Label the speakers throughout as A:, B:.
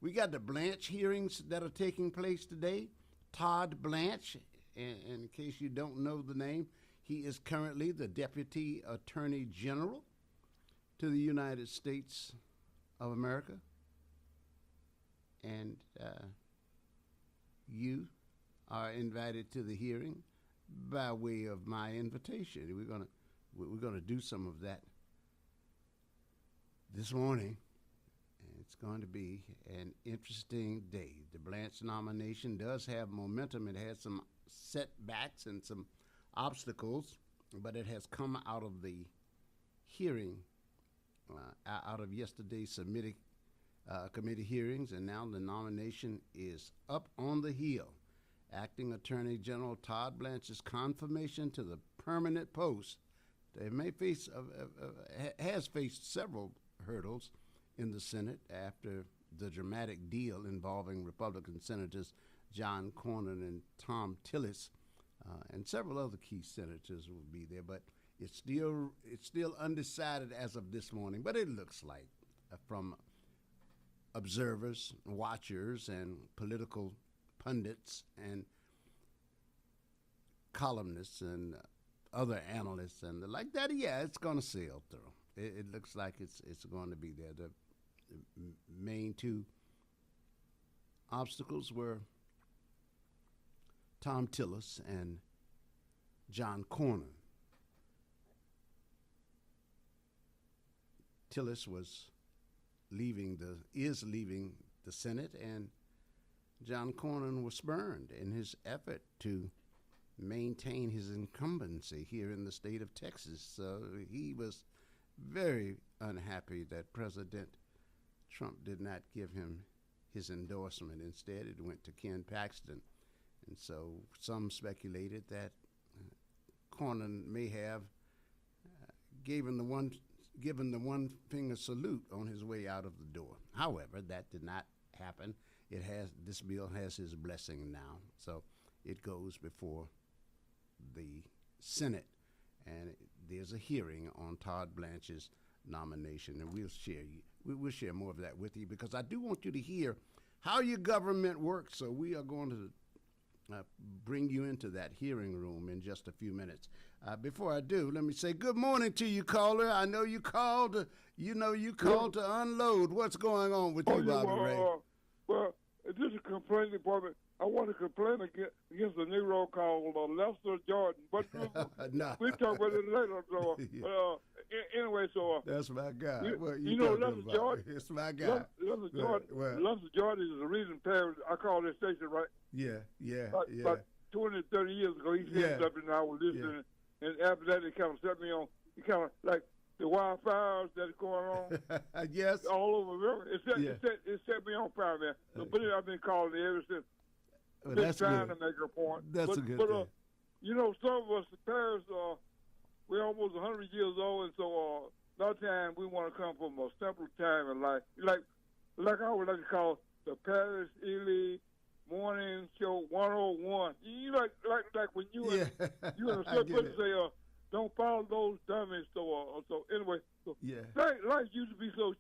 A: We got the Blanche hearings that are taking place today. Todd Blanche, in case you don't know the name, he is currently the Deputy Attorney General to the United States of America. And you are invited to the hearing by way of my invitation. We're gonna do some of that this morning. And it's going to be an interesting day. The Blanche nomination does have momentum. It has some setbacks and some obstacles, but it has come out of the hearing, out of yesterday's committee hearings, and now the nomination is up on the hill. Acting Attorney General Todd Blanche's confirmation to the permanent post has faced several hurdles in the Senate after the dramatic deal involving Republican Senators John Cornyn and Tom Tillis, and several other key senators will be there. But it's still undecided as of this morning. But it looks like, from observers, watchers, and political pundits and columnists and other analysts and the like, that it's going to sail through. It looks like it's going to be there. The main two obstacles were Tom Tillis and John Cornyn. Tillis is leaving the Senate, and John Cornyn was spurned in his effort to maintain his incumbency here in the state of Texas. So he was very unhappy that President Trump did not give him his endorsement. Instead, it went to Ken Paxton. And so some speculated that Cornyn may have given the one finger salute on his way out of the door. However, that did not happen. This bill has his blessing now. So it goes before the Senate, and there's a hearing on Todd Blanche's nomination, and we'll share more of that with you, because I do want you to hear how your government works. So we are going to bring you into that hearing room in just a few minutes. Before I do, let me say good morning to you, caller. I know you called. To unload. What's going on with you, Bobby Ray?
B: Well, this is a complaint department. I want to complain against a Negro called Lester Jordan, but
A: no.
B: we talk about it later. So, anyway,
A: that's my guy.
B: You know Lester Jordan?
A: It's my guy.
B: Lester Jordan is the reason parents. I call this station right.
A: Yeah.
B: About 20, 30 years ago, he said something, and I was listening, and after that, it kind of set me on. It kind of like the wildfires that are going on.
A: Yes.
B: All over. It set me on fire, man. So, but I've been calling it ever since.
A: Well, that's
B: trying
A: good.
B: to make a point.
A: That's a good thing.
B: You know, some of us, the parents, we're almost 100 years old, and so a lot of times we want to come from a simple time in life. Like I would like to call the Paris Eley Morning Show 101. You like when you in a certain place say, don't follow those dummies. So anyway, life used to be so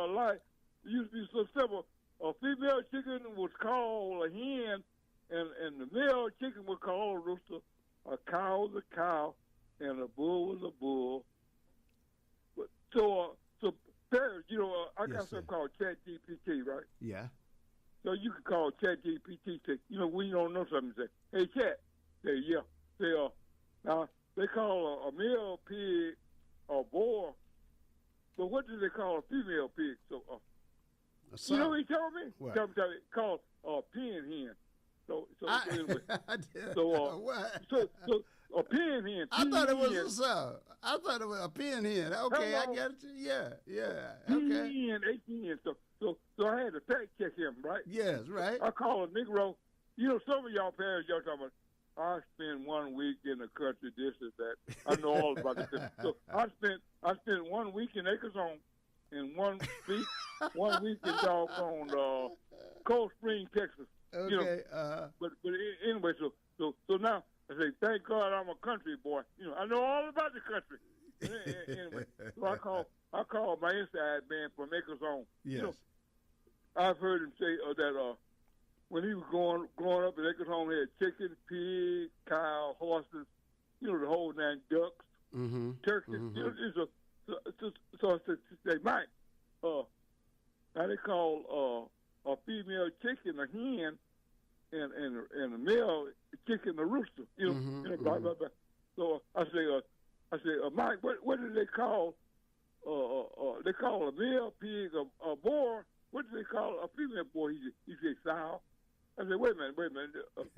B: life used to be so simple. A female chicken was called a hen, and the male chicken was called a rooster. A cow was a cow, and a bull was a bull. But so parents, I got something called ChatGPT, right?
A: Yeah.
B: So you can call ChatGPT. Say, when you don't know something, say, "Hey, Chat." Say, "Yeah." Say, now they call a male pig a boar, but what do they call a female pig? So, you know what he told me?
A: What?
B: He called a pen hen. So anyway.
A: What?
B: So a pen hen.
A: I thought it was a pen hen. Okay,
B: Hello.
A: I got you. Yeah. Okay.
B: P-E-N-H-E-N. So I had to fact check him, right?
A: Yes, right.
B: I call a Negro. Some of y'all parents, y'all talking about, I spent 1 week in the country, this and that. I know all about the country. So I spent 1 week in Acres Home and 1 week in doggone Cold Spring, Texas.
A: Okay.
B: But anyway, so now I say, thank God I'm a country boy. I know all about the country. Anyway, so I call my inside man from Acres Home.
A: Yes.
B: I've heard him say that when he was growing up in Oklahoma, he had chicken, pig, cow, horses, the whole nine, ducks, turkeys. So I said, Mike, now they call a female chicken a hen, and a male chicken a rooster. Blah blah blah. So I say, Mike, what do they call? They call a male pig a boar. What do they call a female boar? He said sow. I said, wait a minute.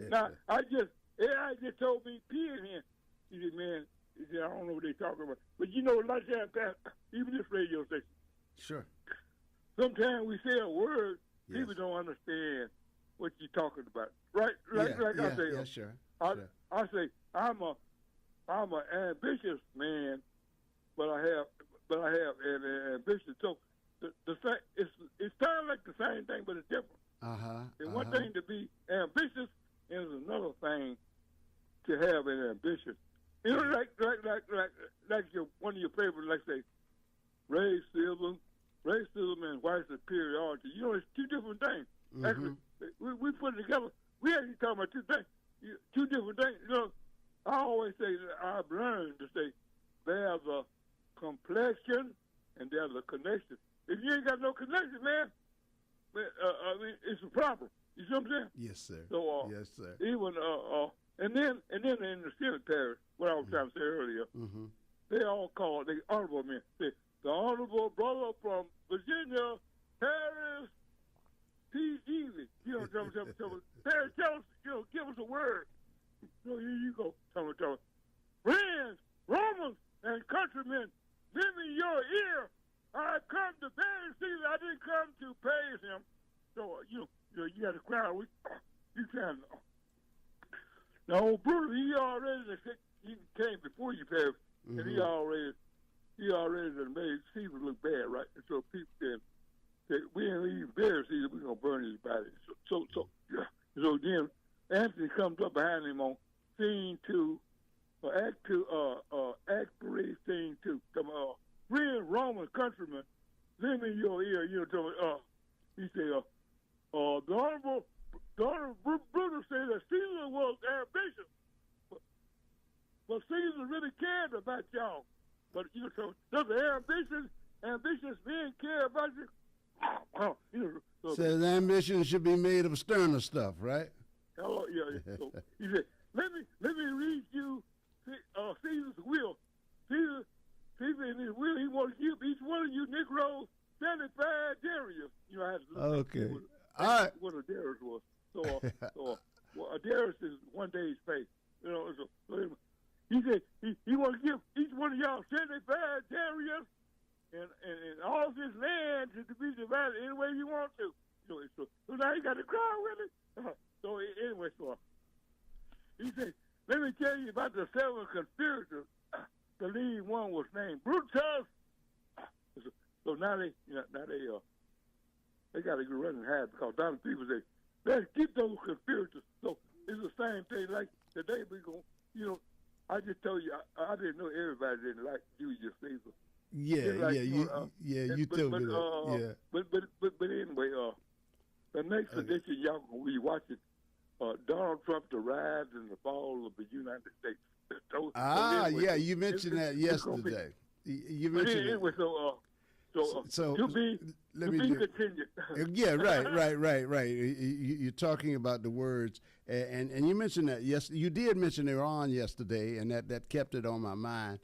B: Now I just told me pig hen. He said, man, I don't know what they're talking about. But like that, even this radio station.
A: Sure.
B: Sometimes we say a word, people don't understand what you're talking about. Right? I say,
A: sure.
B: I say I'm an ambitious man, but I have an ambition. So the same, it's kind of like the same thing, but it's different. And one thing to be ambitious is another thing to have an ambition. Like one of your favorites, like say, racism and white superiority. It's two different things. Actually, we put it together. We actually talking about two things. Two different things. I always say that I've learned to say there's a complexion and there's a connection. If you ain't got no connection, man, it's a problem. You see what I'm saying?
A: Yes, sir.
B: So,
A: yes, sir.
B: Even and then in the cemetery, what I was trying to say earlier, they all call the honorable men. Say, the honorable brother from Virginia, Harris P. Eley. Tell me. Harris, tell us, give us a word. Here you go. Tell me. Friends, Romans, and countrymen, lend me your ear. I come to bury Caesar. I didn't come to praise him. So, you got a crowd. You can. Now, Brutus, he came before you, Paris, and he already made Caesar look bad, right? And so people said, we ain't even bury Caesar. We're going to burn his body. So then Anthony comes up behind him on scene 2, act 3, scene 2. Come on, friend, Roman countrymen, lend me your ear. He said, the honorable Brutus said that Caesar was ambitious, but Caesar really cared about y'all. But does the ambitious men care about you?
A: Says ambition should be made of sterner stuff, right?
B: So he said, let me read you Caesar's will. Caesar in his will, he wants to give each one of you Negroes 75 darius. I had to look what a darius was. So a darius is 1 day's pay. So he said he wants to give each one of y'all 75 darius and all of his land to be divided any way you want to. So now he got a crowd with it. So anyway, he said, let me tell you about the 7 conspirators. The lead one was named Brutus. So now they got to go run and hide because down the people say, let's keep those conspirators. So it's the same thing. Like today we go, I just told you I didn't know everybody didn't like Julius Caesar.
A: You told me that.
B: But anyway, the next edition y'all gonna be watching Donald Trump, the rise and the fall of the United States.
A: Anyway, you mentioned that yesterday. You mentioned
B: anyway, so to be continued.
A: Yeah, right. You're talking about the words, and you mentioned that. Yes, you did mention Iran yesterday, and that kept it on my mind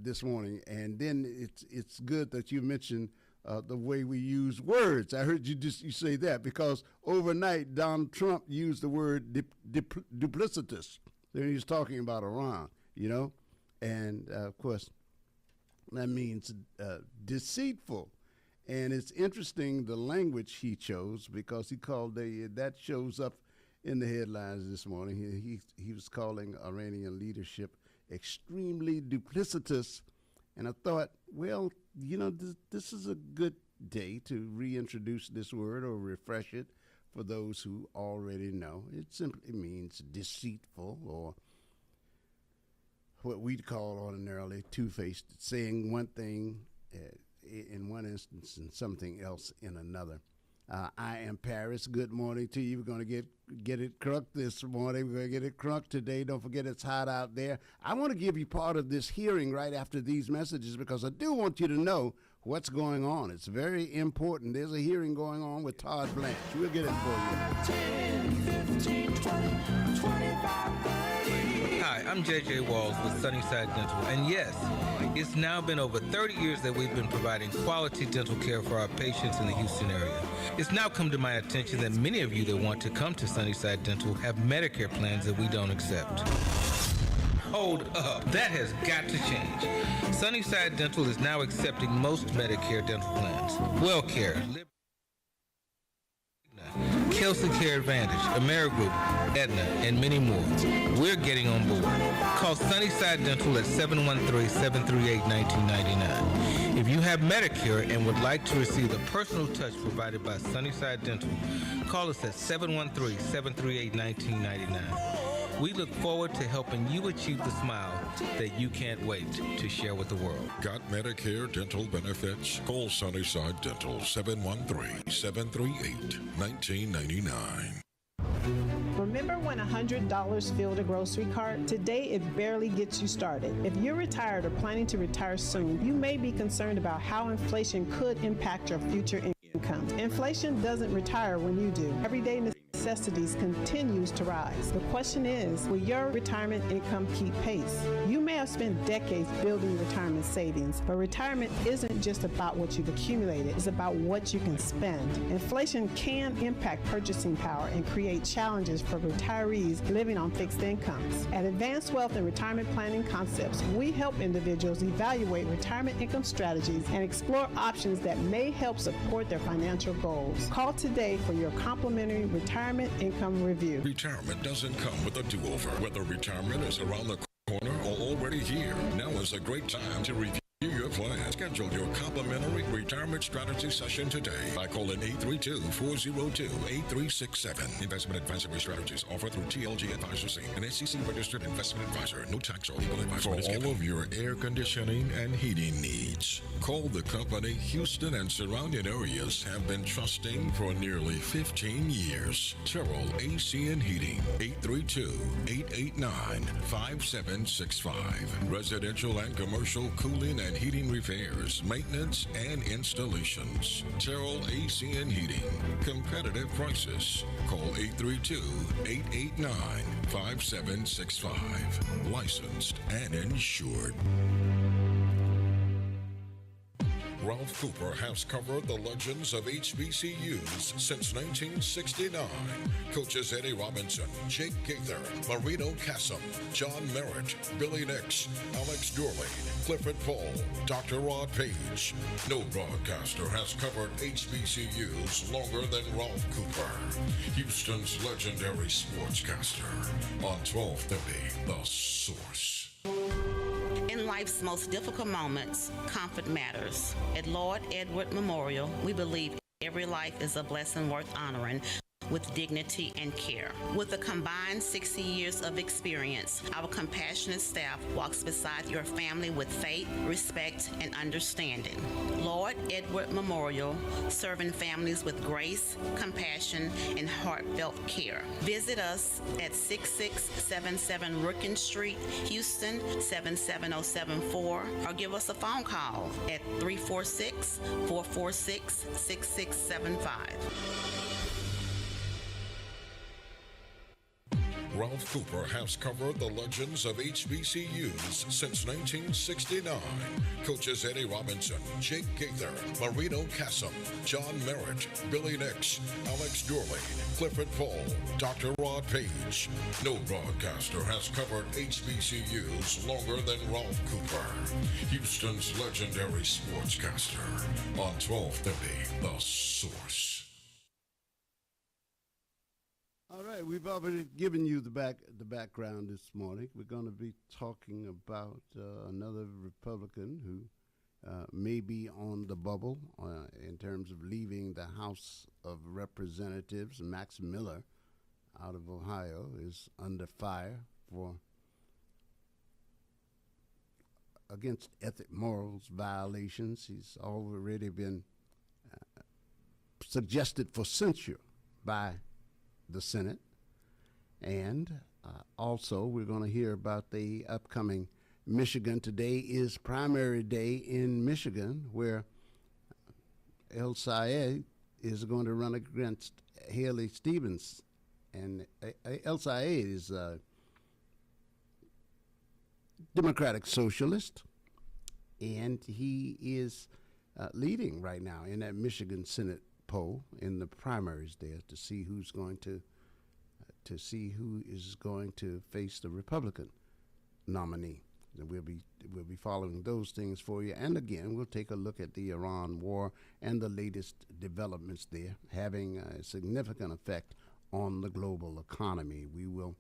A: this morning. And then it's good that you mentioned the way we use words. I heard you say that because overnight Donald Trump used the word duplicitous. Then he was talking about Iran, and of course that means deceitful. And it's interesting the language he chose because he called that shows up in the headlines this morning. He was calling Iranian leadership extremely duplicitous, and I thought, well, this is a good day to reintroduce this word or refresh it for those who already know. It simply means deceitful, or what we'd call ordinarily two-faced, saying one thing in one instance and something else in another. I am Paris. Good morning to you. We're going to get it crunked this morning. We're going to get it crunked today. Don't forget it's hot out there. I want to give you part of this hearing right after these messages because I do want you to know what's going on. It's very important. There's a hearing going on with Todd Blanche. We'll get it for you.
C: 10, 15, 20, 25, 30.
D: Hi, I'm JJ Walls with Sunnyside Dental, and yes, it's now been over 30 years that we've been providing quality dental care for our patients in the Houston area. It's now come to my attention that many of you that want to come to Sunnyside Dental have Medicare plans that we don't accept. Hold up, that has got to change. Sunnyside Dental is now accepting most Medicare dental plans. WellCare, Kelsey Care Advantage, Amerigroup, Aetna, and many more. We're getting on board. Call Sunnyside Dental at 713-738-1999. If you have Medicare and would like to receive the personal touch provided by Sunnyside Dental, call us at 713-738-1999. We look forward to helping you achieve the smile that you can't wait to share with the world.
E: Got Medicare dental benefits? Call Sunnyside Dental 713-738-1999.
F: Remember when $100 filled a grocery cart? Today, it barely gets you started. If you're retired or planning to retire soon, you may be concerned about how inflation could impact your future income. Inflation doesn't retire when you do. Everyday necessities continues to rise. The question is, will your retirement income keep pace? You may have spent decades building retirement savings, but retirement isn't just about what you've accumulated, it's about what you can spend. Inflation can impact purchasing power and create challenges for retirees living on fixed incomes. At Advanced Wealth and Retirement Planning Concepts, we help individuals evaluate retirement income strategies and explore options that may help support their financial goals. Call today for your complimentary retirement income review.
E: Retirement doesn't come with a do-over. Whether retirement is around the corner or already here, now is a great time to review your plan. Schedule your complimentary retirement strategy session today by calling 832-402-8367. Investment advisory strategies offered through TLG Advisors Inc., an SEC-registered investment advisor. No tax or legal advice. For all of your air conditioning and heating needs, call the company Houston and surrounding areas have been trusting for nearly 15 years. Terrell AC and Heating, 832-889-5765. Residential and commercial cooling and heating repairs, maintenance, and installations. Terrell AC and Heating. Competitive prices. Call 832-889-5765. Licensed and insured. Ralph Cooper has covered the legends of HBCUs since 1969. Coaches Eddie Robinson, Jake Gaither, Marino Cassim, John Merritt, Billy Nix, Alex Durley, Clifford Paul, Dr. Rod Page. No broadcaster has covered HBCUs longer than Ralph Cooper, Houston's legendary sportscaster, on 1230 The Source.
G: In life's most difficult moments, comfort matters. At Lord Edward Memorial, we believe every life is a blessing worth honoring with dignity and care. With a combined 60 years of experience, our compassionate staff walks beside your family with faith, respect, and understanding. Lord Edward Memorial, serving families with grace, compassion, and heartfelt care. Visit us at 6677 Rookin Street, Houston 77074, or give us a phone call at 346-446-6675.
E: Ralph Cooper has covered the legends of HBCUs since 1969. Coaches Eddie Robinson, Jake Gaither, Marino Cassim, John Merritt, Billy Nix, Alex Durley, Clifford Paul, Dr. Rod Page. No broadcaster has covered HBCUs longer than Ralph Cooper, Houston's legendary sportscaster, on 1230 The Source.
A: All right, we've already given you the background this morning. We're going to be talking about another Republican who may be on the bubble in terms of leaving the House of Representatives. Max Miller out of Ohio is under fire for against ethic morals violations. He's already been suggested for censure by the Senate. And also, we're going to hear about the upcoming Michigan. Today is primary day in Michigan, where Eley is going to run against Haley Stevens. And Eley is a Democratic socialist, and he is leading right now in that Michigan Senate poll in the primaries there to see who is going to face the Republican nominee. And we'll be following those things for you. And again, we'll take a look at the Iran war and the latest developments there having a significant effect on the global economy. We will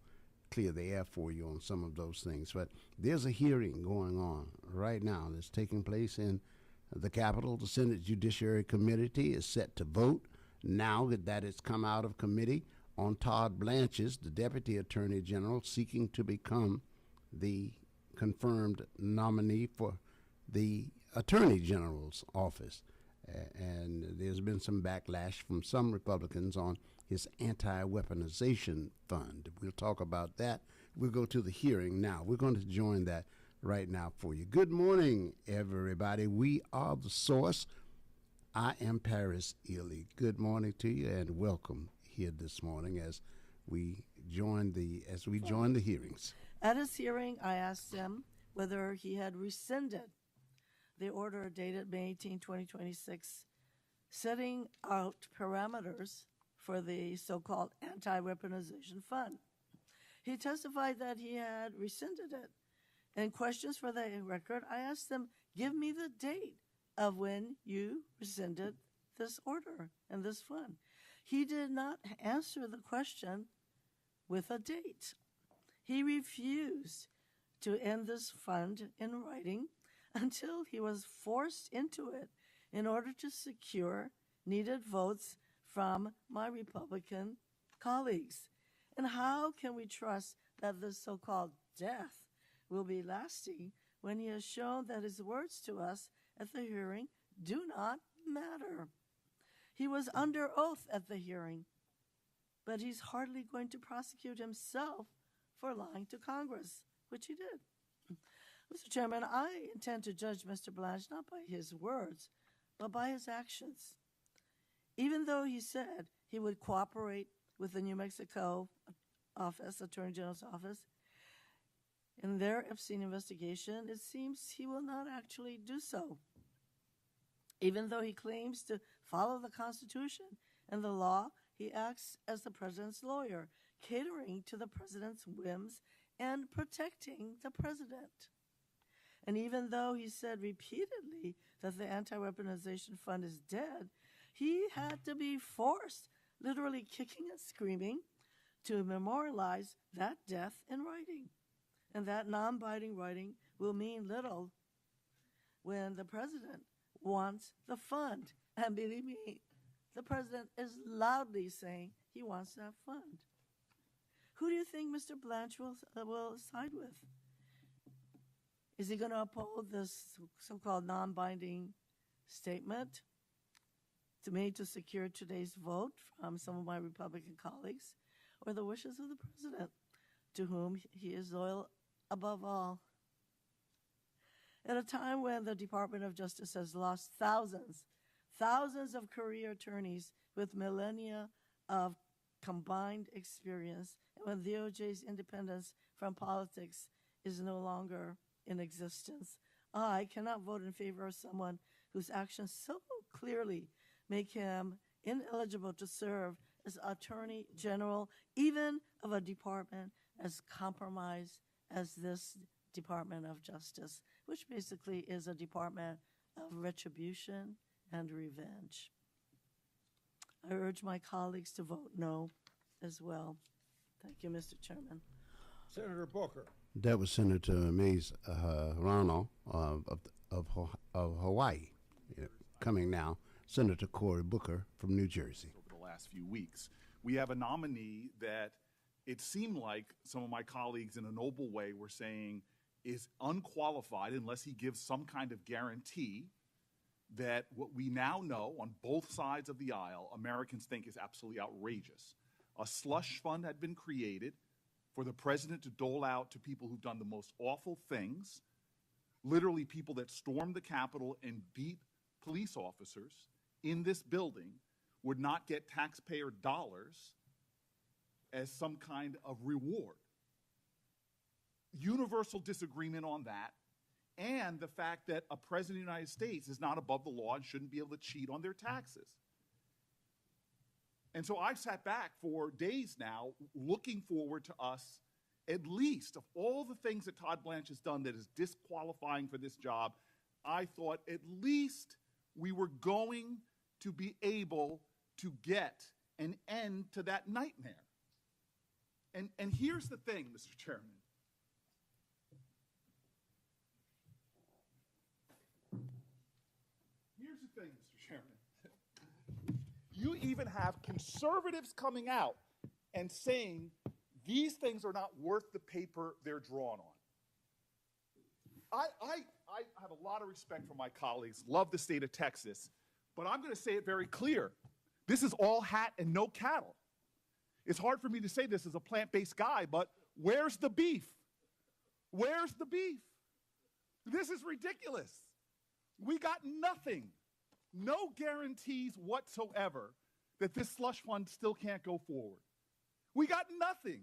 A: clear the air for you on some of those things. But there's a hearing going on right now that's taking place in the Capitol. The Senate Judiciary Committee is set to vote now that it's come out of committee on Todd Blanche's, the Deputy Attorney General, seeking to become the confirmed nominee for the Attorney General's office. And there's been some backlash from some Republicans on his anti-weaponization fund. We'll talk about that. We'll go to the hearing now. We're going to join that right now for you. Good morning, everybody. We are The Source. I am Paris Eley. Good morning to you and welcome here this morning as we join the hearings.
H: At his hearing, I asked him whether he had rescinded the order dated May 18, 2026, setting out parameters for the so-called anti-weaponization fund. He testified that he had rescinded it. In questions for the record, I asked him, give me the date of when you rescinded this order and this fund. He did not answer the question with a date. He refused to end this fund in writing until he was forced into it in order to secure needed votes from my Republican colleagues. And how can we trust that this so-called death will be lasting when he has shown that his words to us at the hearing do not matter? He was under oath at the hearing, but he's hardly going to prosecute himself for lying to Congress, which he did. Mr. Chairman, I intend to judge Mr. Blanche not by his words, but by his actions. Even though he said he would cooperate with the New Mexico office, Attorney General's office, in their Epstein investigation, it seems he will not actually do so. Even though he claims to follow the Constitution and the law, he acts as the president's lawyer, catering to the president's whims and protecting the president. And even though he said repeatedly that the anti-weaponization fund is dead, he had to be forced, literally kicking and screaming, to memorialize that death in writing. And that non-binding writing will mean little when the president wants the fund. And believe me, the president is loudly saying he wants that fund. Who do you think Mr. Blanche will side with? Is he going to uphold this so-called non-binding statement made to secure today's vote from some of my Republican colleagues, or the wishes of the president, to whom he is loyal above all? At a time when the Department of Justice has lost thousands of career attorneys with millennia of combined experience, and when DOJ's independence from politics is no longer in existence, I cannot vote in favor of someone whose actions so clearly make him ineligible to serve as Attorney General, even of a department as compromised as this Department of Justice, which basically is a department of retribution and revenge. I urge my colleagues to vote no as well. Thank you, Mr. Chairman.
I: Senator Booker.
A: That was Senator Mays Rano of Hawaii. Coming now, Senator Cory Booker from New Jersey.
I: Over the last few weeks, we have a nominee that it seemed like some of my colleagues in a noble way were saying is unqualified unless he gives some kind of guarantee that what we now know on both sides of the aisle, Americans think is absolutely outrageous. A slush fund had been created for the president to dole out to people who've done the most awful things, literally people that stormed the Capitol and beat police officers in this building would not get taxpayer dollars as some kind of reward. Universal disagreement on that, and the fact that a president of the United States is not above the law and shouldn't be able to cheat on their taxes. And so I've sat back for days now looking forward to us, at least of all the things that Todd Blanche has done that is disqualifying for this job, I thought at least we were going to be able to get an end to that nightmare. And here's the thing, Mr. Chairman. Here's the thing, Mr. Chairman. You even have conservatives coming out and saying these things are not worth the paper they're drawn on. I have a lot of respect for my colleagues, love the state of Texas, but I'm going to say it very clear. This is all hat and no cattle. It's hard for me to say this as a plant-based guy, but where's the beef? Where's the beef? This is ridiculous. We got nothing, no guarantees whatsoever that this slush fund still can't go forward. We got nothing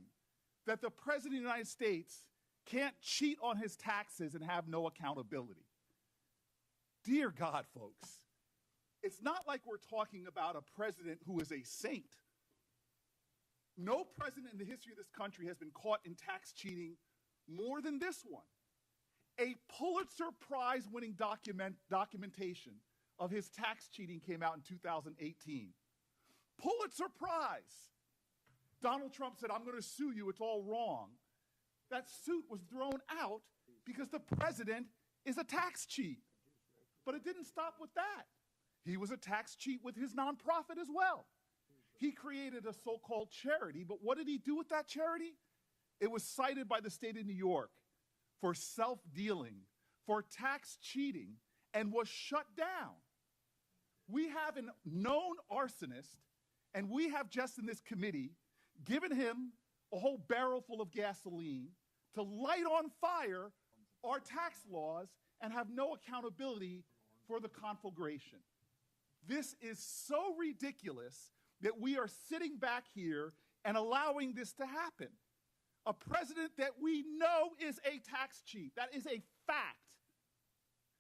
I: that the President of the United States can't cheat on his taxes and have no accountability. Dear God, folks, it's not like we're talking about a president who is a saint. No president in the history of this country has been caught in tax cheating more than this one. A Pulitzer Prize winning documentation of his tax cheating came out in 2018. Pulitzer Prize. Donald Trump said, I'm going to sue you, it's all wrong. That suit was thrown out because the president is a tax cheat. But it didn't stop with that. He was a tax cheat with his nonprofit as well. He created a so-called charity, but what did he do with that charity? It was cited by the state of New York for self-dealing, for tax cheating, and was shut down. We have a known arsonist, and we have just in this committee given him a whole barrel full of gasoline to light on fire our tax laws and have no accountability for the conflagration. This is so ridiculous that we are sitting back here and allowing this to happen. A president that we know is a tax cheat. That is a fact.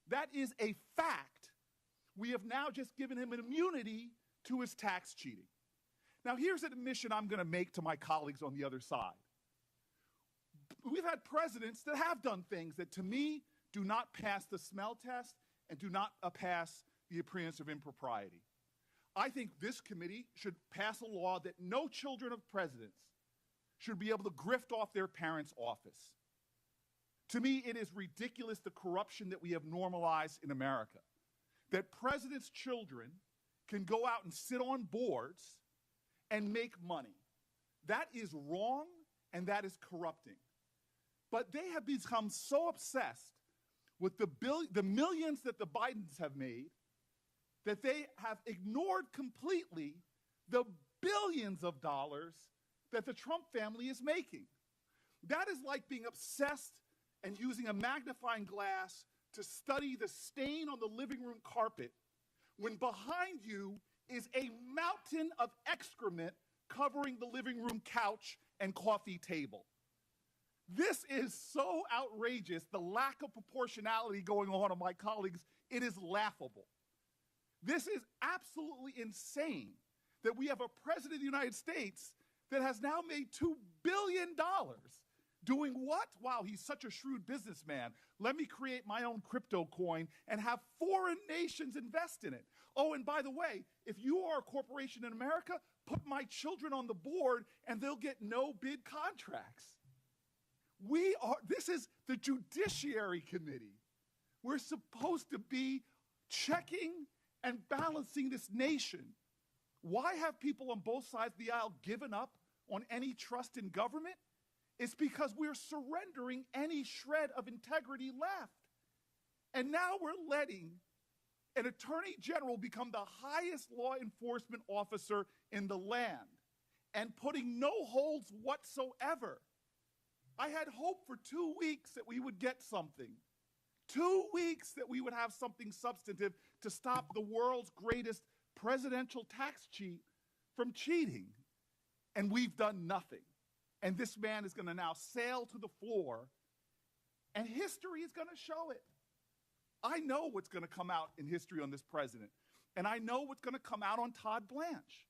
I: That is a fact. We have now just given him an immunity to his tax cheating. Now, here's an admission I'm going to make to my colleagues on the other side. We've had presidents that have done things that, to me, do not pass the smell test and do not pass the appearance of impropriety. I think this committee should pass a law that no children of presidents should be able to grift off their parents' office. To me, it is ridiculous the corruption that we have normalized in America, that presidents' children can go out and sit on boards and make money. That is wrong, and that is corrupting. But they have become so obsessed with the millions that the Bidens have made that they have ignored completely the billions of dollars that the Trump family is making. That is like being obsessed and using a magnifying glass to study the stain on the living room carpet when behind you is a mountain of excrement covering the living room couch and coffee table. This is so outrageous, the lack of proportionality going on my colleagues, it is laughable. This is absolutely insane that we have a president of the United States that has now made $2 billion doing what? Wow, he's such a shrewd businessman. Let me create my own crypto coin and have foreign nations invest in it. Oh, and by the way, if you are a corporation in America, put my children on the board and they'll get no bid contracts. This is the Judiciary Committee. We're supposed to be checking and balancing this nation. Why have people on both sides of the aisle given up on any trust in government? It's because we're surrendering any shred of integrity left. And now we're letting an attorney general become the highest law enforcement officer in the land and putting no holds whatsoever. I had hope for 2 weeks that we would get something. 2 weeks that we would have something substantive to stop the world's greatest presidential tax cheat from cheating. And we've done nothing. And this man is going to now sail to the floor, and history is going to show it. I know what's going to come out in history on this president, and I know what's going to come out on Todd Blanche.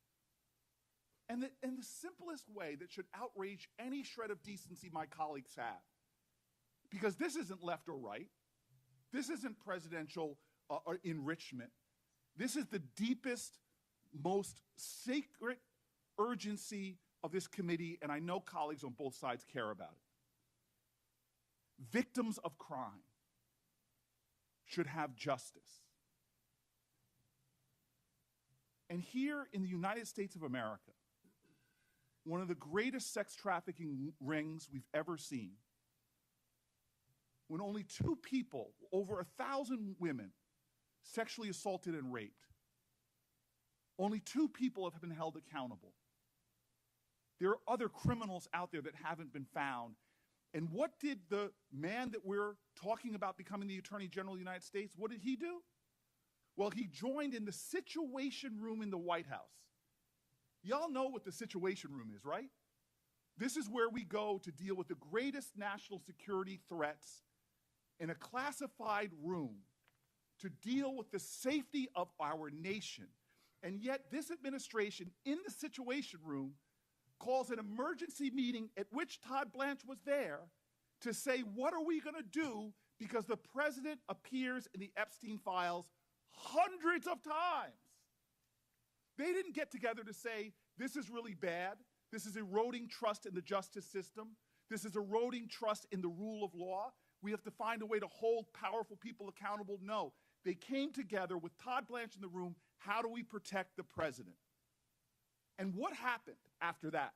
I: And the simplest way that should outrage any shred of decency my colleagues have, because this isn't left or right, this isn't presidential enrichment, this is the deepest, most sacred urgency of this committee, and I know colleagues on both sides care about it. Victims of crime should have justice. And here in the United States of America, one of the greatest sex trafficking rings we've ever seen, when only 2 people, over 1,000 women, sexually assaulted and raped, only 2 people have been held accountable. There are other criminals out there that haven't been found. And what did the man that we're talking about becoming the Attorney General of the United States, what did he do? Well, he joined in the Situation Room in the White House. Y'all know what the Situation Room is, right? This is where we go to deal with the greatest national security threats in a classified room to deal with the safety of our nation. And yet this administration in the Situation Room calls an emergency meeting at which Todd Blanche was there to say, what are we going to do because the president appears in the Epstein files hundreds of times. They didn't get together to say, this is really bad, this is eroding trust in the justice system, this is eroding trust in the rule of law, we have to find a way to hold powerful people accountable. No, they came together with Todd Blanche in the room, how do we protect the president? And what happened after that?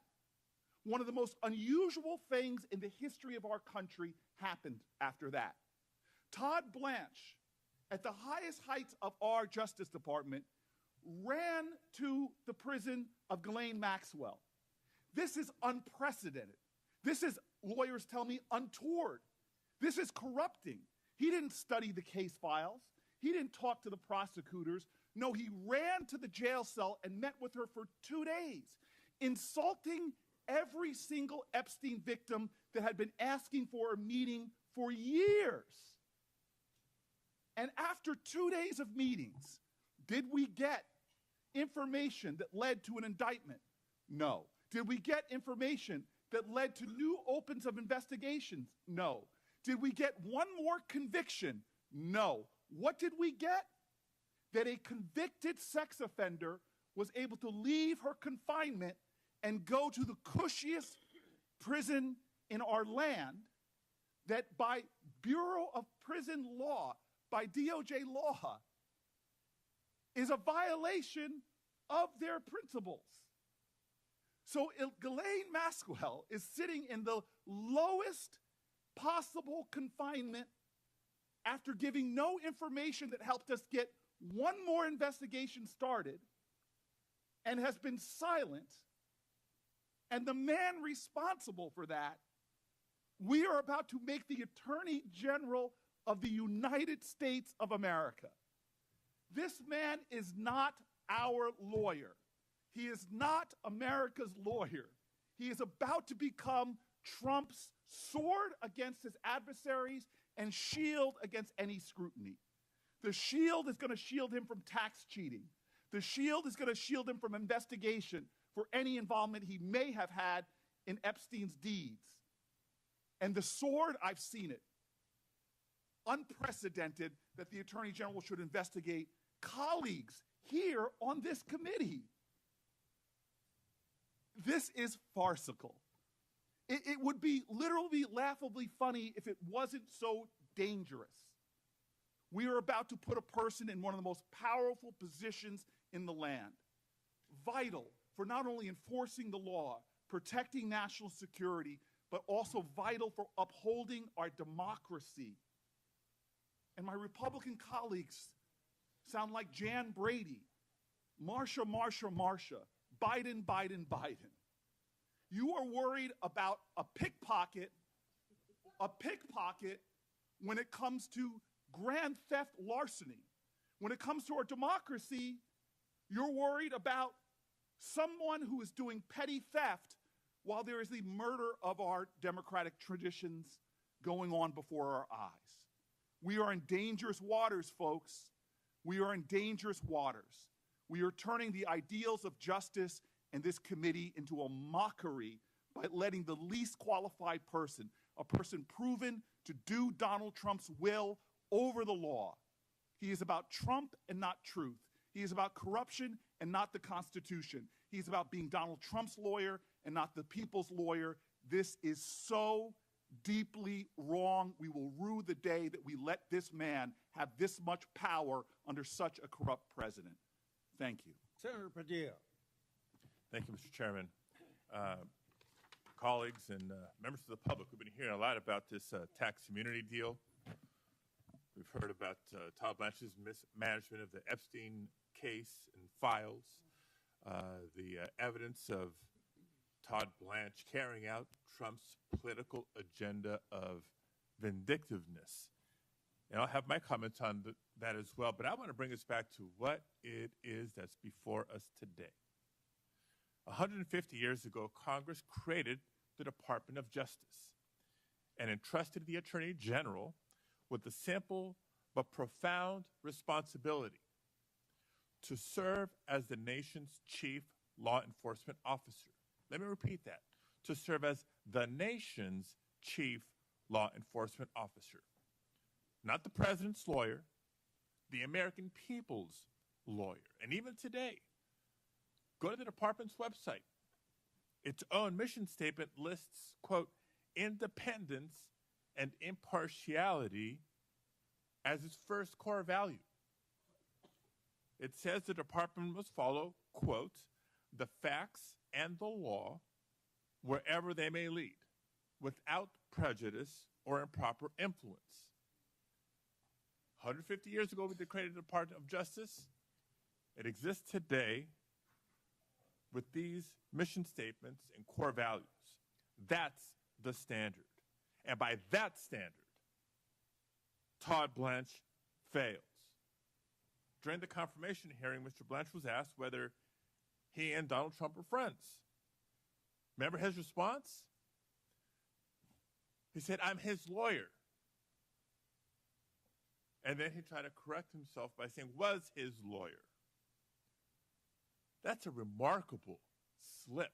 I: One of the most unusual things in the history of our country happened after that. Todd Blanche, at the highest heights of our Justice Department, ran to the prison of Ghislaine Maxwell. This is unprecedented. This is, lawyers tell me, untoward. This is corrupting. He didn't study the case files. He didn't talk to the prosecutors. No, he ran to the jail cell and met with her for 2 days, insulting every single Epstein victim that had been asking for a meeting for years. And after 2 days of meetings, did we get information that led to an indictment? No. Did we get information that led to new opens of investigations? No. Did we get one more conviction? No. What did we get? That a convicted sex offender was able to leave her confinement and go to the cushiest prison in our land, that by Bureau of Prison Law, by DOJ law, is a violation of their principles. So Ghislaine Maxwell is sitting in the lowest possible confinement after giving no information that helped us get one more investigation started, and has been silent. And the man responsible for that, we are about to make the Attorney General of the United States of America. This man is not our lawyer. He is not America's lawyer. He is about to become Trump's sword against his adversaries and shield against any scrutiny. The shield is going to shield him from tax cheating. The shield is going to shield him from investigation for any involvement he may have had in Epstein's deeds. And the sword, I've seen it. Unprecedented that the Attorney General should investigate colleagues here on this committee. This is farcical. It would be literally laughably funny if it wasn't so dangerous. We are about to put a person in one of the most powerful positions in the land, vital for not only enforcing the law, protecting national security, but also vital for upholding our democracy. And my Republican colleagues sound like Jan Brady, Marsha, Marsha, Marsha, Biden, Biden, Biden. You are worried about a pickpocket when it comes to grand theft larceny. When it comes to our democracy, you're worried about someone who is doing petty theft while there is the murder of our democratic traditions going on before our eyes. We are in dangerous waters, folks. We are in dangerous waters. We are turning the ideals of justice and this committee into a mockery by letting the least qualified person, a person proven to do Donald Trump's will, over the law. He is about Trump and not truth. He is about corruption and not the Constitution. He's about being Donald Trump's lawyer and not the people's lawyer. This is so deeply wrong. We will rue the day that we let this man have this much power under such a corrupt president. Thank you.
J: Senator Padilla.
K: Thank you, Mr. Chairman. Colleagues and members of the public, we've been hearing a lot about this tax immunity deal. We've heard about Todd Blanche's mismanagement of the Epstein case and files, the evidence of Todd Blanche carrying out Trump's political agenda of vindictiveness. And I'll have my comments on that as well, but I want to bring us back to what it is that's before us today. 150 years ago, Congress created the Department of Justice and entrusted the Attorney General with the simple but profound responsibility to serve as the nation's chief law enforcement officer. Let me repeat that. To serve as the nation's chief law enforcement officer. Not the president's lawyer, the American people's lawyer. And even today, go to the department's website. Its own mission statement lists, quote, independence and impartiality as its first core value. It says the department must follow, quote, the facts and the law wherever they may lead, without prejudice or improper influence. 150 years ago, we created the Department of Justice. It exists today with these mission statements and core values. That's the standard. And by that standard, Todd Blanche fails. During the confirmation hearing, Mr. Blanche was asked whether he and Donald Trump were friends. Remember his response? He said, I'm his lawyer. And then he tried to correct himself by saying, was his lawyer. That's a remarkable slip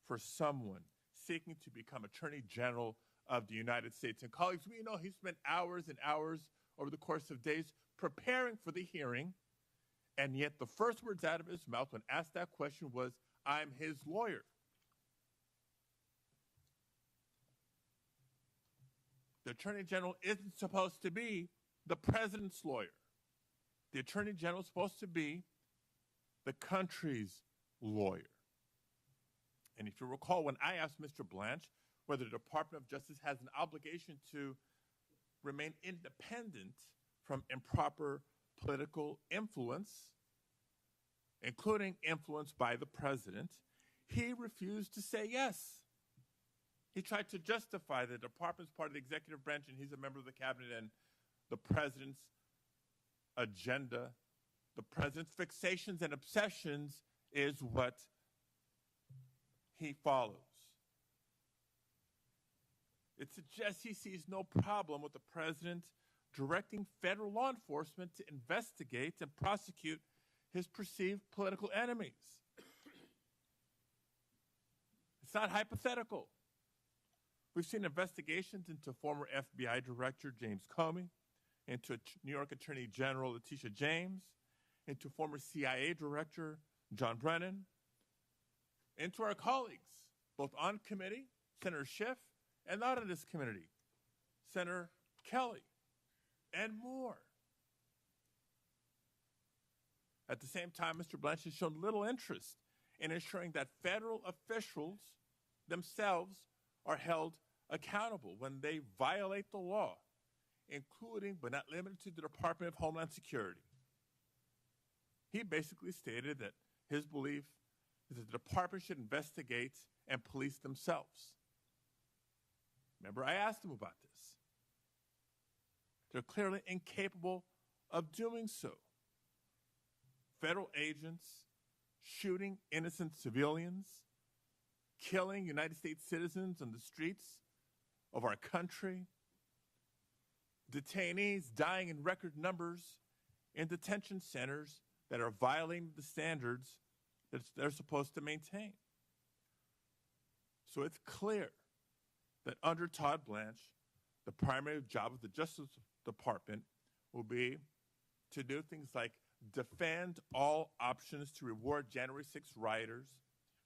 K: for someone seeking to become Attorney General of the United States. And colleagues, we know he spent hours and hours over the course of days preparing for the hearing, and yet the first words out of his mouth when asked that question was, I'm his lawyer. The Attorney General isn't supposed to be the president's lawyer. The Attorney General is supposed to be the country's lawyer. And if you recall, when I asked Mr. Blanche whether the Department of Justice has an obligation to remain independent from improper political influence, including influence by the president, he refused to say yes. He tried to justify the department's part of the executive branch and he's a member of the cabinet and the president's agenda, the president's fixations and obsessions is what he follows. It suggests he sees no problem with the president directing federal law enforcement to investigate and prosecute his perceived political enemies. It's not hypothetical. We've seen investigations into former FBI Director James Comey, into New York Attorney General Letitia James, into former CIA Director John Brennan, into our colleagues, both on committee, Senator Schiff, and not on this committee, Senator Kelly, and more. At the same time, Mr. Blanche has shown little interest in ensuring that federal officials themselves are held accountable when they violate the law, including but not limited to the Department of Homeland Security. He basically stated that his belief is that the department should investigate and police themselves. Remember, I asked him about this. They're clearly incapable of doing so. Federal agents shooting innocent civilians, killing United States citizens on the streets of our country, detainees dying in record numbers in detention centers that are violating the standards that they're supposed to maintain. So it's clear that under Todd Blanche, the primary job of the Justice Department will be to do things like defend all options to reward January 6 rioters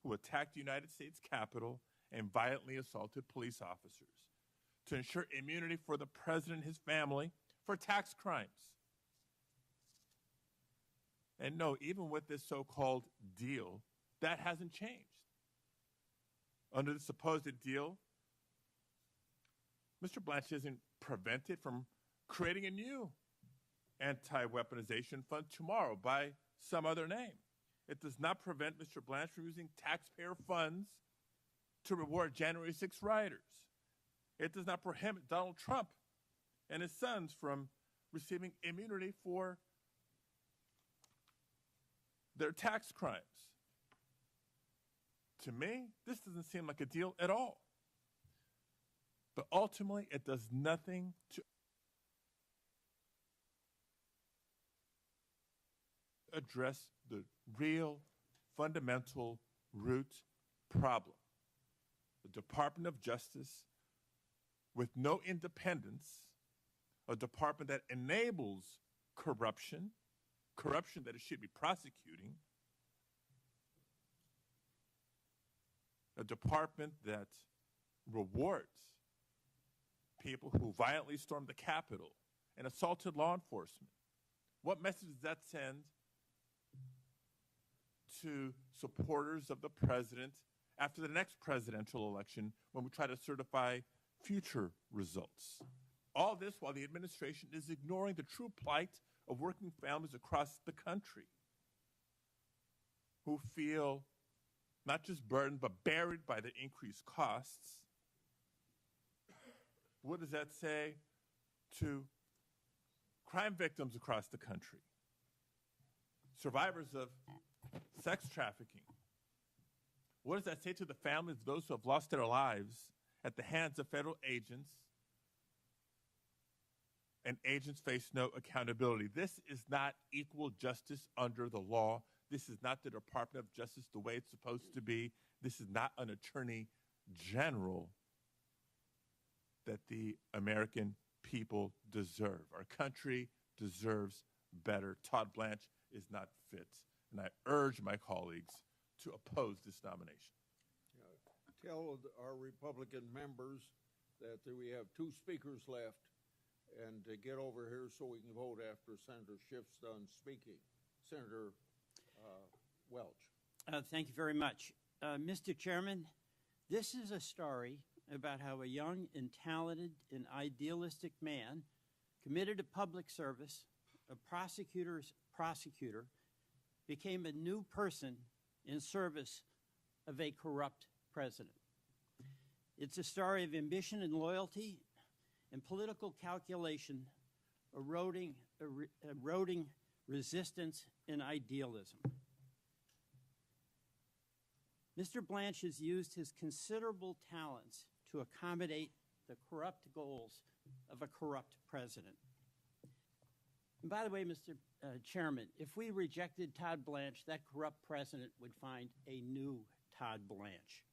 K: who attacked the United States Capitol and violently assaulted police officers, to ensure immunity for the president and his family for tax crimes. And no, even with this so-called deal, that hasn't changed. Under the supposed deal, Mr. Blanche isn't prevented from creating a new anti-weaponization fund tomorrow by some other name. It does not prevent Mr. Blanche from using taxpayer funds to reward January 6 rioters. It does not prohibit Donald Trump and his sons from receiving immunity for their tax crimes. To me, this doesn't seem like a deal at all. But ultimately, it does nothing to address the real, fundamental root problem. The Department of Justice, with no independence, a department that enables corruption that it should be prosecuting, a department that rewards people who violently stormed the Capitol and assaulted law enforcement. What message does that send to supporters of the president after the next presidential election when we try to certify future results? All this while the administration is ignoring the true plight of working families across the country who feel not just burdened but buried by the increased costs. What does that say to crime victims across the country, survivors of sex trafficking? What does that say to the families of those who have lost their lives at the hands of federal agents, and agents face no accountability? This is not equal justice under the law. This is not the Department of Justice the way it's supposed to be. This is not an attorney general that the American people deserve. Our country deserves better. Todd Blanche is not fit. And I urge my colleagues to oppose this nomination.
J: Tell our Republican members that we have 2 speakers left, and to get over here so we can vote after Senator Schiff's done speaking. Senator Welch.
L: Thank you very much. Mr. Chairman, this is a story about how a young and talented and idealistic man committed to public service, a prosecutor's prosecutor, became a new person in service of a corrupt president. It's a story of ambition and loyalty and political calculation eroding resistance and idealism. Mr. Blanche has used his considerable talents to accommodate the corrupt goals of a corrupt president. And by the way, Mr. Chairman, if we rejected Todd Blanche, that corrupt president would find a new Todd Blanche.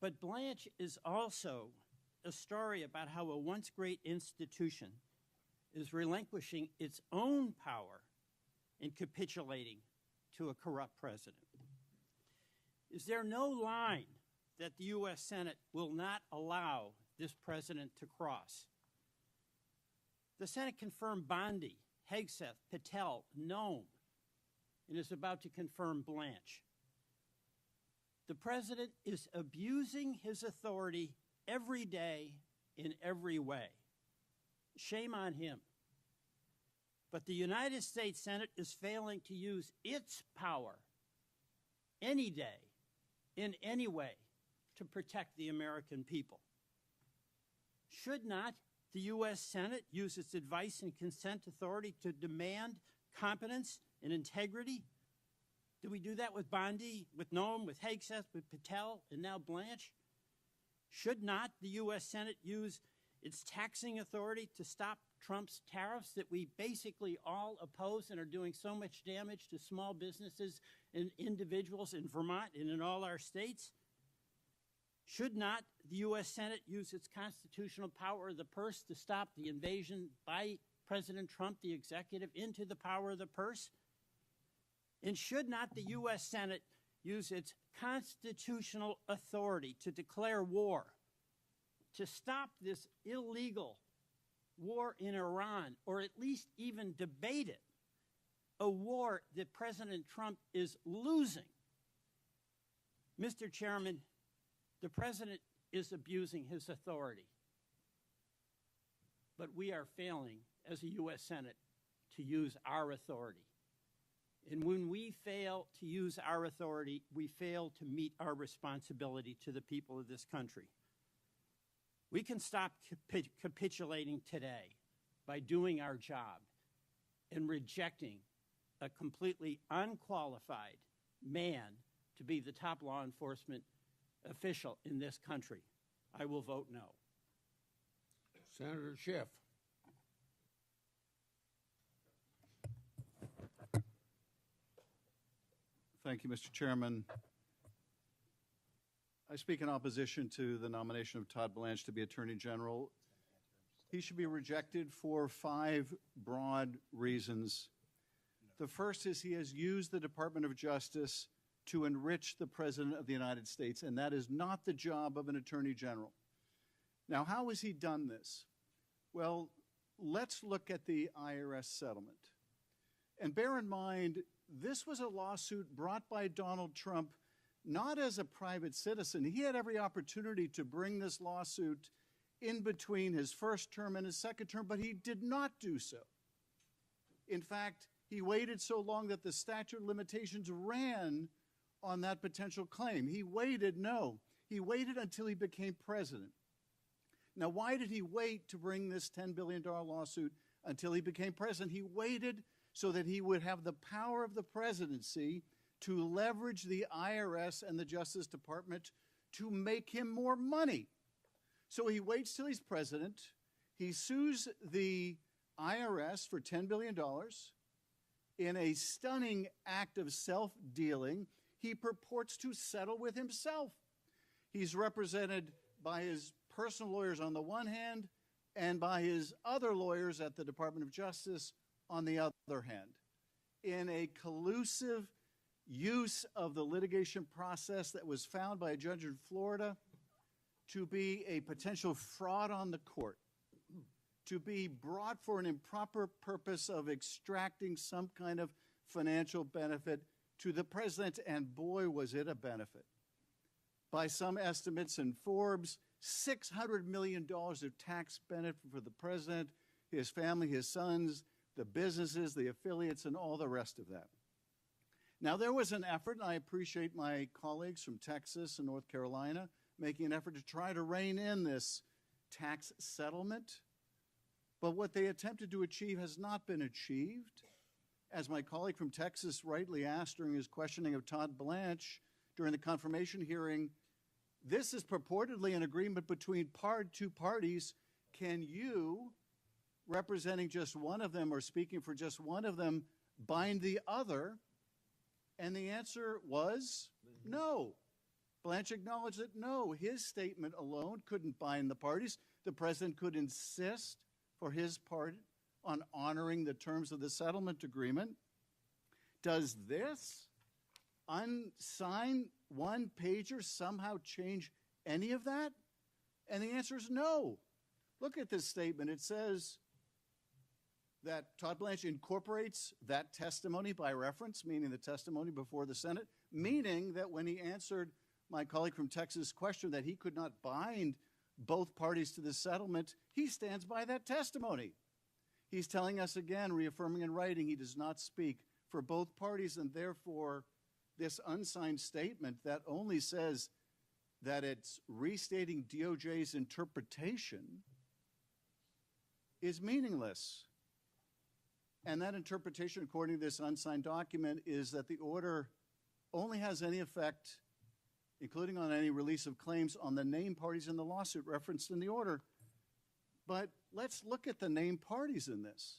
L: But Blanche is also a story about how a once great institution is relinquishing its own power and capitulating to a corrupt president. Is there no line that the U.S. Senate will not allow this president to cross? The Senate confirmed Bondi, Hegseth, Patel, Nome, and is about to confirm Blanche. The president is abusing his authority every day in every way. Shame on him. But But the United States Senate is failing to use its power any day, in any way, to protect the American people. Should not the U.S. Senate use its advice and consent authority to demand competence and integrity? Do we do that with Bondi, with Noam, with Hegseth, with Patel, and now Blanche? Should not the U.S. Senate use its taxing authority to stop Trump's tariffs that we basically all oppose and are doing so much damage to small businesses and individuals in Vermont and in all our states? Should not the U.S. Senate use its constitutional power of the purse to stop the invasion by President Trump, the executive, into the power of the purse? And should not the U.S. Senate use its constitutional authority to declare war, to stop this illegal war in Iran, or at least even debate it, a war that President Trump is losing? Mr. Chairman, the President is abusing his authority, but we are failing as a U.S. Senate to use our authority. And when we fail to use our authority, we fail to meet our responsibility to the people of this country. We can stop capitulating today by doing our job and rejecting a completely unqualified man to be the top law enforcement official in this country. I will vote no.
J: Senator Schiff.
M: Thank you, Mr. Chairman. I speak in opposition to the nomination of Todd Blanche to be Attorney General. He should be rejected for 5 broad reasons. The first is he has used the Department of Justice to enrich the President of the United States, and that is not the job of an Attorney General. Now, how has he done this? Well, let's look at the IRS settlement. And bear in mind, this was a lawsuit brought by Donald Trump not as a private citizen. He had every opportunity to bring this lawsuit in between his first term and his second term, but he did not do so. In fact, he waited so long that the statute of limitations ran on that potential claim. He waited until he became president. Now, why did he wait to bring this $10 billion lawsuit until he became president? He waited so that he would have the power of the presidency to leverage the IRS and the Justice Department to make him more money. So he waits till he's president. He sues the IRS for $10 billion. In a stunning act of self-dealing, he purports to settle with himself. He's represented by his personal lawyers on the one hand and by his other lawyers at the Department of Justice on the other hand, in a collusive use of the litigation process that was found by a judge in Florida to be a potential fraud on the court, to be brought for an improper purpose of extracting some kind of financial benefit to the president, and boy, was it a benefit. By some estimates in Forbes, $600 million of tax benefit for the president, his family, his sons, the businesses, the affiliates, and all the rest of that. Now, there was an effort, and I appreciate my colleagues from Texas and North Carolina making an effort to try to rein in this tax settlement. But what they attempted to achieve has not been achieved. As my colleague from Texas rightly asked during his questioning of Todd Blanche during the confirmation hearing, this is purportedly an agreement between two parties. Can you, representing just one of them or speaking for just one of them, bind the other? And the answer was no. Blanche acknowledged that no, his statement alone couldn't bind the parties. The president could insist for his part on honoring the terms of the settlement agreement. Does this unsigned one-pager somehow change any of that? And the answer is no. Look at this statement. It says that Todd Blanche incorporates that testimony by reference, meaning the testimony before the Senate, meaning that when he answered my colleague from Texas' question that he could not bind both parties to the settlement, he stands by that testimony. He's telling us again, reaffirming in writing, he does not speak for both parties, and therefore this unsigned statement that only says that it's restating DOJ's interpretation is meaningless. And that interpretation, according to this unsigned document, is that the order only has any effect, including on any release of claims, on the named parties in the lawsuit referenced in the order. But let's look at the named parties in this.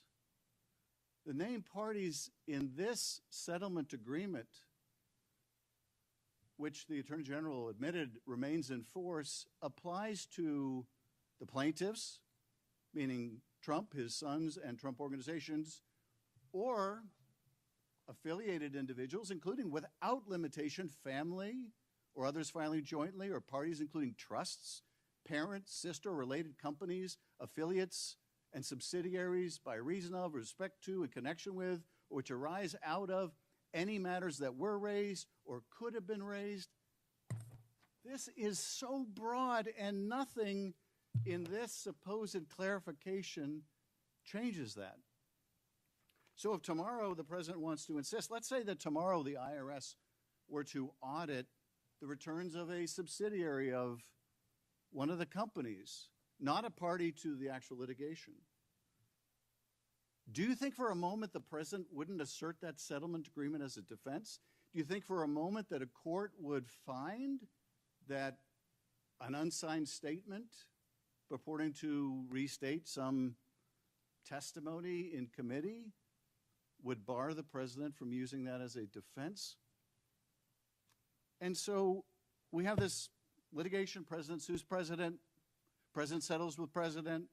M: The named parties in this settlement agreement, which the Attorney General admitted remains in force, applies to the plaintiffs, meaning Trump, his sons, and Trump organizations, or affiliated individuals, including without limitation family or others filing jointly, or parties including trusts, parents, sister, related companies, affiliates, and subsidiaries by reason of, respect to, in connection with, or which arise out of any matters that were raised or could have been raised. This is so broad, and nothing in this supposed clarification changes that. So if tomorrow the president wants to insist, let's say that tomorrow the IRS were to audit the returns of a subsidiary of one of the companies, not a party to the actual litigation. Do you think for a moment the president wouldn't assert that settlement agreement as a defense? Do you think for a moment that a court would find that an unsigned statement purporting to restate some testimony in committee would bar the president from using that as a defense? And so we have this litigation, president sues president settles with president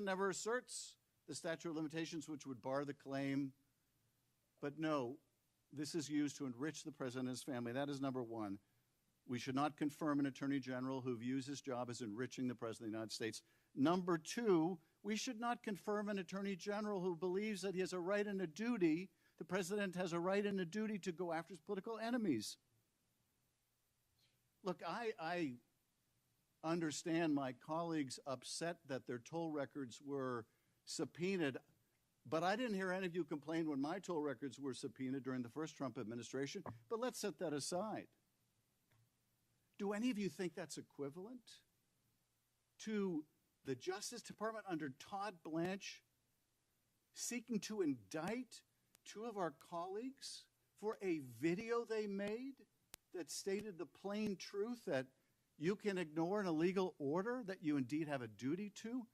M: never asserts the statute of limitations which would bar the claim. But no, this is used to enrich the president and his family. That is number one. We should not confirm an attorney general who views his job as enriching the president of the United States. Number two, we should not confirm an attorney general who believes that he has a right and a duty, the president has a right and a duty to go after his political enemies. Look, I understand my colleagues upset that their toll records were subpoenaed, but I didn't hear any of you complain when my toll records were subpoenaed during the first Trump administration. But let's set that aside. Do any of you think that's equivalent to the Justice Department under Todd Blanche seeking to indict two of our colleagues for a video they made that stated the plain truth that you can ignore an illegal order that you indeed have a duty to?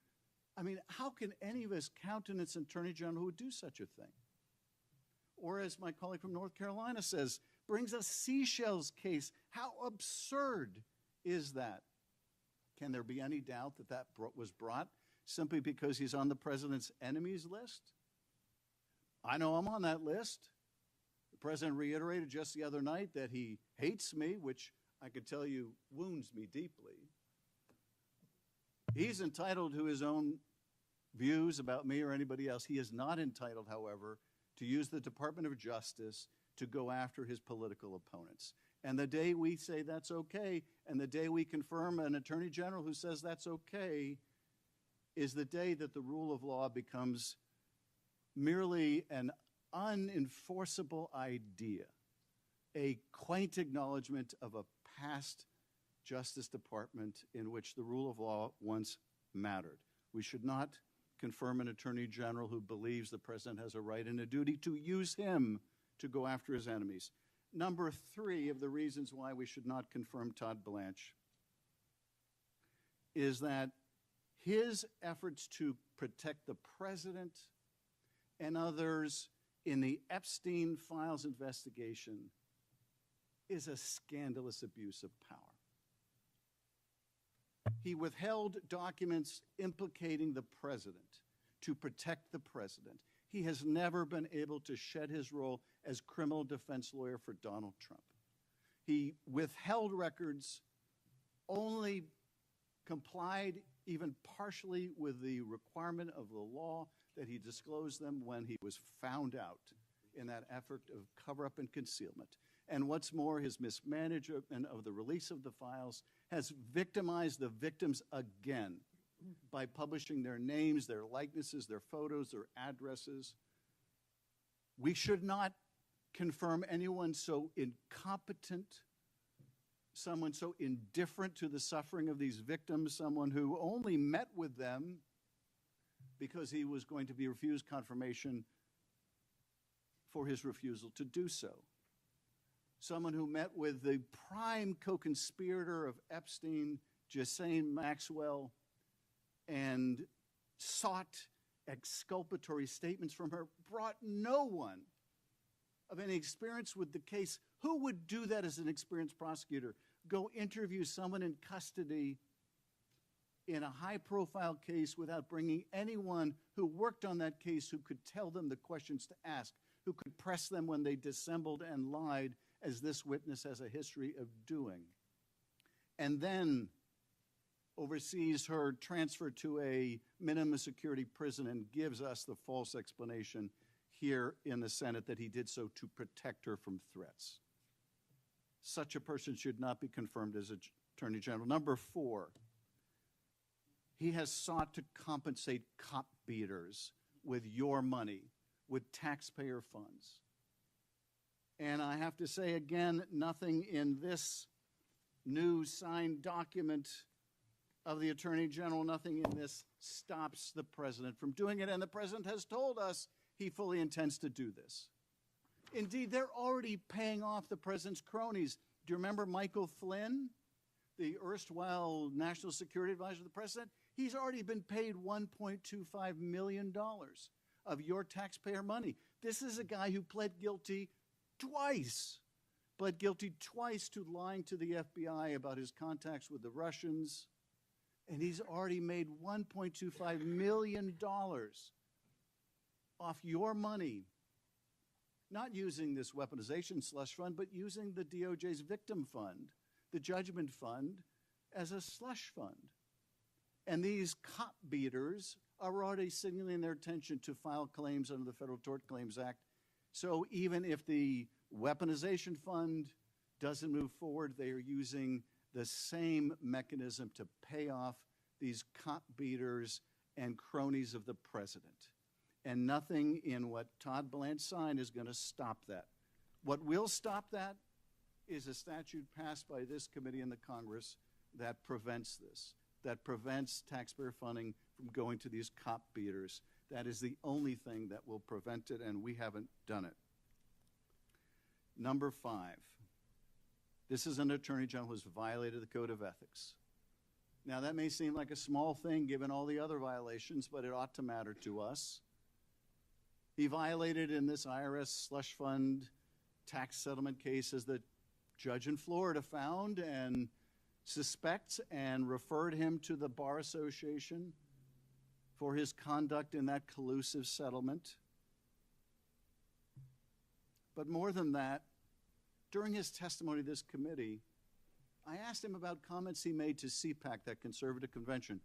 M: I mean, how can any of us countenance an attorney general who would do such a thing? Or as my colleague from North Carolina says, brings a seashells case. How absurd is that? Can there be any doubt that that was brought simply because he's on the president's enemies list? I know I'm on that list. The president reiterated just the other night that he hates me, which I could tell you wounds me deeply. He's entitled to his own views about me or anybody else. He is not entitled, however, to use the Department of Justice to go after his political opponents. And the day we say that's okay, and the day we confirm an attorney general who says that's okay, is the day that the rule of law becomes merely an unenforceable idea, a quaint acknowledgement of a past Justice Department in which the rule of law once mattered. We should not confirm an attorney general who believes the president has a right and a duty to use him to go after his enemies. Number three of the reasons why we should not confirm Todd Blanche is that his efforts to protect the president and others in the Epstein files investigation is a scandalous abuse of power. He withheld documents implicating the president to protect the president. He has never been able to shed his role as criminal defense lawyer for Donald Trump. He withheld records, only complied even partially with the requirement of the law that he disclose them when he was found out in that effort of cover-up and concealment. And what's more, his mismanagement of the release of the files has victimized the victims again by publishing their names, their likenesses, their photos, their addresses. We should not confirm anyone so incompetent, someone so indifferent to the suffering of these victims, someone who only met with them because he was going to be refused confirmation for his refusal to do so. Someone who met with the prime co-conspirator of Epstein, Ghislaine Maxwell, and sought exculpatory statements from her, brought no one of any experience with the case. Who would do that as an experienced prosecutor? Go interview someone in custody in a high-profile case without bringing anyone who worked on that case who could tell them the questions to ask, who could press them when they dissembled and lied, as this witness has a history of doing. And then oversees her transfer to a minimum security prison and gives us the false explanation here in the Senate that he did so to protect her from threats. Such a person should not be confirmed as Attorney General. Number 4, he has sought to compensate cop beaters with your money, with taxpayer funds. And I have to say again, nothing in this new signed document of the Attorney General, nothing in this stops the President from doing it. And the President has told us he fully intends to do this. Indeed, they're already paying off the President's cronies. Do you remember Michael Flynn, the erstwhile National Security Advisor to the President? He's already been paid $1.25 million of your taxpayer money. This is a guy who pled guilty twice to lying to the FBI about his contacts with the Russians, and he's already made $1.25 million off your money, not using this weaponization slush fund, but using the DOJ's victim fund, the judgment fund, as a slush fund. And these cop beaters are already signaling their intention to file claims under the Federal Tort Claims Act. So even if the weaponization fund doesn't move forward, they are using the same mechanism to pay off these cop beaters and cronies of the President. And nothing in what Todd Blanche signed is going to stop that. What will stop that is a statute passed by this committee in the Congress that prevents this, that prevents taxpayer funding from going to these cop beaters. That is the only thing that will prevent it, and we haven't done it. Number 5, this is an Attorney General who has violated the Code of Ethics. Now, that may seem like a small thing given all the other violations, but it ought to matter to us. He violated in this IRS slush fund tax settlement case, as the judge in Florida found and suspects, and referred him to the Bar Association for his conduct in that collusive settlement. But more than that, during his testimony to this committee, I asked him about comments he made to CPAC, that conservative convention.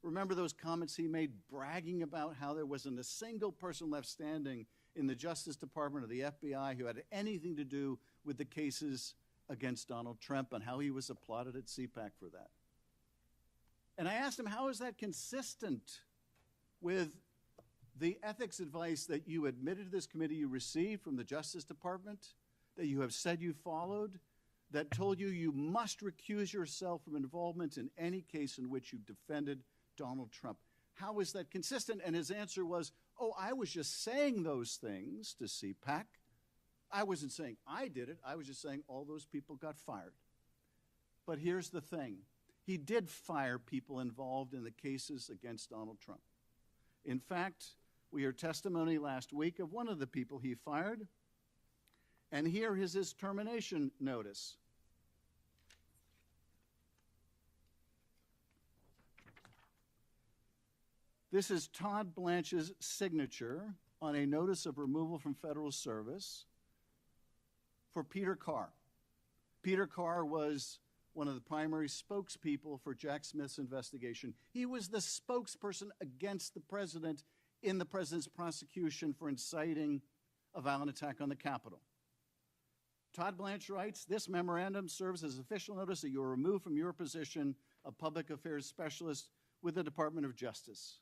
M: Remember those comments he made bragging about how there wasn't a single person left standing in the Justice Department or the FBI who had anything to do with the cases against Donald Trump, and how he was applauded at CPAC for that. And I asked him, how is that consistent with the ethics advice that you admitted to this committee you received from the Justice Department, that you have said you followed, that told you you must recuse yourself from involvement in any case in which you defended Donald Trump? How is that consistent? And his answer was, oh, I was just saying those things to CPAC. I wasn't saying I did it. I was just saying all those people got fired. But here's the thing. He did fire people involved in the cases against Donald Trump. In fact, we heard testimony last week of one of the people he fired, and here is his termination notice. This is Todd Blanche's signature on a notice of removal from federal service for Peter Carr. Peter Carr was one of the primary spokespeople for Jack Smith's investigation. He was the spokesperson against the president in the president's prosecution for inciting a violent attack on the Capitol. Todd Blanche writes, this memorandum serves as official notice that you are removed from your position of public affairs specialist with the Department of Justice.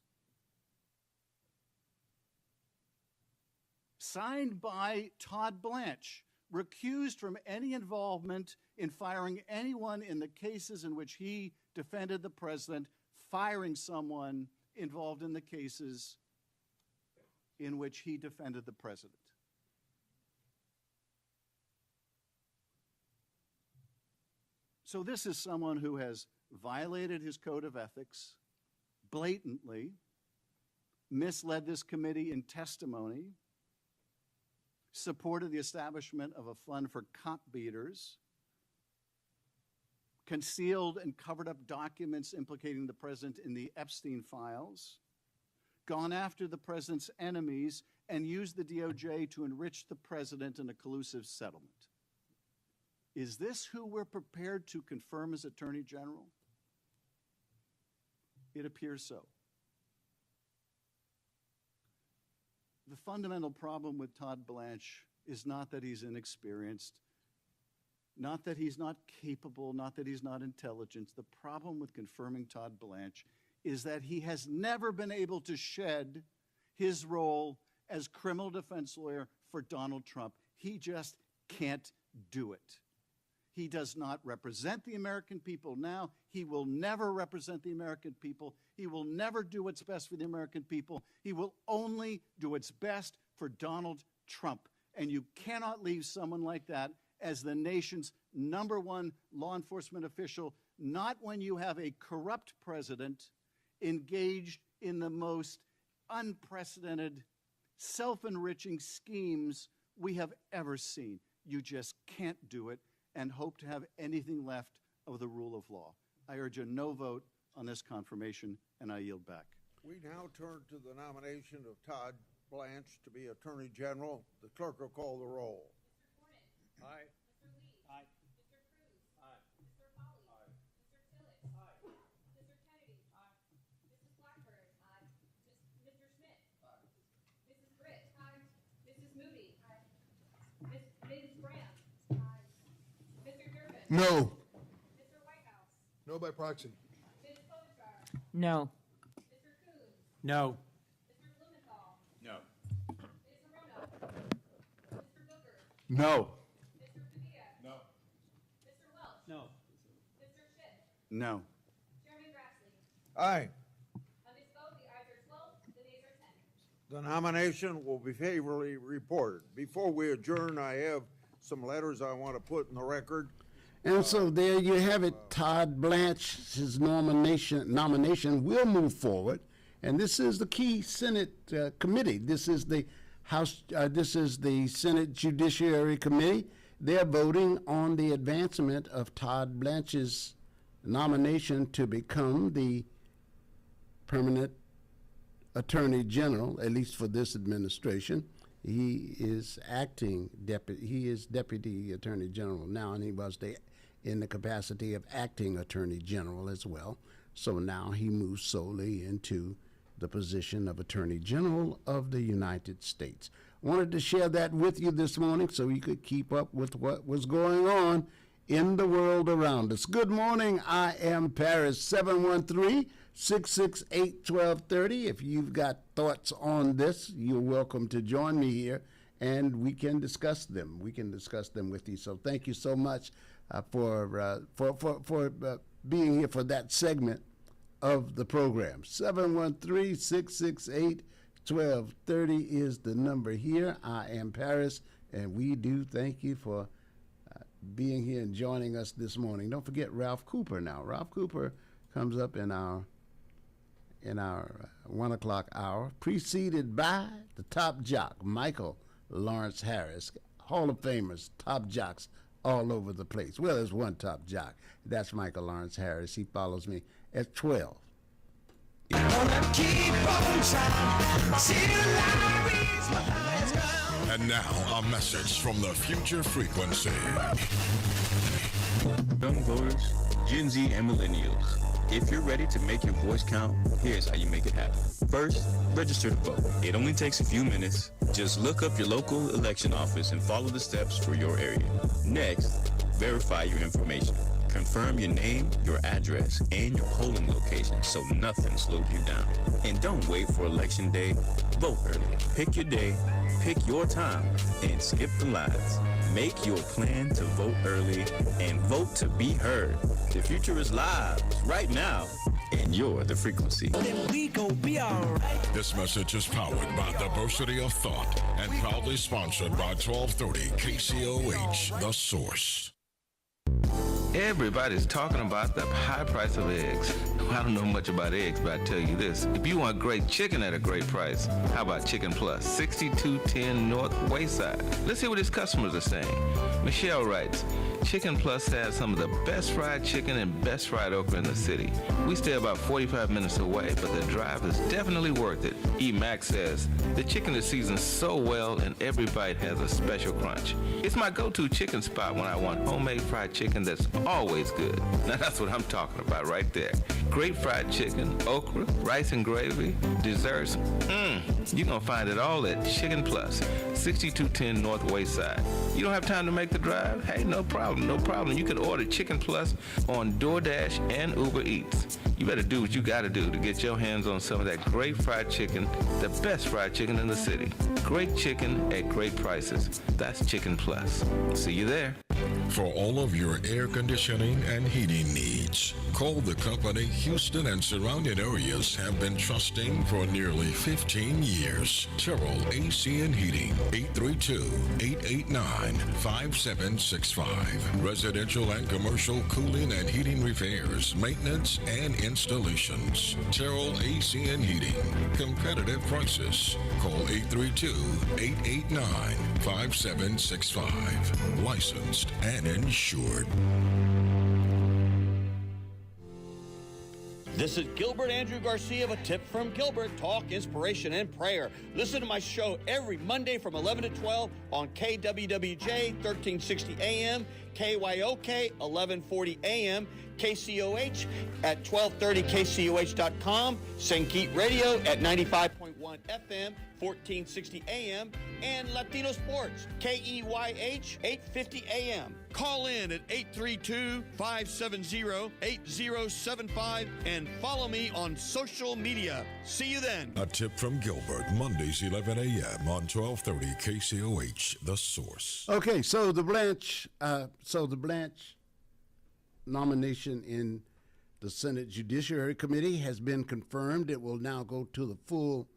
M: Signed by Todd Blanche, recused from any involvement in firing anyone in the cases in which he defended the president, firing someone involved in the cases in which he defended the president. So this is someone who has violated his code of ethics blatantly, misled this committee in testimony, supported the establishment of a fund for cop beaters, concealed and covered up documents implicating the president in the Epstein files, gone after the president's enemies, and used the DOJ to enrich the president in a collusive settlement. Is this who we're prepared to confirm as Attorney General? It appears so. The fundamental problem with Todd Blanche is not that he's inexperienced, not that he's not capable, not that he's not intelligent. The problem with confirming Todd Blanche is that he has never been able to shed his role as criminal defense lawyer for Donald Trump. He just can't do it. He does not represent the American people now. He will never represent the American people. He will never do what's best for the American people. He will only do what's best for Donald Trump. And you cannot leave someone like that as the nation's #1 law enforcement official, not when you have a corrupt president engaged in the most unprecedented, self-enriching schemes we have ever seen. You just can't do it and hope to have anything left of the rule of law. I urge a no vote on this confirmation, and I yield back.
J: We now turn to the nomination of Todd Blanche to be Attorney General. The clerk will call the roll.
N: Mr. Cornyn.
J: Aye.
N: Mr. Lee.
L: Aye.
N: Mr. Cruz.
J: Aye.
N: Mr. Hawley.
J: Aye.
N: Mr. Tillett.
J: Aye.
N: Mr. Kennedy. Mrs. Blackburn. Mr. Schmidt. Mrs. Britt. Mrs. Moody. Ms. Graham. Mr. Durbin.
O: No.
N: Mr. Whitehouse.
O: No by proxy.
N: Ms. Klobuchar.
P: No.
N: Mr. Coons.
L: No.
N: Mr. Blumenthal.
K: No.
N: Ms. Rono. Mr. Booker.
O: No.
N: Mr. Padilla.
K: No.
N: Mr. Welch.
L: No.
N: Mr. Schiff.
M: No.
N: Chairman Grassley.
J: Aye.
N: On this vote, the ayes are 12, the nays are 10.
J: The nomination will be favorably reported. Before we adjourn, I have some letters I want to put in the record.
A: And so there you have it. Todd Blanche's nomination will move forward, and this is the key Senate committee. This is the House. This is the Senate Judiciary Committee. They're voting on the advancement of Todd Blanche's nomination to become the permanent Attorney General, at least for this administration. He is Deputy Attorney General now, and he was in the capacity of acting Attorney General as well. So now he moves solely into the position of Attorney General of the United States. Wanted to share that with you this morning so you could keep up with what was going on in the world around us. Good morning. I am Paris, 713-668-1230. If you've got thoughts on this, you're welcome to join me here, and we can discuss them. We can discuss them with you. So thank you so much for being here for that segment of the program. 713-668-1230 is the number here. I am Paris, and we do thank you for being here and joining us this morning. Don't forget Ralph Cooper now. Ralph Cooper comes up in our 1 o'clock hour, preceded by the top jock, Michael Lawrence Harris. Hall of Famers, top jocks all over the place. Well, there's one top jock. That's Michael Lawrence Harris. He follows me at 12.
E: And now, a message from the future frequency.
Q: Young voters, Gen Z, and millennials. If you're ready to make your voice count, here's how you make it happen. First, register to vote. It only takes a few minutes. Just look up your local election office and follow the steps for your area. Next, verify your information. Confirm your name, your address, and your polling location so nothing slows you down. And don't wait for Election Day. Vote early. Pick your day, pick your time, and skip the lines. Make your plan to vote early and vote to be heard. The future is live right now, and you're the frequency.
E: This message is powered by Diversity of Thought and proudly sponsored by 1230 KCOH, The Source.
D: Everybody's talking about the high price of eggs. I don't know much about eggs, but I tell you this. If you want great chicken at a great price, how about Chicken Plus, 6210 North Wayside? Let's hear what his customers are saying. Michelle writes, Chicken Plus has some of the best fried chicken and best fried okra in the city. We stay about 45 minutes away, but the drive is definitely worth it. E. Max says, the chicken is seasoned so well and every bite has a special crunch. It's my go-to chicken spot when I want homemade fried chicken that's always good. Now that's what I'm talking about right there. Great fried chicken, okra, rice and gravy, desserts. You're going to find it all at Chicken Plus, 6210 North Wayside. You don't have time to make the drive? Hey, no problem, no problem. You can order Chicken Plus on DoorDash and Uber Eats. You better do what you got to do to get your hands on some of that great fried chicken, the best fried chicken in the city. Great chicken at great prices. That's Chicken Plus. See you there.
E: For all of your air conditioning and heating needs, call the company Houston and surrounding areas have been trusting for nearly 15 years. Terrell AC and Heating, 832-889-5765. Residential and commercial cooling and heating repairs, maintenance, and installations. Terrell AC and Heating. Competitive prices. Call 832-889-5765. Licensed and insured.
O: This is Gilbert Andrew Garcia of A Tip from Gilbert, talk, inspiration, and prayer. Listen to my show every Monday from 11 to 12 on KWWJ 1360 AM, KYOK 1140 AM, KCOH at 1230kcoh.com, St. Radio at 95.1 FM, 1460 AM, and Latino Sports, KEYH 850 AM. Call in at 832-570-8075 and follow me on social media. See you then.
E: A Tip from Gilbert, Mondays 11 a.m. on 1230 KCOH, The Source.
A: Okay, so the Blanche nomination in the Senate Judiciary Committee has been confirmed. It will now go to the full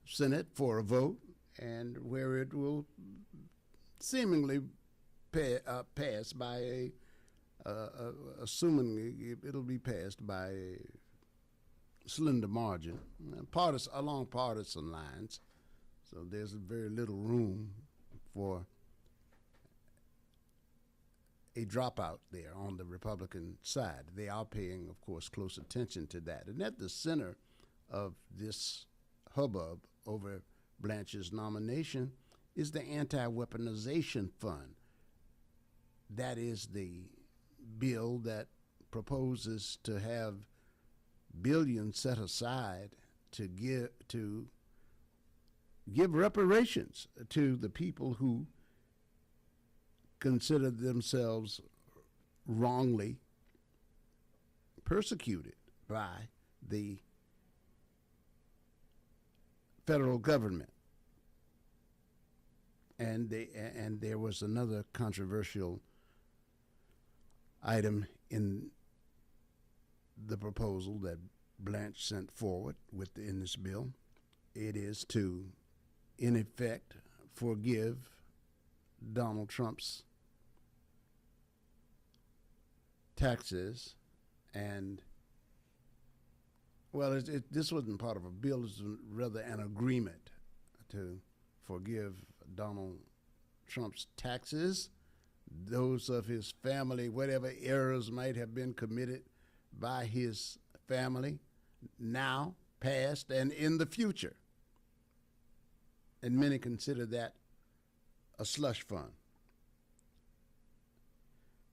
A: Senate for a vote, and where it will seemingly pass by assuming it'll be passed by a slender margin, along partisan lines. So there's very little room for a dropout there on the Republican side. They are paying, of course, close attention to that. And at the center of this hubbub over Blanche's nomination is the Anti-Weaponization Fund. That is the bill that proposes to have billions set aside to give reparations to the people who consider themselves wrongly persecuted by the federal government. And there was another controversial item in the proposal that Blanche sent forward in this bill. It is to, in effect, forgive Donald Trump's taxes, and well, this wasn't part of a bill. It was rather an agreement to forgive Donald Trump's taxes, those of his family, whatever errors might have been committed by his family, now, past, and in the future. And many consider that a slush fund.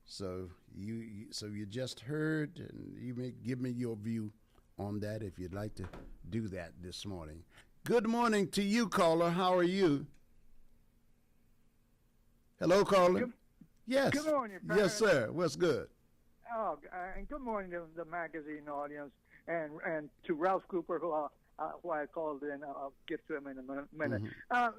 A: So you just heard, and you may give me your view on that if you'd like to do that this morning. Good morning to you, caller. How are you? Hello, caller.
P: Good,
A: yes.
P: Good morning,
A: Yes, sir. What's good?
P: And good morning to the magazine audience and to Ralph Cooper, who I called in. I'll get to him in a minute.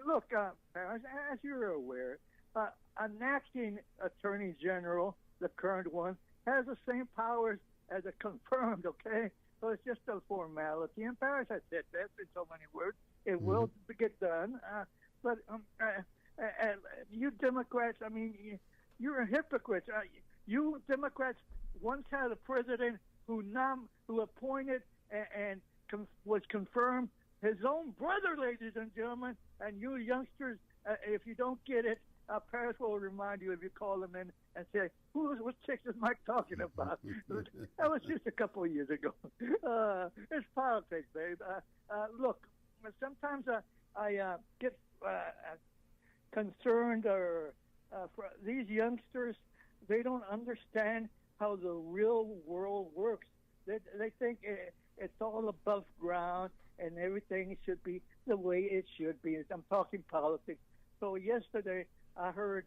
P: Look, Parrish, as you're aware, an acting attorney general, the current one, has the same powers as a confirmed, okay? So it's just a formality. And Parrish has said that in so many words. It will get done. But you Democrats, I mean, you're a hypocrite. You Democrats once had a president who appointed and was confirmed his own brother, ladies and gentlemen. And you youngsters, if you don't get it, Paris will remind you if you call him in and say, what chick is Mike talking about? That was just a couple of years ago. It's politics, babe. Look, sometimes I get concerned for these youngsters. They don't understand how the real world works. They think it's all above ground and everything should be the way it should be. I'm talking politics. So yesterday I heard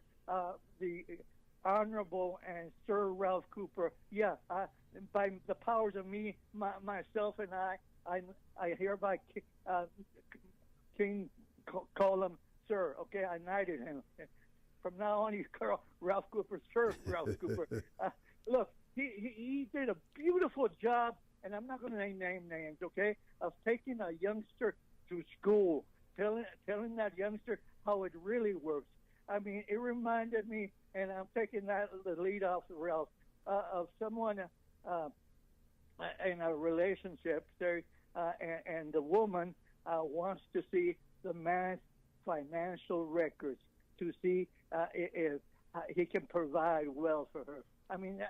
P: the Honorable and Sir Ralph Cooper. Yeah, by the powers of me, myself, and I hereby call him Sir. Okay, I knighted him. From now on, you call Ralph Cooper Sir Ralph Cooper. Look, he did a beautiful job, and I'm not going to name names, okay, of taking a youngster to school, telling that youngster how it really works. I mean, it reminded me, and I'm taking the lead off the Ralph, of someone in a relationship, and the woman wants to see the man's financial records to see if he can provide well for her. I mean,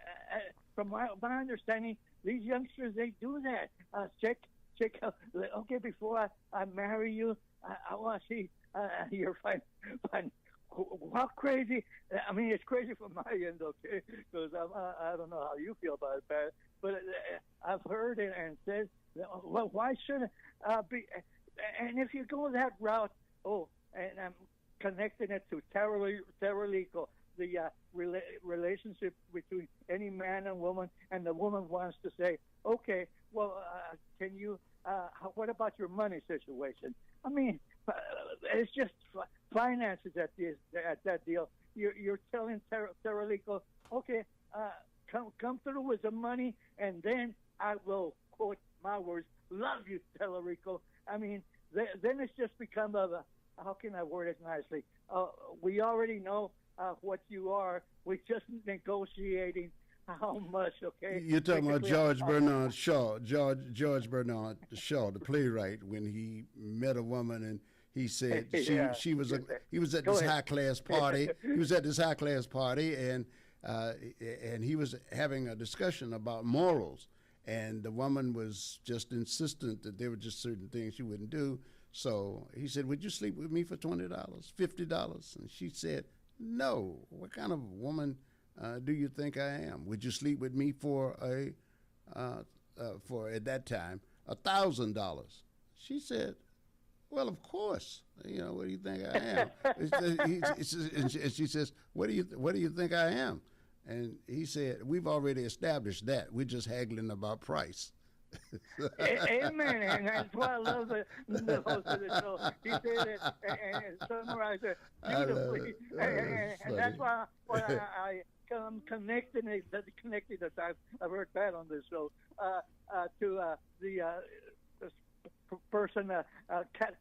P: from my understanding, these youngsters, they do that. Check out, okay, before I marry you, I want to see your how crazy. I mean, it's crazy from my end, okay, because I don't know how you feel about it, Pat, but I've heard it and said, well, why shouldn't be? And if you go that route, and I'm connecting it to terror-legal, the relationship between any man and woman, and the woman wants to say, okay, well, can you, what about your money situation? I mean, it's just finances at that deal. You're telling terror-legal, okay, come through with the money, and then I will, quote my words, love you, terror-legal. I mean, then it's just become how can I word it nicely? We already know what you are. We're just negotiating how much, okay?
A: You're talking about George Bernard Shaw, George Bernard Shaw, the playwright, when he met a woman and he said he was at this high class party. He was at this high class party and he was having a discussion about morals, and the woman was just insistent that there were just certain things she wouldn't do. So he said, would you sleep with me for $20, $50? And she said, no. What kind of woman do you think I am? Would you sleep with me for at that time, $1,000? She said, well, of course. You know, what do you think I am? And she says, what do you think I am? And he said, we've already established that. We're just haggling about price.
P: Amen, and that's why I love the host of the show. He said it and summarized it beautifully, and that's why I'm connecting it. I've heard that on this show to the person,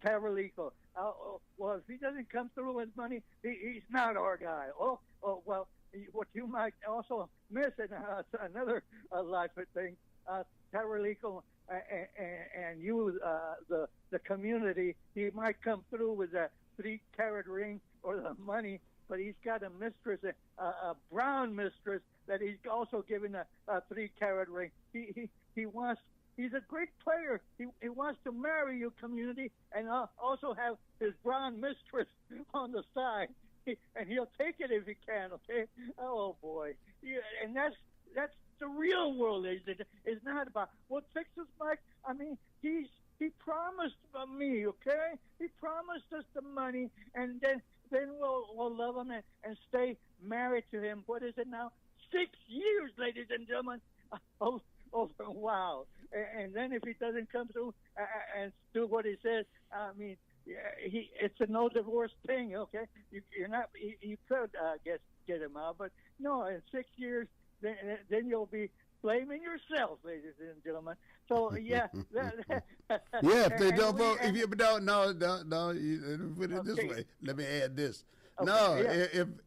P: Cavalico. Well, if he doesn't come through with money, he's not our guy. Well, what you might also miss, and another life thing. Terralico and you, the community, he might come through with a 3-carat ring or the money, but he's got a mistress, a brown mistress, that he's also given a 3-carat ring. He's a great player. He wants to marry you, community, and also have his brown mistress on the side, and he'll take it if he can. Okay? Oh boy, and that's the real world. Is not about what fixes Mike. I mean, he promised me, okay? He promised us the money, and then we'll love him and stay married to him. What is it now? 6 years, ladies and gentlemen. Oh, wow. And then if he doesn't come through and do what he says, I mean, it's a no divorce thing, okay? You could get him out, but no, in 6 years, then you'll be blaming yourself, ladies and gentlemen. So yeah,
A: if they don't vote, if you don't, no, you put it this way. Let me add this. Okay, no,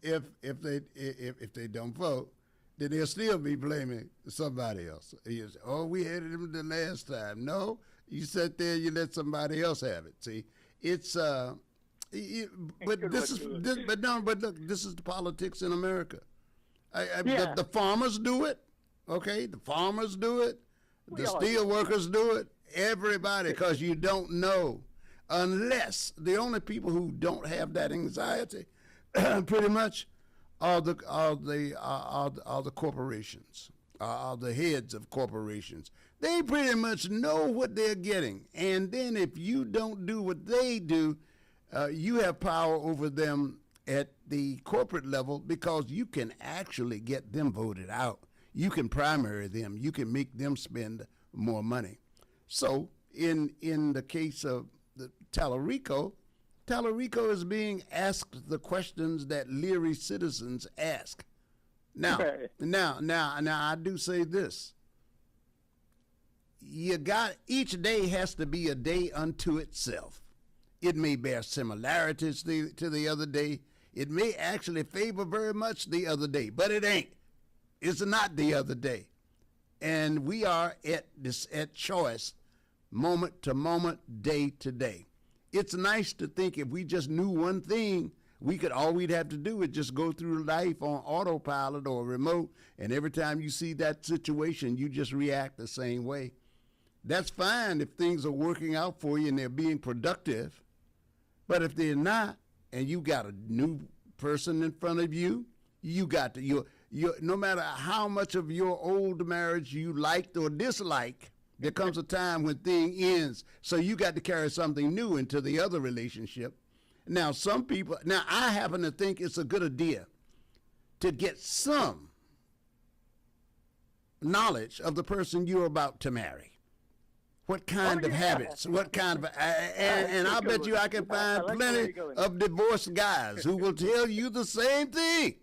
A: if they don't vote, then they'll still be blaming somebody else. We had him the last time. No, you sat there, you let somebody else have it. See, it's but look, this is the politics in America. The farmers do it. Okay, the farmers do it. The steel workers do it. Everybody, because you don't know, unless the only people who don't have that anxiety, pretty much, are the corporations, are the heads of corporations. They pretty much know what they're getting, and then if you don't do what they do, you have power over them at the corporate level because you can actually get them voted out. You can primary them. You can make them spend more money. So in the case of the Tallarico is being asked the questions that leery citizens ask. Now, I do say this. Each day has to be a day unto itself. It may bear similarities to the other day. It may actually favor very much the other day, but it ain't. It's not the other day. And we are at choice, moment to moment, day to day. It's nice to think if we just knew one thing, all we'd have to do is just go through life on autopilot or remote, and every time you see that situation, you just react the same way. That's fine if things are working out for you and they're being productive. But if they're not, and you got a new person in front of you, you got to, no matter how much of your old marriage you liked or disliked, there comes a time when thing ends. So you got to carry something new into the other relationship. Now, I happen to think it's a good idea to get some knowledge of the person you're about to marry. What kind of habits? What kind of, and I bet you I can find plenty of divorced guys who will tell you the same thing.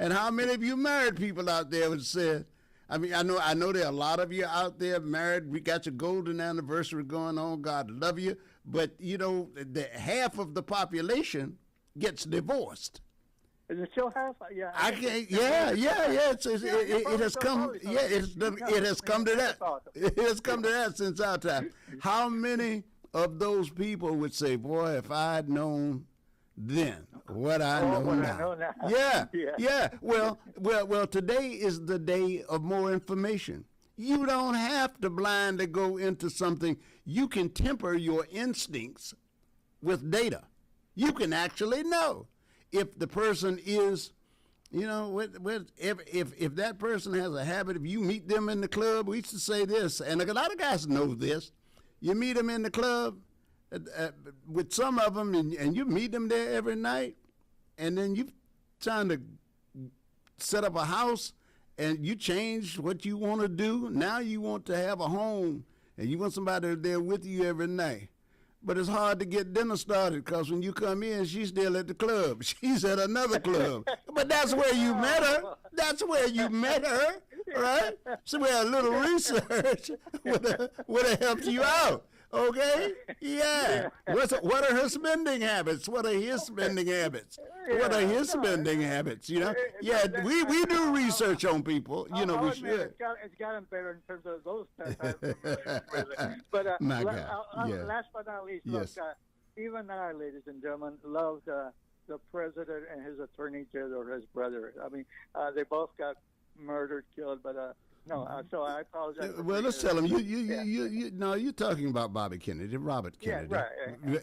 A: And how many of you married people out there would say, I mean, I know there are a lot of you out there married. We got your golden anniversary going on. God love you. But, the half of the population gets divorced.
P: Is it still half? Yeah.
A: I can't. Yeah. It has come. Yeah, it has come to that. It has come to that since our time. How many of those people would say, "Boy, if I'd known then what I know now." Yeah. Well. Today is the day of more information. You don't have to blindly go into something. You can temper your instincts with data. You can actually know. If the person is, if that person has a habit, if you meet them in the club, we used to say this, and a lot of guys know this. You meet them in the club with some of them, and you meet them there every night, and then you trying to set up a house, and you change what you want to do. Now you want to have a home, and you want somebody there with you every night. But it's hard to get dinner started because when you come in, she's still at the club. She's at another club. But that's where you met her. Right? So a little research would have helped you out. Okay? Yeah. What are her spending habits? What are his spending habits? What are his spending habits? Yeah, we do research on people. We should.
P: It's gotten better in terms of those types of But last but not least, look, even I, ladies and gentlemen, love the president and his attorney general, or his brother. I mean, they both got murdered, killed, but so I apologize.
A: Well, let's tell him. You're talking about Bobby Kennedy, Robert Kennedy.
P: Yeah,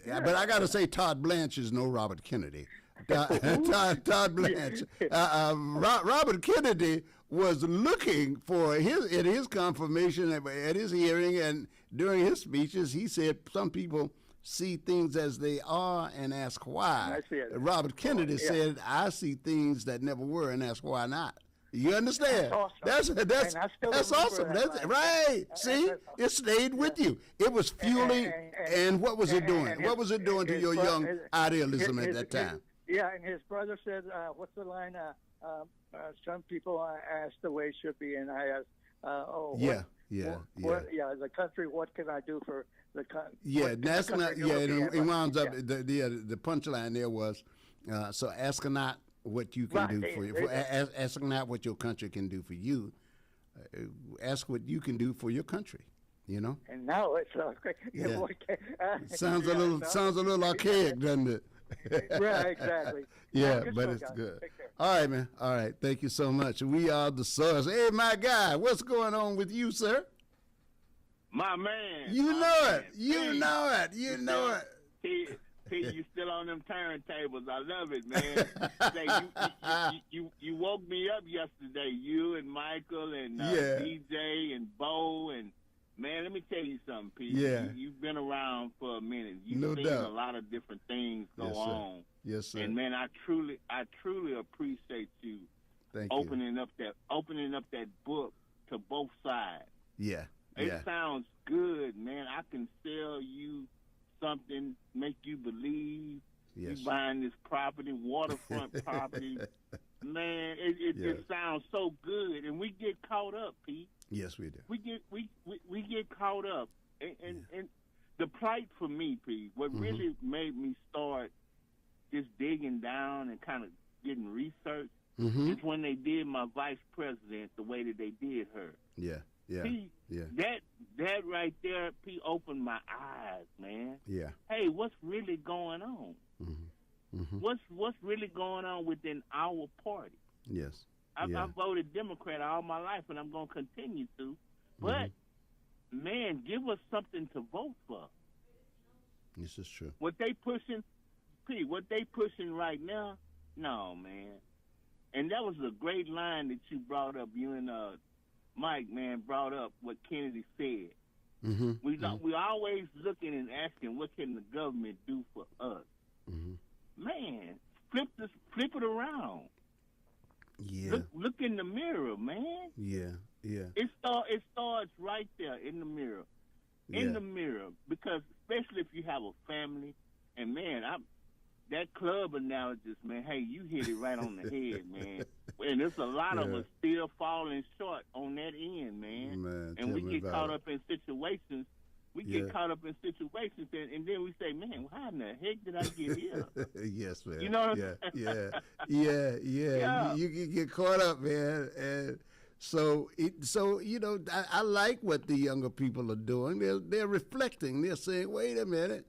P: right.
A: But I got to say, Todd Blanche is no Robert Kennedy. Todd Blanche. Robert Kennedy was looking for his confirmation at his hearing, and during his speeches, he said some people see things as they are and ask why.
P: I see it.
A: Robert Kennedy said, I see things that never were and ask why not. You understand?
P: That's awesome.
A: That's
P: And I still
A: that's
P: remember
A: awesome.
P: that
A: That's
P: line.
A: right. See,
P: That's
A: it stayed with you. It was fueling. And what was it doing? What was it doing to your young idealism at that time?
P: Yeah, and his brother said, "What's the line? Some people ask the way it should be," and I asked,
A: Yeah.
P: The country. What can I do for the country?
A: Yeah, that's not. Yeah, it winds up. The punchline there was, so ask not what you can do for you. Ask not what your country can do for you. Ask what you can do for your country. You know.
P: And now it's
A: sounds a little archaic, doesn't it?
P: Right, exactly.
A: Yeah, but it's good. All right, man. All right, thank you so much. We are the source. Hey, my guy, what's going on with you, sir?
R: My man.
A: You know it. You know it. You know it.
R: P, you still on them turntables. I love it, man. You woke me up yesterday. You and Michael and DJ and Bo and man, let me tell you something, P.
A: Yeah.
R: You've been around for a minute. You've seen a lot of different things go on.
A: Yes, sir.
R: And man, I truly appreciate you opening up that book to both sides.
A: Yeah.
R: It sounds good, man. I can sell you something, make you believe you buying this property, waterfront property. Man, it sounds so good, and we get caught up, Pete.
A: Yes, we do.
R: We get caught up, and the plight for me, Pete. What really made me start just digging down and kind of getting research is when they did my vice president the way that they did her.
A: Yeah.
R: P, that right there, P, opened my eyes, man.
A: Yeah.
R: Hey, what's really going on? What's really going on within our party?
A: Yes.
R: I voted Democrat all my life, and I'm going to continue to. But man, give us something to vote for.
A: This is true.
R: What they pushing, P, what they pushing right now? No, man. And that was a great line that you brought up. You and Mike, man, brought up what Kennedy said. We always looking and asking, what can the government do for us? Man, flip it around.
A: Yeah.
R: Look in the mirror, man.
A: Yeah.
R: It starts right there in the mirror. In the mirror, because especially if you have a family, and man, that club analogist, man, hey, you hit it right on the head, man. And there's a lot of us still falling short on that end, man. And we get caught up in situations. Get caught up in situations, and then we say, man, how in the heck did I get here?
A: Yes, man.
R: You know what
A: Yeah. You get caught up, man. And so you know, I like what the younger people are doing. They're reflecting. They're saying, wait a minute.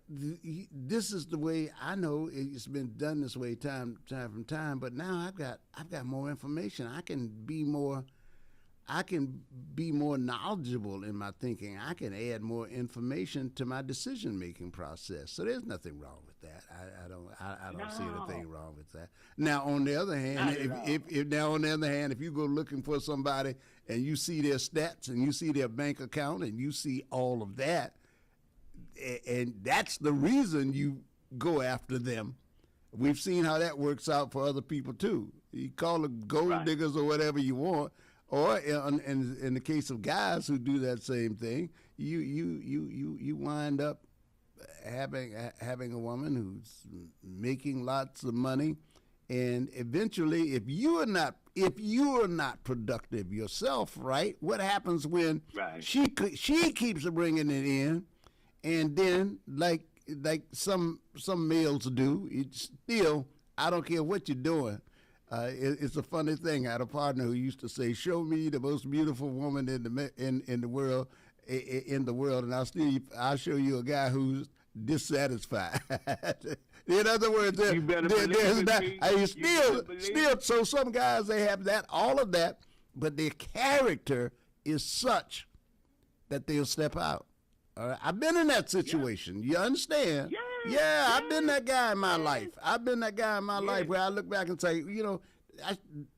A: This is the way I know it's been done this way time from time. But now I've got more information. I can be more knowledgeable in my thinking. I can add more information to my decision-making process. So there's nothing wrong with that. I don't see anything wrong with that. Now, on the other hand, if you go looking for somebody and you see their stats and you see their bank account and you see all of that, and that's the reason you go after them. We've seen how that works out for other people too. You call them gold diggers or whatever you want. Or in the case of guys who do that same thing, you wind up having a woman who's making lots of money, and eventually, if you are not productive yourself, right? What happens when she keeps bringing it in, and then like some males do, it's still, I don't care what you're doing. It's a funny thing. I had a partner who used to say, "Show me the most beautiful woman in the world, and I'll show you a guy who's dissatisfied." In other words, still. So some guys, they have all of that, but their character is such that they'll step out. All right? I've been in that situation. You understand? Yeah, I've been that guy in my life. Where I look back and say, you know,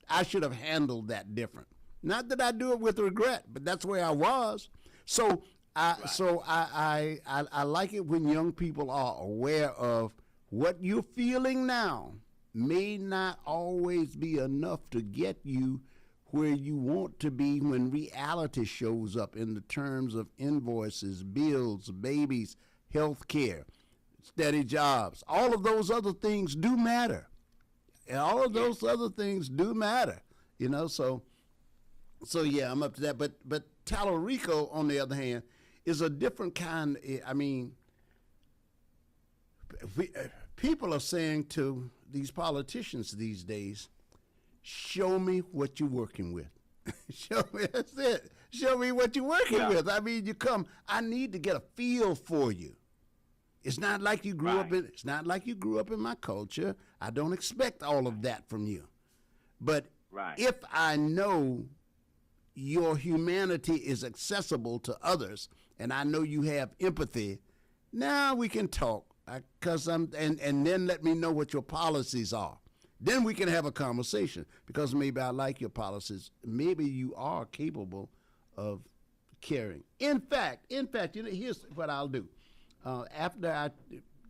A: I should have handled that different. Not that I do it with regret, but that's where I was. So I like it when young people are aware of what you're feeling now may not always be enough to get you where you want to be when reality shows up in the terms of invoices, bills, babies, health care, steady jobs. All of those other things do matter. And all of those other things do matter, you know, so yeah, I'm up to that. But Tallarico, on the other hand, is a different kind. I mean, people are saying to these politicians these days, show me what you're working with. Show me, that's it. Show me what you're working with. I mean, you come, I need to get a feel for you. It's not like you grew up in. It's not like you grew up in my culture. I don't expect all of that from you. But if I know your humanity is accessible to others, and I know you have empathy, now we can talk. And then let me know what your policies are. Then we can have a conversation, because maybe I like your policies. Maybe you are capable of caring. In fact, you know, here's what I'll do. After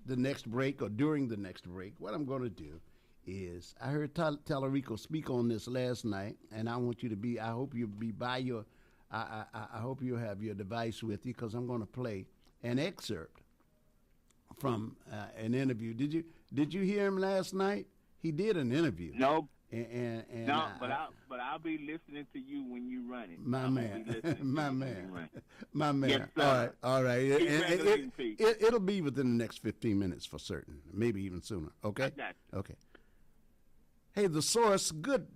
A: the next break, or during the next break, what I'm going to do is, I heard Tallarico speak on this last night, and I want you to be, I hope you'll be by your, I hope you'll have your device with you, because I'm going to play an excerpt from an interview. Did you hear him last night? He did an interview.
R: No.
A: And
R: no, but I'll be listening to you when you run it.
A: My man, my man.
R: Yes,
A: all right.
R: It'll
A: be within the next 15 minutes for certain, maybe even sooner. Okay. Okay. Hey, the source. Good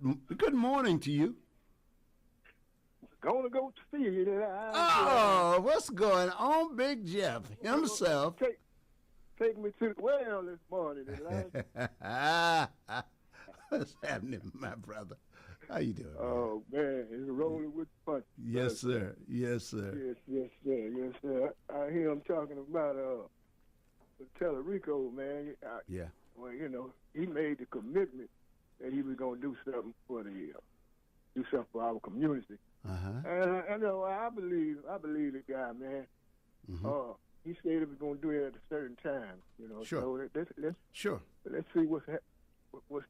A: morning to you.
S: Gonna go to see you.
A: Oh, what's going on, Big Jeff himself?
S: Take me to the well this morning.
A: What's happening, my brother? How you doing?
S: Oh, man, it's rolling with the punch.
A: Yes, sir. Yes, sir.
S: Yes, sir. I hear him talking about Tallarico, man.
A: Yeah.
S: Well, you know, he made the commitment that he was going to do something for our community. And I know I believe the guy, man.
A: Mm-hmm.
S: He said he was going to do it at a certain time. You know,
A: sure.
S: So let's see what's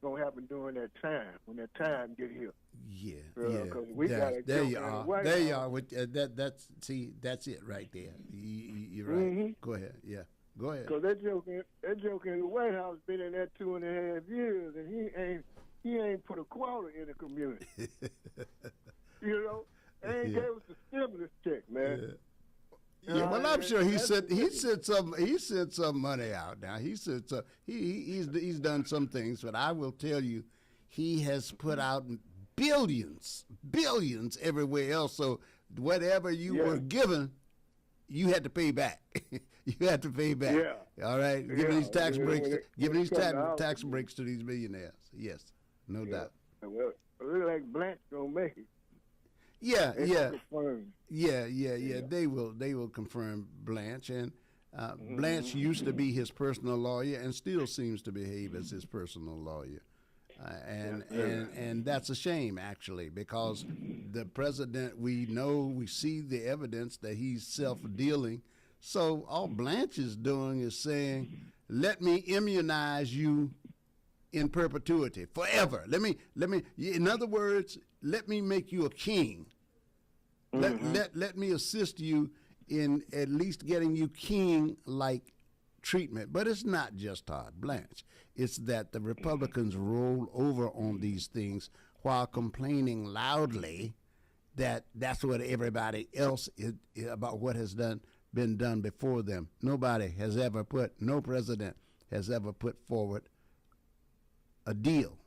S: going to happen during that time, when that time get here.
A: Yeah,
S: We
A: there you are. There you are. That's it right there. You're right.
S: Mm-hmm.
A: Go ahead. Yeah, go ahead.
S: Because that joke in the White House been in there 2.5 years, and he ain't put a quarter in the community. You know, and gave us the stimulus check, man.
A: Yeah, well, I'm sure he sent some money out. Now he's done some things, but I will tell you, he has put out billions everywhere else. So whatever you were given, you had to pay back. You had to pay back.
S: Yeah.
A: All right. Giving these tax breaks, tax breaks to these millionaires. Yes, no doubt.
S: Well, it looks like Blanche gonna make it.
A: Yeah.
S: Confirmed.
A: Yeah. They will confirm Blanche, and Blanche used to be his personal lawyer, and still seems to behave as his personal lawyer, and that's a shame, actually, because the president, we see the evidence that he's self-dealing. So all Blanche is doing is saying, "Let me immunize you in perpetuity, forever. Let me. In other words, let me make you a king. Let me assist you in at least getting you king-like treatment." But it's not just Todd Blanche. It's that the Republicans roll over on these things while complaining loudly that that's what everybody else is about what has been done before them. No president has ever put forward a deal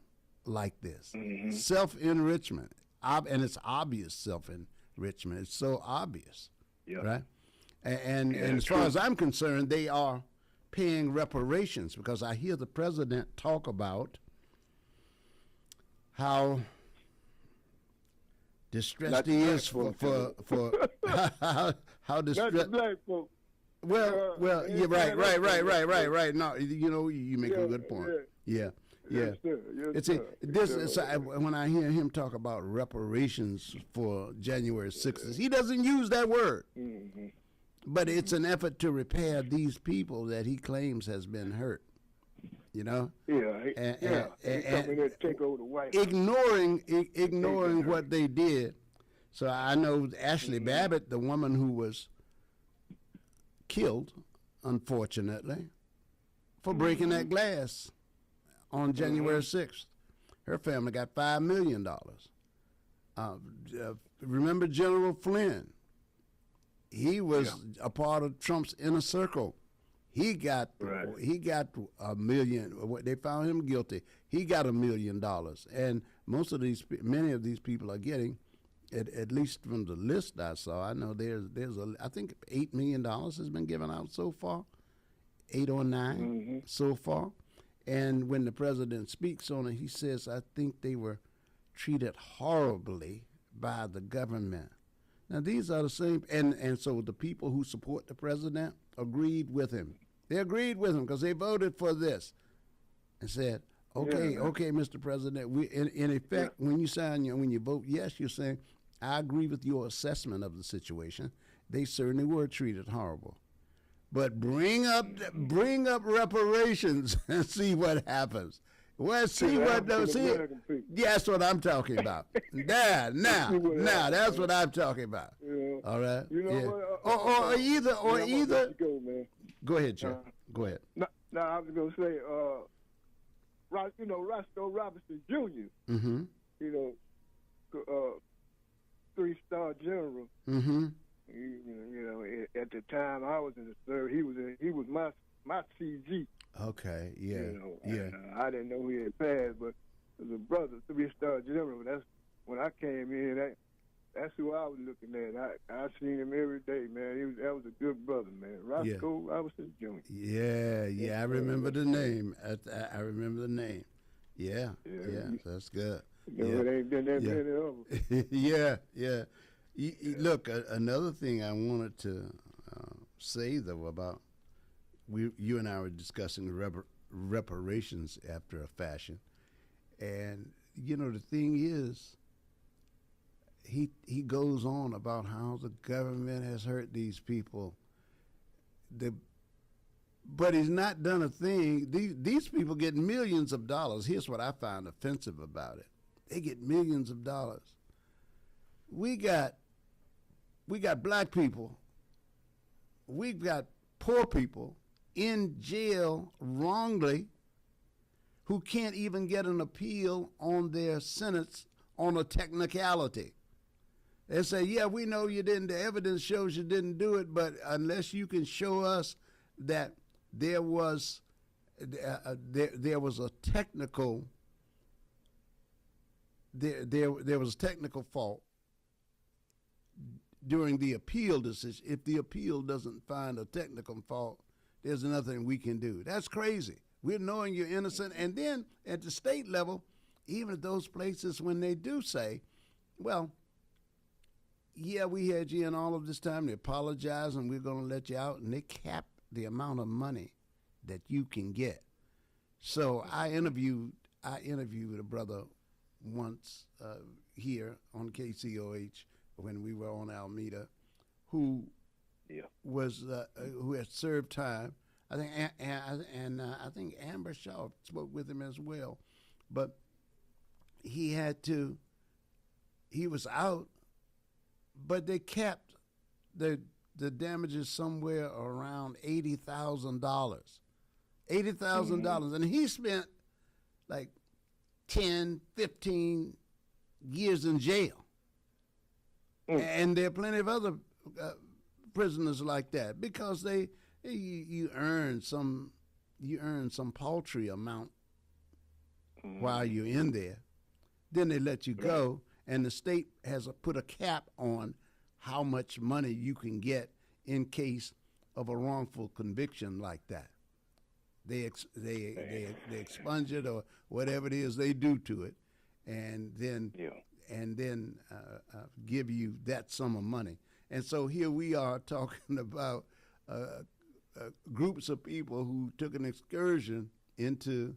A: like this. Self-enrichment, and it's obvious self-enrichment. It's so obvious, right? And as far as I'm concerned, they are paying reparations, because I hear the president talk about how distressed he is for how distressed.
S: Black folks.
A: Well, you're right. No, you make a good point. Yeah.
S: Yes, sir.
A: When I hear him talk about reparations for January 6th, he doesn't use that word. But it's an effort to repair these people that he claims has been hurt. you know.
S: Yeah, he come in there to take over the White House.
A: Ignoring what they did. So I know Ashley Babbitt, the woman who was killed, unfortunately, for breaking that glass on January 6th. Her family got $5 million. Remember General Flynn? He was a part of Trump's inner circle. He got $1 million. They found him guilty. He got $1 million, and many of these people are getting, at least from the list I saw. I know I think $8 million has been given out so far, 8 or 9 so far. And when the president speaks on it, he says, "I think they were treated horribly by the government." Now, these are the same, and so the people who support the president agreed with him. They agreed with him because they voted for this and said, okay, Mr. President, in effect, when you vote yes, you're saying, I agree with your assessment of the situation. They certainly were treated horrible. But bring up reparations and see what happens. Well, that's what I'm talking about. Now, that's what I'm talking about.
S: Yeah.
A: All right.
S: You know what?
A: Or either. Go ahead, Jeff. Go ahead.
S: No, I was gonna say, Roscoe Robinson Jr.
A: Mm-hmm.
S: 3-star general.
A: Mm-hmm.
S: At the time I was in the service, he was my CG.
A: Okay, yeah,
S: I didn't know he had passed, but as a brother, 3-star general. That's when I came in. That's who I was looking at. I seen him every day, man. That was a good brother, man. Roscoe Robinson Jr.
A: Yeah. I remember the name. I remember the name. Yeah. That's good.
S: It ain't been that many of them.
A: Yeah. Look, another thing I wanted to say though about you and I were discussing the reparations after a fashion, and the thing is, he goes on about how the government has hurt these people. But he's not done a thing. These people get millions of dollars. Here's what I find offensive about it: they get millions of dollars. We got black people. We've got poor people in jail wrongly who can't even get an appeal on their sentence on a technicality. They say, yeah, we know you didn't, the evidence shows you didn't do it, but unless you can show us that there was a technical there was a technical fault during the appeal decision. If the appeal doesn't find a technical fault, there's nothing we can do. That's crazy. We're knowing you're innocent. And then at the state level, even at those places when they do say, well, yeah, we had you in all of this time, they apologize and we're going to let you out, and they cap the amount of money that you can get. So I interviewed a brother once here on KCOH when we were on Alameda, who was who had served time. I think I think Amber Shaw spoke with him as well, but he was out, but they kept the damages somewhere around $80,000. $80,000, and he spent like 10, 15 years in jail. And there are plenty of other prisoners like that because you earn some paltry amount while you're in there. Then they let you go, and the state has put a cap on how much money you can get in case of a wrongful conviction like that. They expunge it or whatever it is they do to it, and then give you that sum of money. And so here we are talking about groups of people who took an excursion into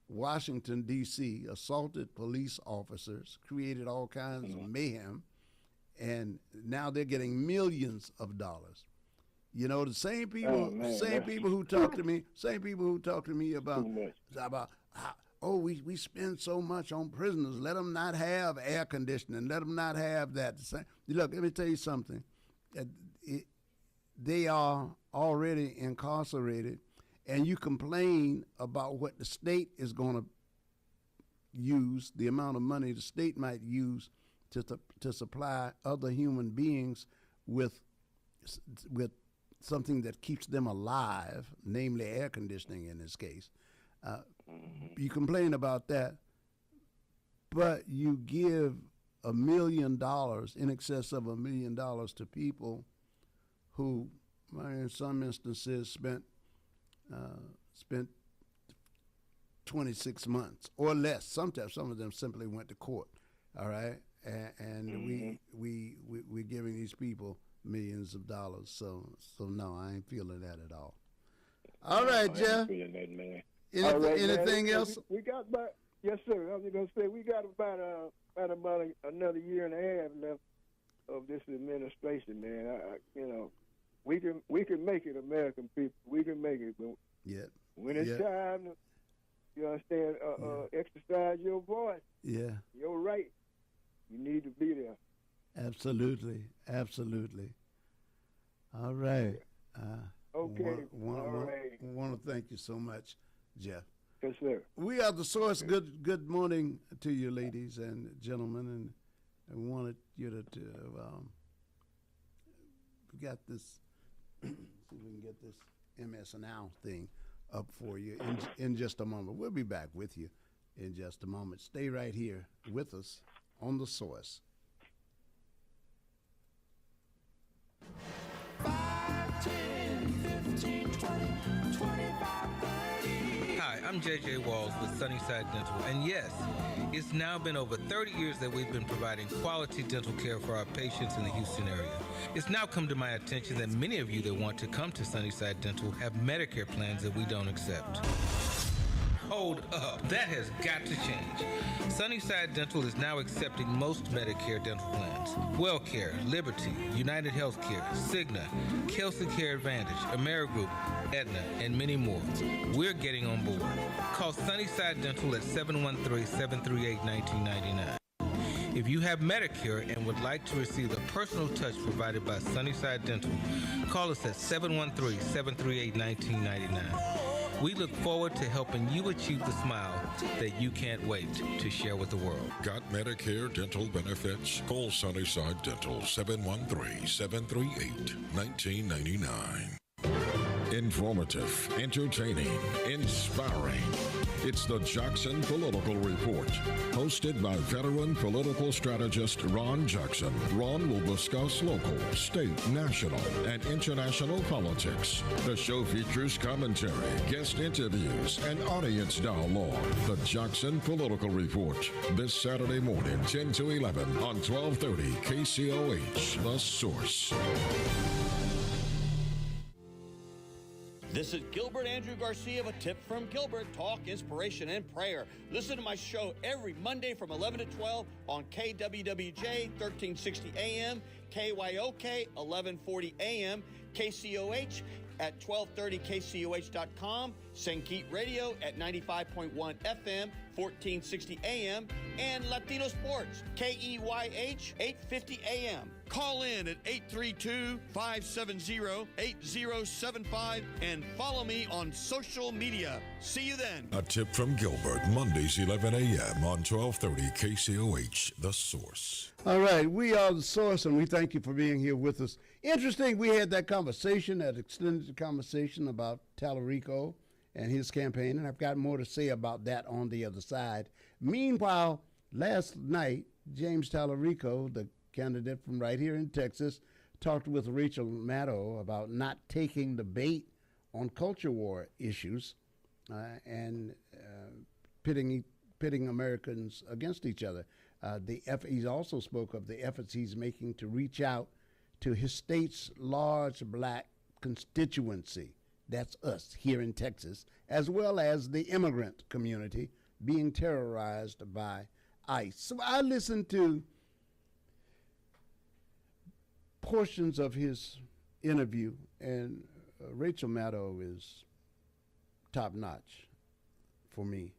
A: Washington, D.C., assaulted police officers, created all kinds of mayhem, and now they're getting millions of dollars. You know, the same people,
S: man,
A: people who talk to me about how, we spend so much on prisoners. Let them not have air conditioning. Let them not have that. Look, let me tell you something. They are already incarcerated, and you complain about what the state is going to use, the amount of money the state might use to supply other human beings with something that keeps them alive, namely air conditioning in this case. You complain about that, but you give $1 million, in excess of $1 million, to people who, in some instances, spent 26 months or less. Sometimes some of them simply went to court. All right, and we're giving these people millions of dollars. So no, I ain't feeling that at all. All right, Jeff. Anything else?
S: We got about, yes, sir. I was going to say we got about another year and a half left of this administration, man. We can make it, American people. We can make it. But when it's time to, you understand, exercise your voice, your right, you need to be there.
A: Absolutely. All right.
S: Okay.
A: Want to thank you so much, Jeff.
S: Yes, sir.
A: We are the source. Good morning to you, ladies and gentlemen, and I wanted you to we got this. See if we can get this MS Now thing up for you in just a moment. We'll be back with you in just a moment. Stay right here with us on the source.
C: 5, 10, 15, 20, 25, 30.
D: Hi, I'm JJ Walls with Sunnyside Dental, and yes, it's now been over 30 years that we've been providing quality dental care for our patients in the Houston area. It's now come to my attention that many of you that want to come to Sunnyside Dental have Medicare plans that we don't accept. Hold up, that has got to change. Sunnyside Dental is now accepting most Medicare dental plans. WellCare, Liberty, United Healthcare, Cigna, Kelsey Care Advantage, Amerigroup, Aetna, and many more. We're getting on board. Call Sunnyside Dental at 713-738-1999. If you have Medicare and would like to receive the personal touch provided by Sunnyside Dental, call us at 713-738-1999. We look forward to helping you achieve the smile that you can't wait to share with the world.
E: Got Medicare dental benefits? Call Sunnyside Dental 713-738-1999. Informative, entertaining, inspiring. It's the Jackson Political Report, hosted by veteran political strategist Ron Jackson. Ron will discuss local, state, national, and international politics. The show features commentary, guest interviews, and audience dialogue. The Jackson Political Report, this Saturday morning, 10 to 11 on 1230 KCOH, The Source.
O: This is Gilbert Andrew Garcia of A Tip from Gilbert. Talk, inspiration, and prayer. Listen to my show every Monday from 11 to 12 on KWWJ 1360 AM, KYOK 1140 AM, KCOH at 1230kcoh.com, Sankeet Radio at 95.1 FM, 1460 AM, and Latino Sports, KEYH 850 AM. Call in at 832-570-8075 and follow me on social media. See you then.
E: A Tip from Gilbert, Mondays 11 a.m. on 1230 KCOH, The Source.
A: All right, we are the source, and we thank you for being here with us. Interesting, we had that conversation, that extended conversation about Tallarico and his campaign, and I've got more to say about that on the other side. Meanwhile, last night, James Tallarico, the candidate from right here in Texas, talked with Rachel Maddow about not taking the bait on culture war issues and pitting Americans against each other. He also spoke of the efforts he's making to reach out to his state's large black constituency, that's us here in Texas, as well as the immigrant community being terrorized by ICE. So I listened to portions of his interview, and Rachel Maddow is top notch for me,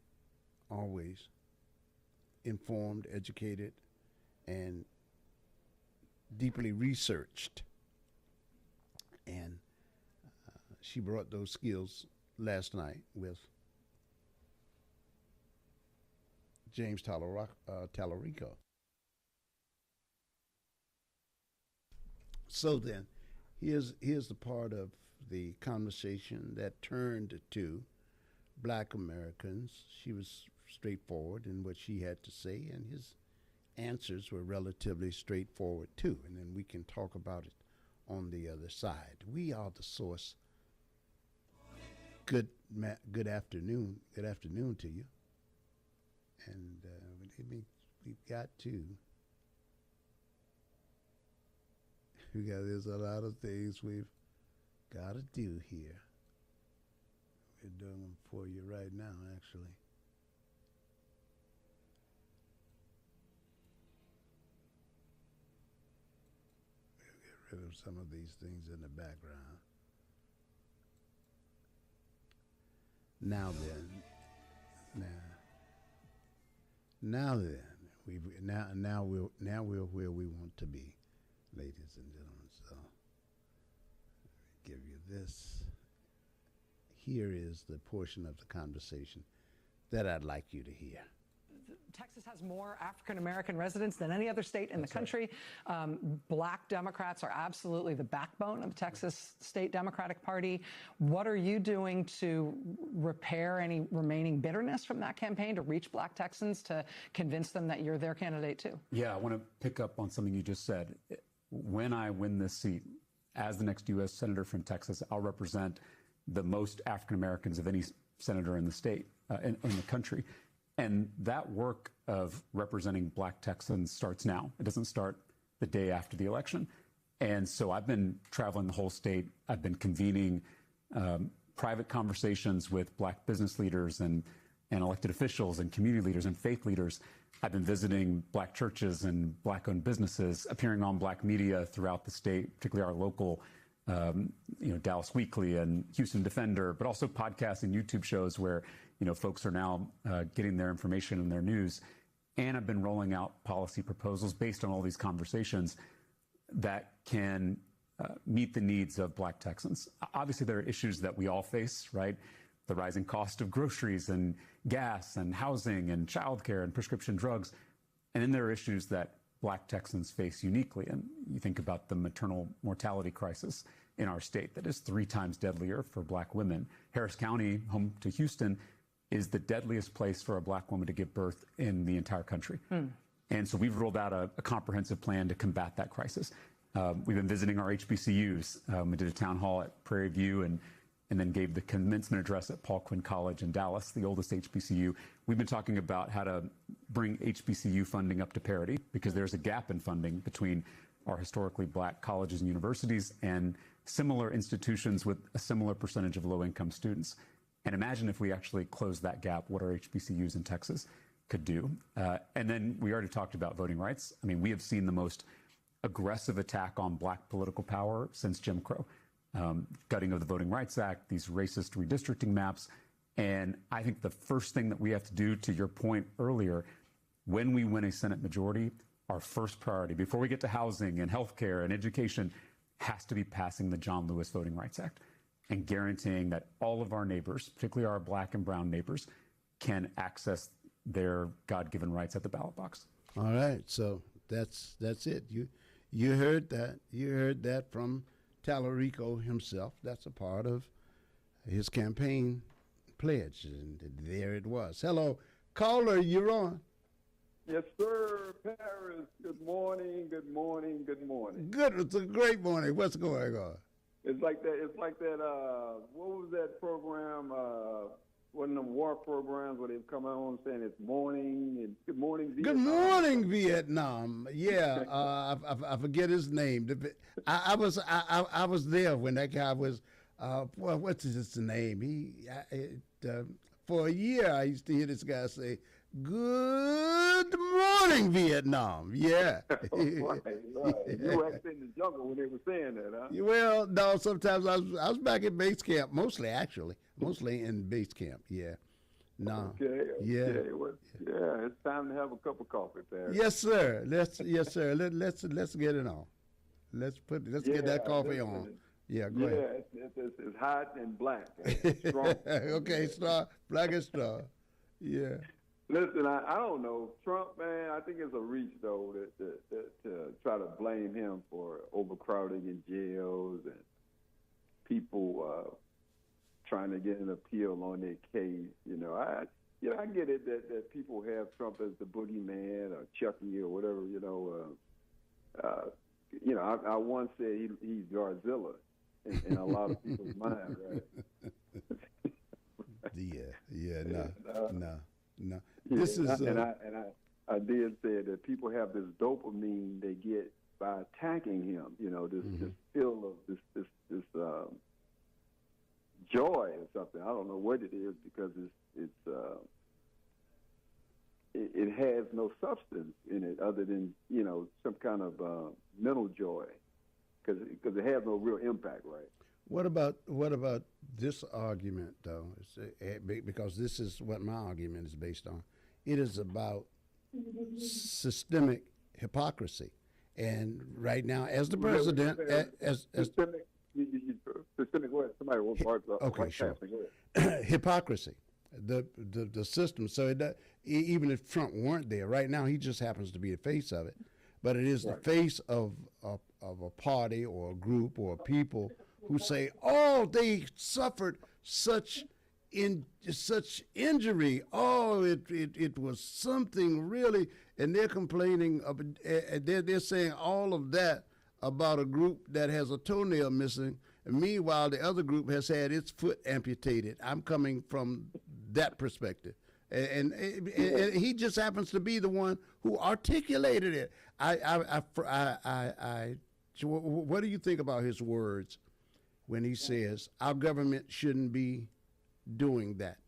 A: always informed, educated, and deeply researched. And she brought those skills last night with James Tallarico. So then, here's the part of the conversation that turned to Black Americans. She was straightforward in what she had to say, and his answers were relatively straightforward too. And then we can talk about it on the other side. We are the source. Good afternoon. Good afternoon to you. And we've got to. There's a lot of things we've got to do here. We're doing them for you right now, actually. We'll get rid of some of these things in the background. Now we're where we want to be, ladies and gentlemen. So, give you this. Here is the portion of the conversation that I'd like you to hear.
T: Texas has more African American residents than any other state in the country. Black Democrats are absolutely the backbone of the Texas State Democratic Party. What are you doing to repair any remaining bitterness from that campaign, to reach Black Texans, to convince them that you're their candidate too?
U: Yeah, I want to pick up on something you just said. When I win this seat as the next U.S. Senator from Texas, I'll represent the most African Americans of any senator in the state, in the country. And that work of representing Black Texans starts now. It doesn't start the day after the election. And so I've been traveling the whole state. I've been convening private conversations with Black business leaders and elected officials and community leaders and faith leaders. I've been visiting Black churches and Black-owned businesses, appearing on Black media throughout the state, particularly our local Dallas Weekly and Houston Defender, but also podcasts and YouTube shows where folks are now getting their information and their news. And I've been rolling out policy proposals based on all these conversations that can meet the needs of Black Texans. Obviously, there are issues that we all face, right? The rising cost of groceries and gas and housing and childcare and prescription drugs. And then there are issues that Black Texans face uniquely. And you think about the maternal mortality crisis in our state that is 3 times deadlier for Black women. Harris County, home to Houston, is the deadliest place for a Black woman to give birth in the entire country. And so we've rolled out a comprehensive plan to combat that crisis. We've been visiting our HBCUs. We did a town hall at Prairie View and then gave the commencement address at Paul Quinn College in Dallas, the oldest HBCU. We've been talking about how to bring HBCU funding up to parity because there's a gap in funding between our historically Black colleges and universities and similar institutions with a similar percentage of low-income students. And imagine if we actually closed that gap, what our HBCUs in Texas could do. And then we already talked about voting rights. I mean, we have seen the most aggressive attack on Black political power since Jim Crow. Gutting of the Voting Rights Act, these racist redistricting maps. And I think the first thing that we have to do, to your point earlier, when we win a Senate majority, our first priority, before we get to housing and healthcare and education, has to be passing the John Lewis Voting Rights Act and guaranteeing that all of our neighbors, particularly our Black and brown neighbors, can access their God-given rights at the ballot box.
A: All right, so that's it. You heard that. You heard that from Tallarico himself. That's a part of his campaign pledge, and there it was. Hello, caller, you're on.
B: Yes, sir, Paris. Good morning, good morning, good morning.
A: Good, it's a great morning. What's going on?
B: It's like that, what was that program, one of them war programs where they've come on saying it's morning and good morning Vietnam.
A: Good morning, Vietnam. Yeah, I forget his name. I was there when that guy was. What's his name? For a year I used to hear this guy say, Good morning, Vietnam. Yeah.
F: Right. You were actually in the jungle when they were saying that, huh?
A: Well, no, sometimes I was back at base camp, mostly in base camp. Yeah. No.
F: Okay.
A: Yeah.
F: Well, yeah, it's time to have a cup of coffee, Perry.
A: Yes, sir. Let's get it on. Let's get that coffee on. Yeah, go ahead.
F: It's hot and black. It's strong.
A: Okay, black and straw. Yeah.
F: Listen, I don't know. Trump, man, I think it's a reach, though, to try to blame him for overcrowding in jails and people trying to get an appeal on their case. I get it that people have Trump as the boogeyman or Chucky or whatever, I once said he's Godzilla in a lot of people's mind, right?
A: No.
F: This is I did say that people have this dopamine they get by attacking him. This feel of this joy or something. I don't know what it is because it has no substance in it other than some kind of mental joy because it has no real impact, right?
A: What about this argument though? Because this is what my argument is based on. It is about systemic hypocrisy, and right now, as the president,
F: systemic what? Somebody won't part of.
A: Okay, sure. Hypocrisy, the system. So even if Trump weren't there, right now he just happens to be the face of it, but it is the face of a party or a group or people who say, "Oh, they suffered such injury. Oh, it was something really," and they're complaining of. They're saying all of that about a group that has a toenail missing. And meanwhile, the other group has had its foot amputated. I'm coming from that perspective, and he just happens to be the one who articulated it. What do you think about his words when he says our government shouldn't be doing that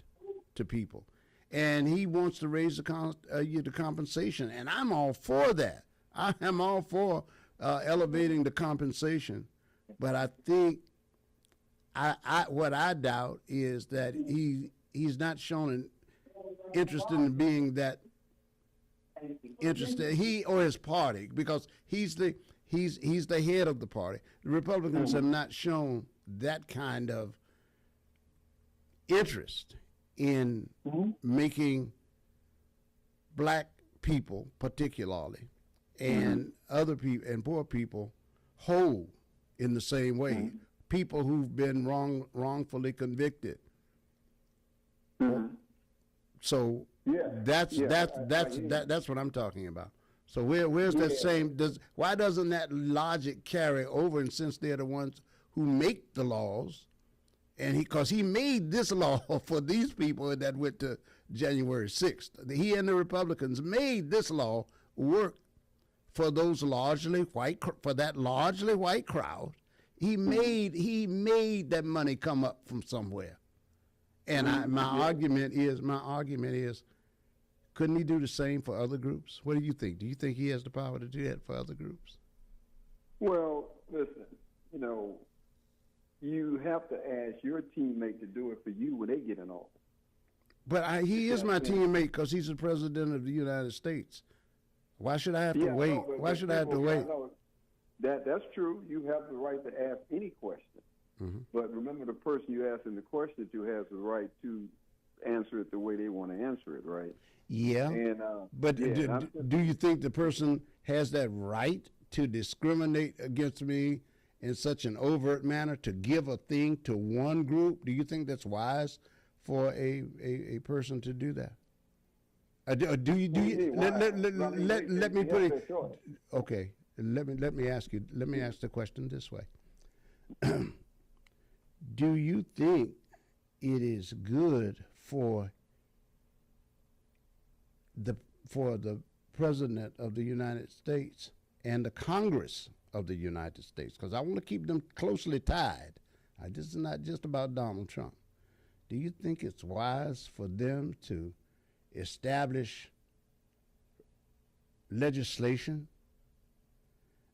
A: to people, and he wants to raise the compensation, and I'm all for that. I am all for elevating the compensation, but I think what I doubt is that he's not shown an interest in being that interested, he or his party, because he's the head of the party. The Republicans have not shown that kind of interest in making black people particularly and other people and poor people whole in the same way. People who've been wrongfully convicted. So that's what I'm talking about. So where's that same? Why doesn't that logic carry over? And since they're the ones who make the laws, and because he made this law for these people that went to January 6th, he and the Republicans made this law work for those largely white crowd. He made that money come up from somewhere, and my argument is, couldn't he do the same for other groups? What do you think? Do you think he has the power to do that for other groups?
F: Well, listen, you have to ask your teammate to do it for you when they get in office.
A: But he is my teammate because he's the president of the United States. Why should I have to wait? Why should I have to wait?
F: That's true. You have the right to ask any question. But remember, the person you asking the question to has the right to answer it the way they want to answer it, right?
A: Yeah. But do you think the person has that right to discriminate against me in such an overt manner, to give a thing to one group? Do you think that's wise for a person to do that? Do you let me put it. Okay. Let me ask you. Let me ask the question this way. Do you think it is good for the President of the United States and the Congress of the United States, because I want to keep them closely tied? This is not just about Donald Trump. Do you think it's wise for them to establish legislation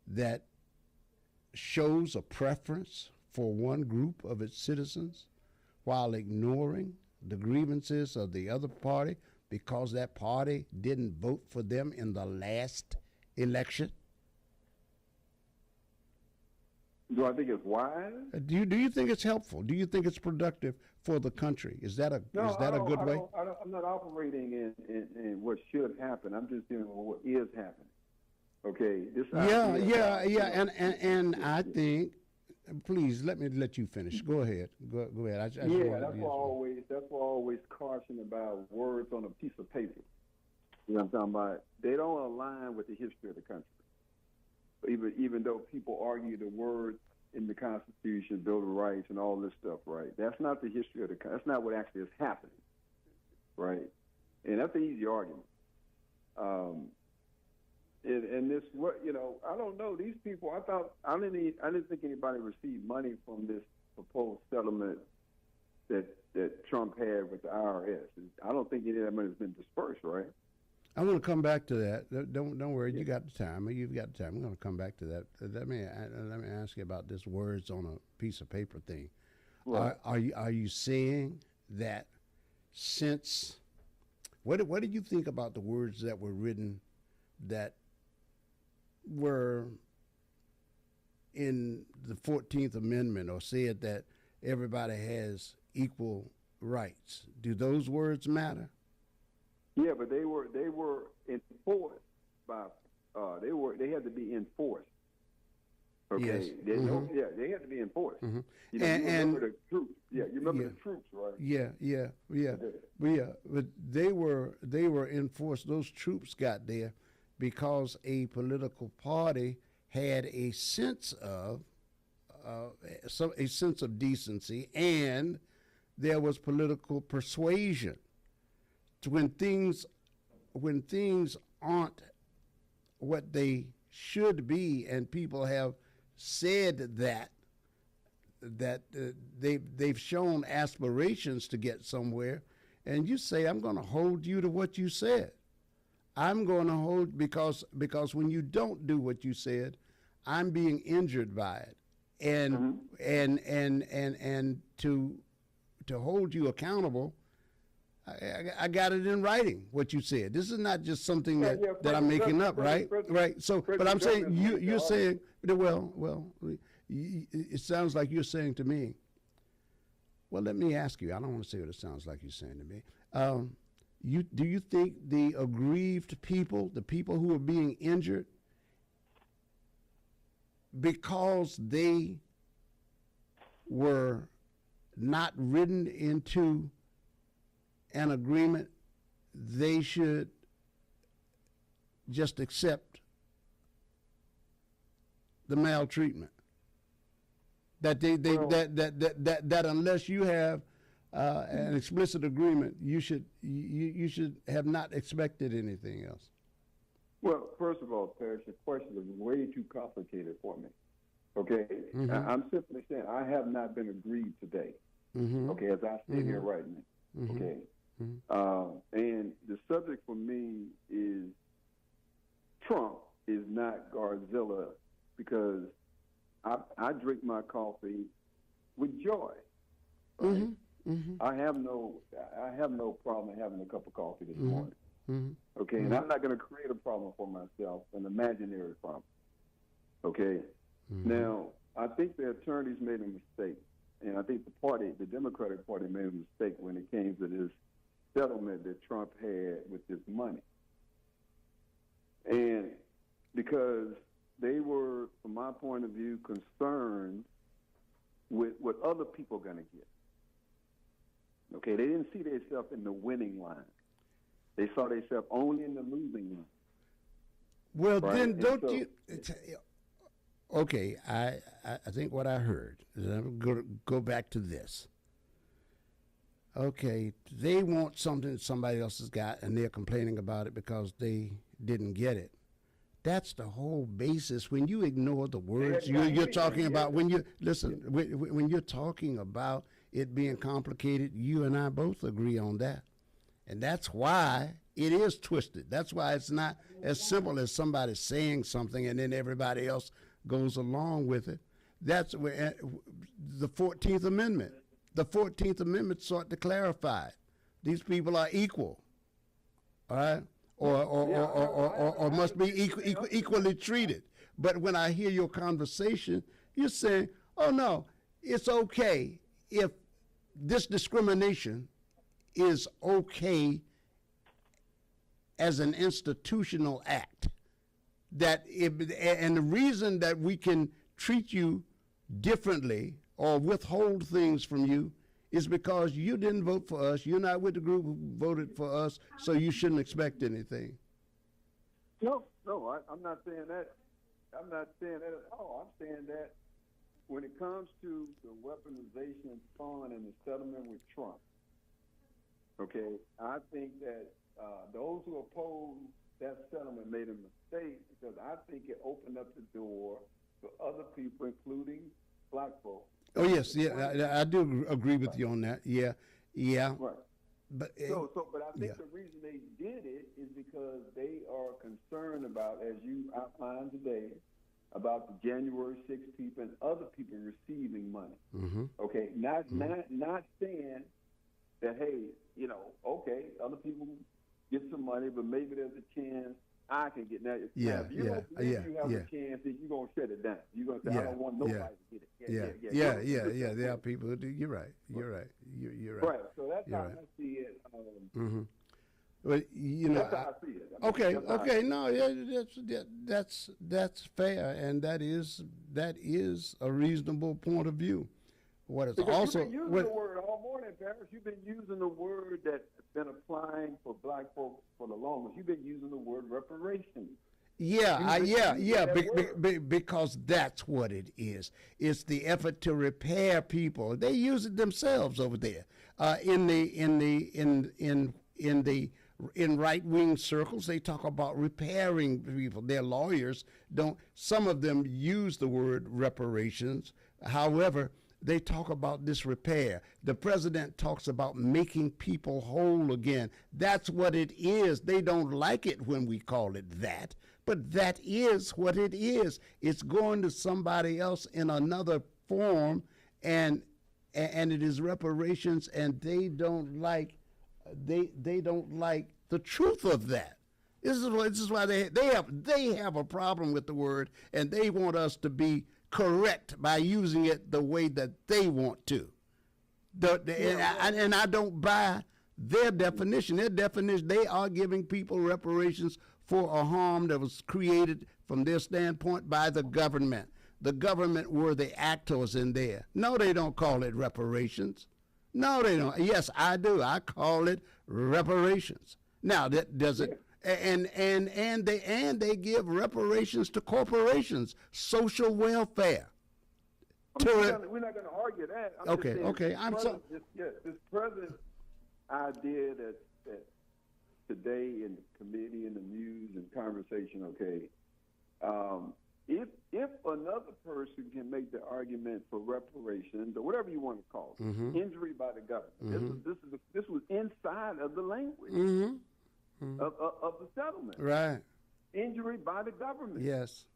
A: that shows a preference for one group of its citizens while ignoring the grievances of the other party because that party didn't vote for them in the last election?
F: Do I think it's wise?
A: Do you think it's helpful? Do you think it's productive for the country? Is that a good way?
F: I'm not operating in what should happen. I'm just dealing with what is happening. Okay. And I think. Please let me let you finish. Go ahead. Go ahead. That's why I always caution about words on a piece of paper. You know what I'm talking about? They don't align with the history of the country. Even though people argue the words in the Constitution, Bill of Rights, and all this stuff, right? That's not the history of the country. That's not what actually is happening, right? And that's an easy argument. And this, what I don't know. These people, I didn't think anybody received money from this proposed settlement that Trump had with the IRS. I don't think any of that money has been dispersed, right?
A: I want to come back to that. Don't worry, you got the time. You've got the time. I'm going to come back to that. Let me ask you about this words on a piece of paper thing. Right. Are you saying that since what did you think about the words that were written that were in the 14th Amendment, or said that everybody has equal rights? Do those words matter?
F: Yeah, but they were enforced by they had to be enforced. Okay.
A: Yes.
F: They had to be enforced.
A: Mm-hmm.
F: You remember the troops. Yeah, you remember the troops, right?
A: Yeah. But they were enforced. Those troops got there because a political party had a sense of decency, and there was political persuasion. When things aren't what they should be, and people have said that they've shown aspirations to get somewhere, and you say, I'm going to hold you to what you said. I'm going to hold because when you don't do what you said, I'm being injured by it, and and to hold you accountable, I got it in writing what you said. This is not just something that I'm making up, right? Right. So, but I'm saying you're saying, well, it sounds like you're saying to me. Well, let me ask you. I don't want to say what it sounds like you're saying to me. Do you think the aggrieved people, the people who are being injured, because they were not written into an agreement, they should just accept the maltreatment? That that unless you have an explicit agreement, you should have not expected anything else.
F: Well, first of all, Parrish, the question is way too complicated for me. Okay, I'm simply saying I have not been aggrieved today. Okay, as I sit here right now. Okay. And the subject for me is Trump is not Godzilla, because I drink my coffee with joy. Right? I have no problem having a cup of coffee this morning. Okay, and I'm not going to create a problem for myself, an imaginary problem. Okay. Now, I think the attorneys made a mistake, and I think the Democratic Party made a mistake when it came to this settlement that Trump had with this money. And because they were, from my point of view, concerned with what other people are going to get. Okay, they didn't see themselves in the winning line. They saw themselves only in the losing line.
A: Well, right? Then don't you... Okay, I think what I heard is I'm going to go back to this. Okay, they want something that somebody else has got, and they're complaining about it because they didn't get it. That's the whole basis. When you ignore the words you're talking about, when you're talking about it being complicated, you and I both agree on that. And that's why it is twisted. That's why it's not as simple as somebody saying something and then everybody else goes along with it. That's where the 14th Amendment. The 14th Amendment sought to clarify these people are equal, all right, or must be equally treated. But when I hear your conversation, you're saying, oh no, it's okay if this discrimination is okay as an institutional act. And the reason that we can treat you differently or withhold things from you is because you didn't vote for us. You're not with the group who voted for us, so you shouldn't expect anything.
F: No, I'm not saying that. I'm not saying that at all. I'm saying that when it comes to the weaponization fund and the settlement with Trump, okay, I think that those who oppose that settlement made a mistake because I think it opened up the door for other people, including black folks.
A: Oh yes, yeah, I do agree with you on that. Yeah.
F: Right.
A: But
F: but I think the reason they did it is because they are concerned about, as you outlined today, about the January 6th people and other people receiving money.
A: Mm-hmm.
F: Okay, not saying that, hey, okay, other people get some money, but maybe there's a chance I can get that.
A: Yeah,
F: if you don't believe you have a chance, then you're going to shut it down. You're going to say, I don't want nobody to get it.
A: Yeah. There are people who do. You're right. You're right.
F: Right. So that's how I see it.
A: Well,
F: that's how I see it.
A: Okay. No, that's fair, and that is a reasonable point of view. What is
F: because
A: also
F: you've been using the word all morning, Paris. You've been using the word that's been applying for black folks for the longest. You've been using the word reparations.
A: Because that's what it is. It's the effort to repair people. They use it themselves over there in right-wing circles. They talk about repairing people. Their lawyers don't. Some of them use the word reparations. However, they talk about this repair. The president talks about making people whole again. That's what it is. They don't like it when we call it that, but that is what it is. It's going to somebody else in another form, and it is reparations, and they don't like the truth of that. This is why they have a problem with the word, and they want us to be correct by using it the way that they want to. And I don't buy their definition. Their definition, they are giving people reparations for a harm that was created from their standpoint by the government. The government were the actors in there. No, they don't call it reparations. No, they don't. Yes, I do. I call it reparations. Now, that does it. And they give reparations to corporations, social welfare.
F: We're not going to argue that.
A: This
F: present idea that today in the committee and the news and conversation, if another person can make the argument for reparations or whatever you want to call it, injury by the government. This was inside of the language. Of the settlement.
A: Right.
F: Injury by the government.
A: Yes.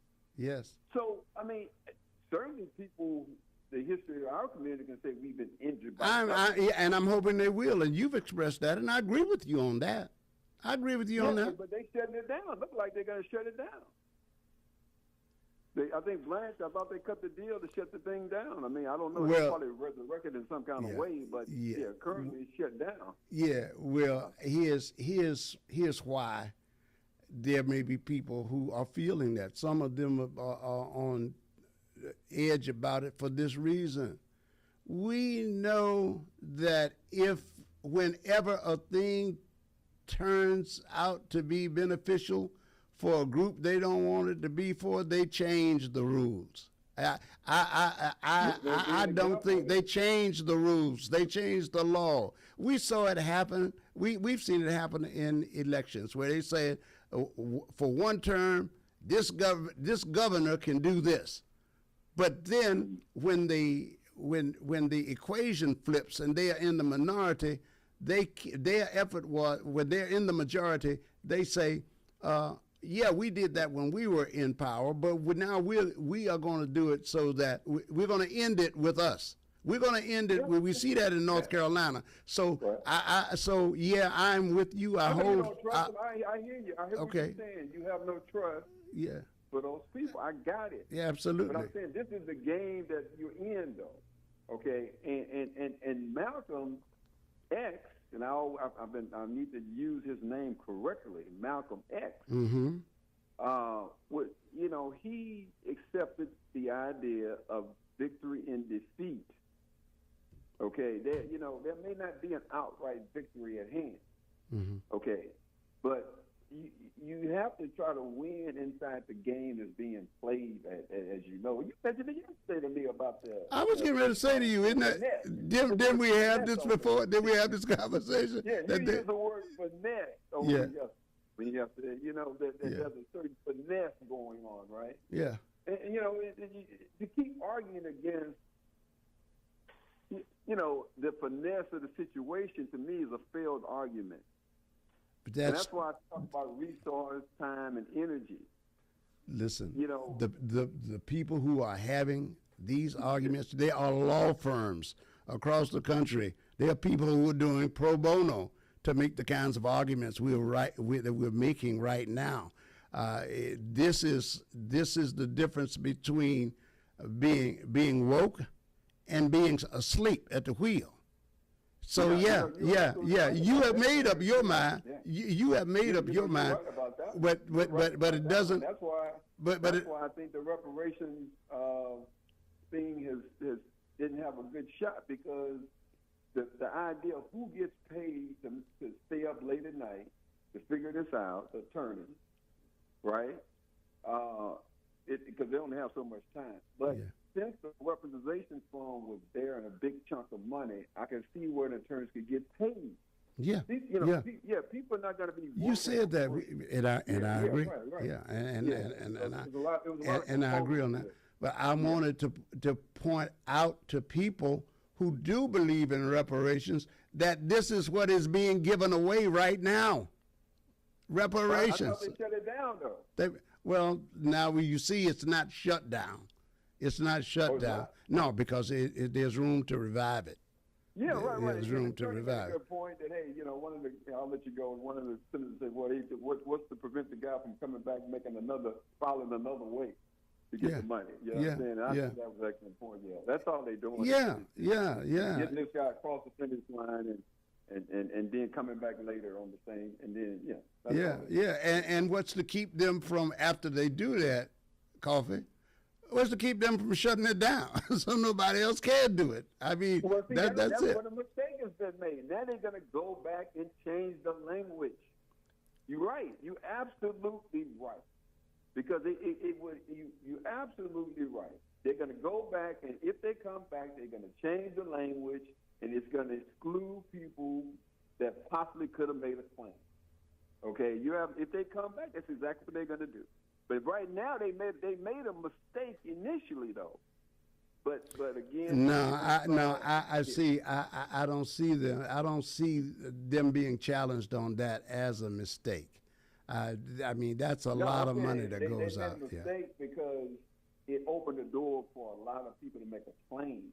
F: So, I mean, certainly people, the history of our community can say we've been injured by the government.
A: And I'm hoping they will, and you've expressed that, and I agree with you on that. on that.
F: But they shutting it down. Look like they're going to shut it down. I think Blanche, I thought they cut the deal to shut the thing down. I mean, I don't know. They probably read the record in some kind of way, but currently it's shut down.
A: Yeah, well, here's why there may be people who are feeling that. Some of them are on edge about it for this reason. We know that whenever a thing turns out to be beneficial for a group they don't want it to be for, they change the rules. I don't think they changed the rules. They changed the law. We saw it happen. We've seen it happen in elections where they say for one term, this governor can do this. But then when the equation flips and they are in the minority, their effort was, when they're in the majority, they say, yeah, we did that when we were in power, but now we are going to do it so that we're going to end it with us. We're going to end it. We see that in North Carolina. So so yeah, I'm with you. I
F: mean,
A: hold.
F: you don't trust them. I hear you. I hear what you're
A: Okay.
F: saying. You have no trust
A: Yeah.
F: for those people. I got it.
A: Yeah, absolutely.
F: But I'm saying this is the game that you're in, though. Okay, and Malcolm X, and I need to use his name correctly. Malcolm X.
A: Mm-hmm.
F: He accepted the idea of victory in defeat. Okay, there may not be an outright victory at hand.
A: Mm-hmm.
F: Okay, but you have to try to win inside the game that's being played, as you know. You mentioned it yesterday to me about the.
A: I was getting ready to say to you, isn't that? Didn't we have this before? Did we have this conversation?
F: Yeah, you use the word finesse over
A: Yeah.
F: when you have to, there's a certain finesse going on, right?
A: Yeah.
F: And to keep arguing against, the finesse of the situation, to me, is a failed argument.
A: But
F: and that's why I talk about resource, time, and energy.
A: Listen, the people who are having these arguments, they are law firms across the country. They are people who are doing pro bono to make the kinds of arguments that we're making right now. This is the difference between being woke and being asleep at the wheel. So yeah. You have made up your mind. You have made up your mind. But it doesn't.
F: That's why. That's why I think the reparations thing didn't have a good shot, because the idea of who gets paid to stay up late at night to figure this out, attorneys, right? Because they only have so much time. But since the weaponization fund was there and a big chunk of money, I can see where the attorneys could get paid.
A: Yeah,
F: people are not going to be.
A: You said that, and I agree.
F: Right.
A: Yeah, and I agree on that. But I wanted to point out to people who do believe in reparations that this is what is being given away right now. Reparations.
F: I thought they shut it down, though.
A: Well, now you see, it's not shut down. It's not shut down.
F: Not?
A: No, because there's room to revive it.
F: Yeah, right.
A: There's room to revive it.
F: Good point that, hey, one of the, I'll let you go. One of the senators said, well, what's to prevent the guy from coming back and filing another way to get the money? You know what I'm saying? I think that was an excellent point. Yeah, that's all they're doing.
A: Yeah.
F: Getting this guy across the finish line and then coming back later on the same, and then
A: and what's to keep them from, after they do that, Coffee? What's to keep them from shutting it down so nobody else can do it? I mean, that's it.
F: Where the mistake has been made. Now they're going to go back and change the language. You're right. You're absolutely right. Because you're absolutely right. They're going to go back, and if they come back, they're going to change the language, and it's going to exclude people that possibly could have made a claim. Okay, if they come back, that's exactly what they're going to do. But right now, they made a mistake initially, though. But again,
A: I see. I don't see them. I don't see them being challenged on that as a mistake. I mean, that's a lot of money that goes out.
F: They made a mistake because it opened the door for a lot of people to make a claim.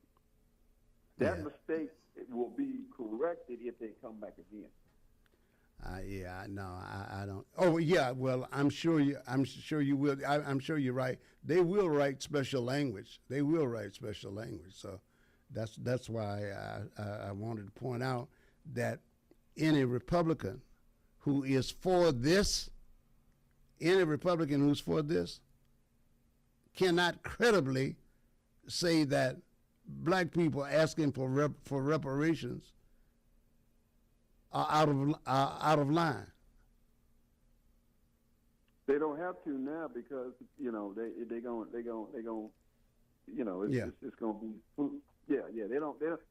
F: That mistake will be corrected if they come back again.
A: I don't. Oh, yeah. Well, I'm sure you will. I'm sure you're right. They will write special language. So that's why I wanted to point out that any Republican who is for this, cannot credibly say that black people asking for reparations are out of line.
F: They don't have to now because they going it's going to be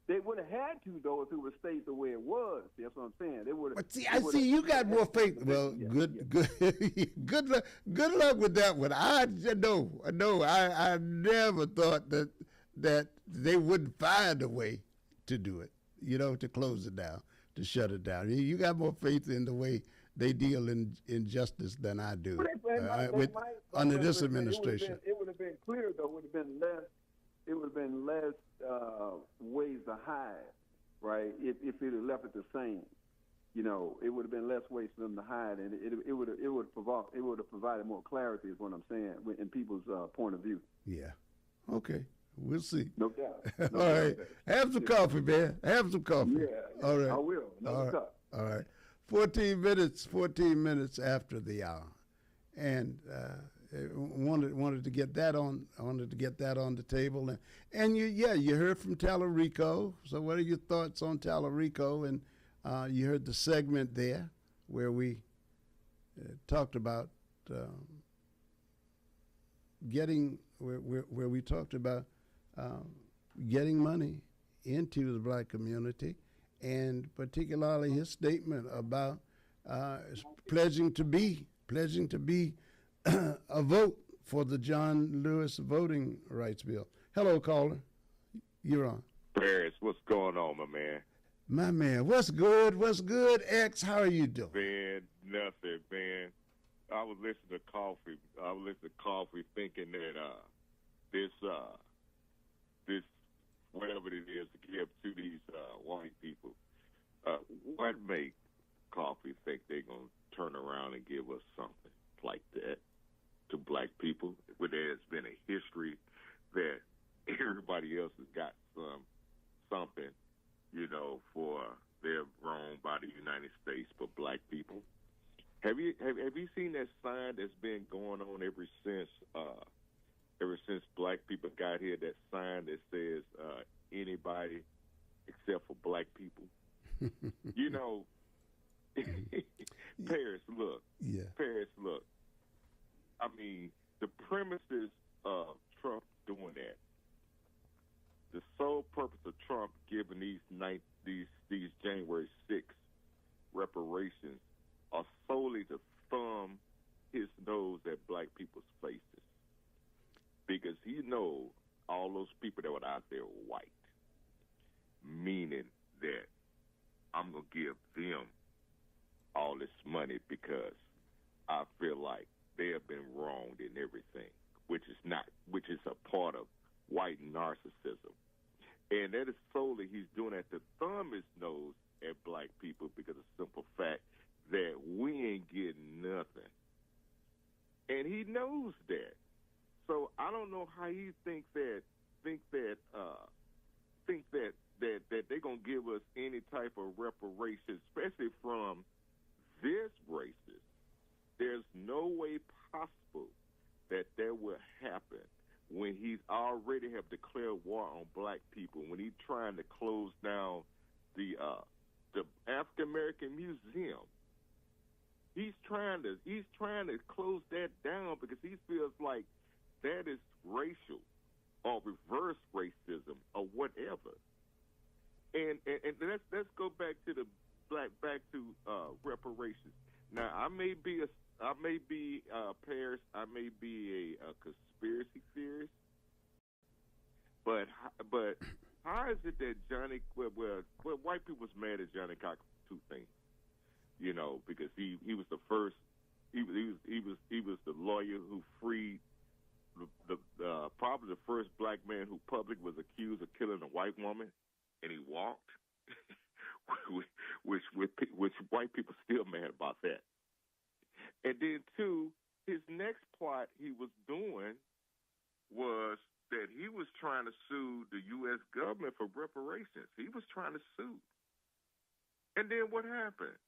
F: they would have had to, though, if it was stayed the way it was. That's what I'm saying. They would.
A: But see, you got more faith. Well, good luck with that one. I never thought that they wouldn't find a way to do it. To close it down, to shut it down. You got more faith in the way they deal in justice than I do under this administration.
F: It would have been clear, though. It would have been less ways to hide, right? If it had left it the same, it would have been less ways for them to hide, and it would have provided more clarity. Is what I'm saying in people's point of view.
A: Yeah. Okay. We'll see.
F: No doubt.
A: All right. Have some coffee, man. Have some coffee.
F: Yeah.
A: All right.
F: I will. Another cup.
A: All right. 14 minutes after the hour. And wanted to get that on the table. And you heard from Tallarico. So what are your thoughts on Tallarico? And you heard the segment there where we talked about getting money into the black community, and particularly his statement about pledging to be a vote for the John Lewis voting rights bill. Hello, caller. You're on.
G: Paris, what's going on, my man?
A: My man, what's good? What's good, X? How are you doing?
G: Man, nothing, man. I was listening to Coffee thinking that this whatever it is to give to these white people, what make Coffee think they're going to turn around and give us something like that to black people, where there's been a history that everybody else has got something, for they're wronged by the United States, but black people. Have you seen that sign that's been going on ever since black people got here? That sign that says anybody except for black people. Paris, look.
A: Yeah.
G: Paris, look. I mean, the premises of Trump doing that, the sole purpose of Trump giving these January 6th reparations are solely to thumb his nose at black people's faces, because he knows all those people that were out there were white, meaning that I'm going to give them all this money because I feel like they have been wronged in everything, which is a part of white narcissism. And that is solely, he's doing that to thumb his nose at black people because of the simple fact that we ain't getting nothing. And he knows that. So I don't know how he think that they're gonna give us any type of reparations, especially from this racist. There's no way possible that will happen when he's already have declared war on black people, when he's trying to close down the African American Museum. He's trying to close that down because he feels like that is racial or reverse racism or whatever. And let's go back to reparations. Now I may be Paris. I may be a conspiracy theorist, but how is it that Johnny? Well, white people's mad at Johnny Cox for two things. Because he was the first. He was the lawyer who freed the probably the first black man who publicly was accused of killing a white woman, and he walked. which white people still mad about that. And then two, his next plot he was doing was that he was trying to sue the U.S. government for reparations. He was trying to sue. And then what happened?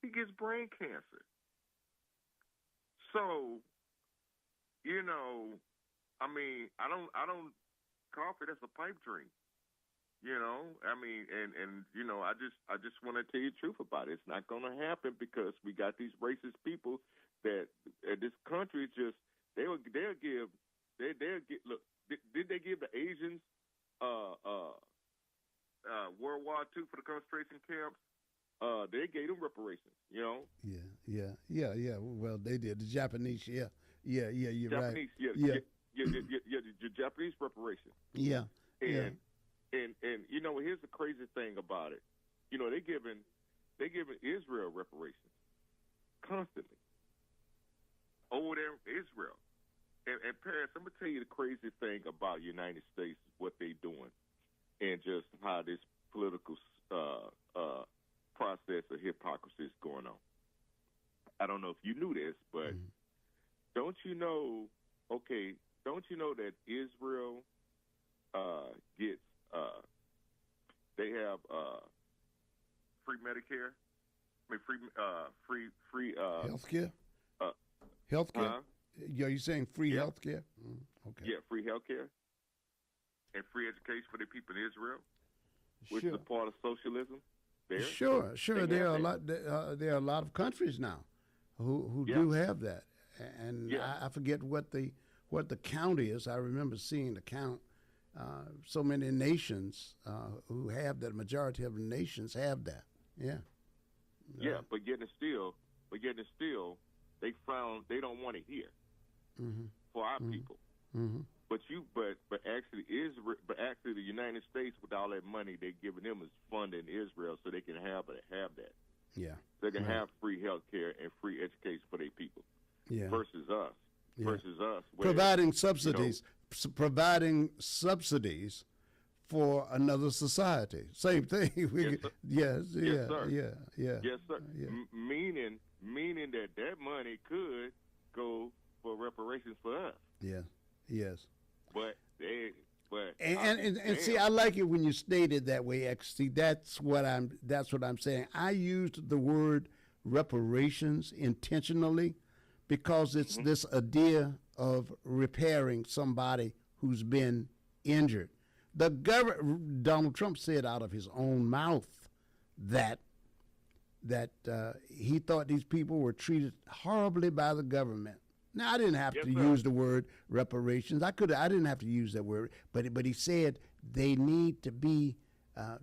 G: He gets brain cancer. So, Coffee, that's a pipe dream. I just want to tell you the truth about it. It's not going to happen because we got these racist people that this country just they'll give. Look, did they give the Asians World War II for the concentration camps? They gave them reparations.
A: Yeah. Well, they did. The Japanese, yeah. You're
G: Japanese,
A: right.
G: The Japanese reparations.
A: Yeah.
G: And here's the crazy thing about it. You know, they're giving Israel reparations constantly over there in Israel. And Paris, I'm gonna tell you the crazy thing about United States, what they doing, and just how this political process of hypocrisy is going on. I don't know if you knew this, but don't you know? Okay, don't you know that Israel gets they have free Medicare? I mean, free
A: healthcare. Healthcare. Are you saying free healthcare? Okay.
G: Yeah, free healthcare and free education for the people in Israel, which
A: Sure.
G: is a part of socialism. There.
A: Sure.
G: They
A: There are
G: have
A: a
G: that.
A: lot. There are a lot of countries now who
G: Yeah.
A: do have that, and
G: Yeah.
A: I forget what the count is. I remember seeing the count. So many nations who have that. Majority of the nations have that. Yeah.
G: Yeah, but yet and still, they frown. They don't want to hear for our people.
A: Mm-hmm.
G: But actually the United States, with all that money they're giving them, is funding Israel so they can have that.
A: Yeah.
G: They can
A: Right.
G: have free health care and free education for their people.
A: Yeah.
G: Versus us.
A: Yeah.
G: Where,
A: providing subsidies, providing subsidies for another society. Same thing.
G: Yes, sir.
A: Yes,
G: Yes, sir.
A: Yeah.
G: Yes, sir.
A: Yeah.
G: Meaning that money could go for reparations for us.
A: Yeah. Yes.
G: And
A: see, I like it when you state it that way. See, that's what I'm saying. I used the word reparations intentionally because it's this idea of repairing somebody who's been injured. Donald Trump said out of his own mouth that he thought these people were treated horribly by the government. Now, I didn't have to use the word reparations. I didn't have to use that word, but he said they need to be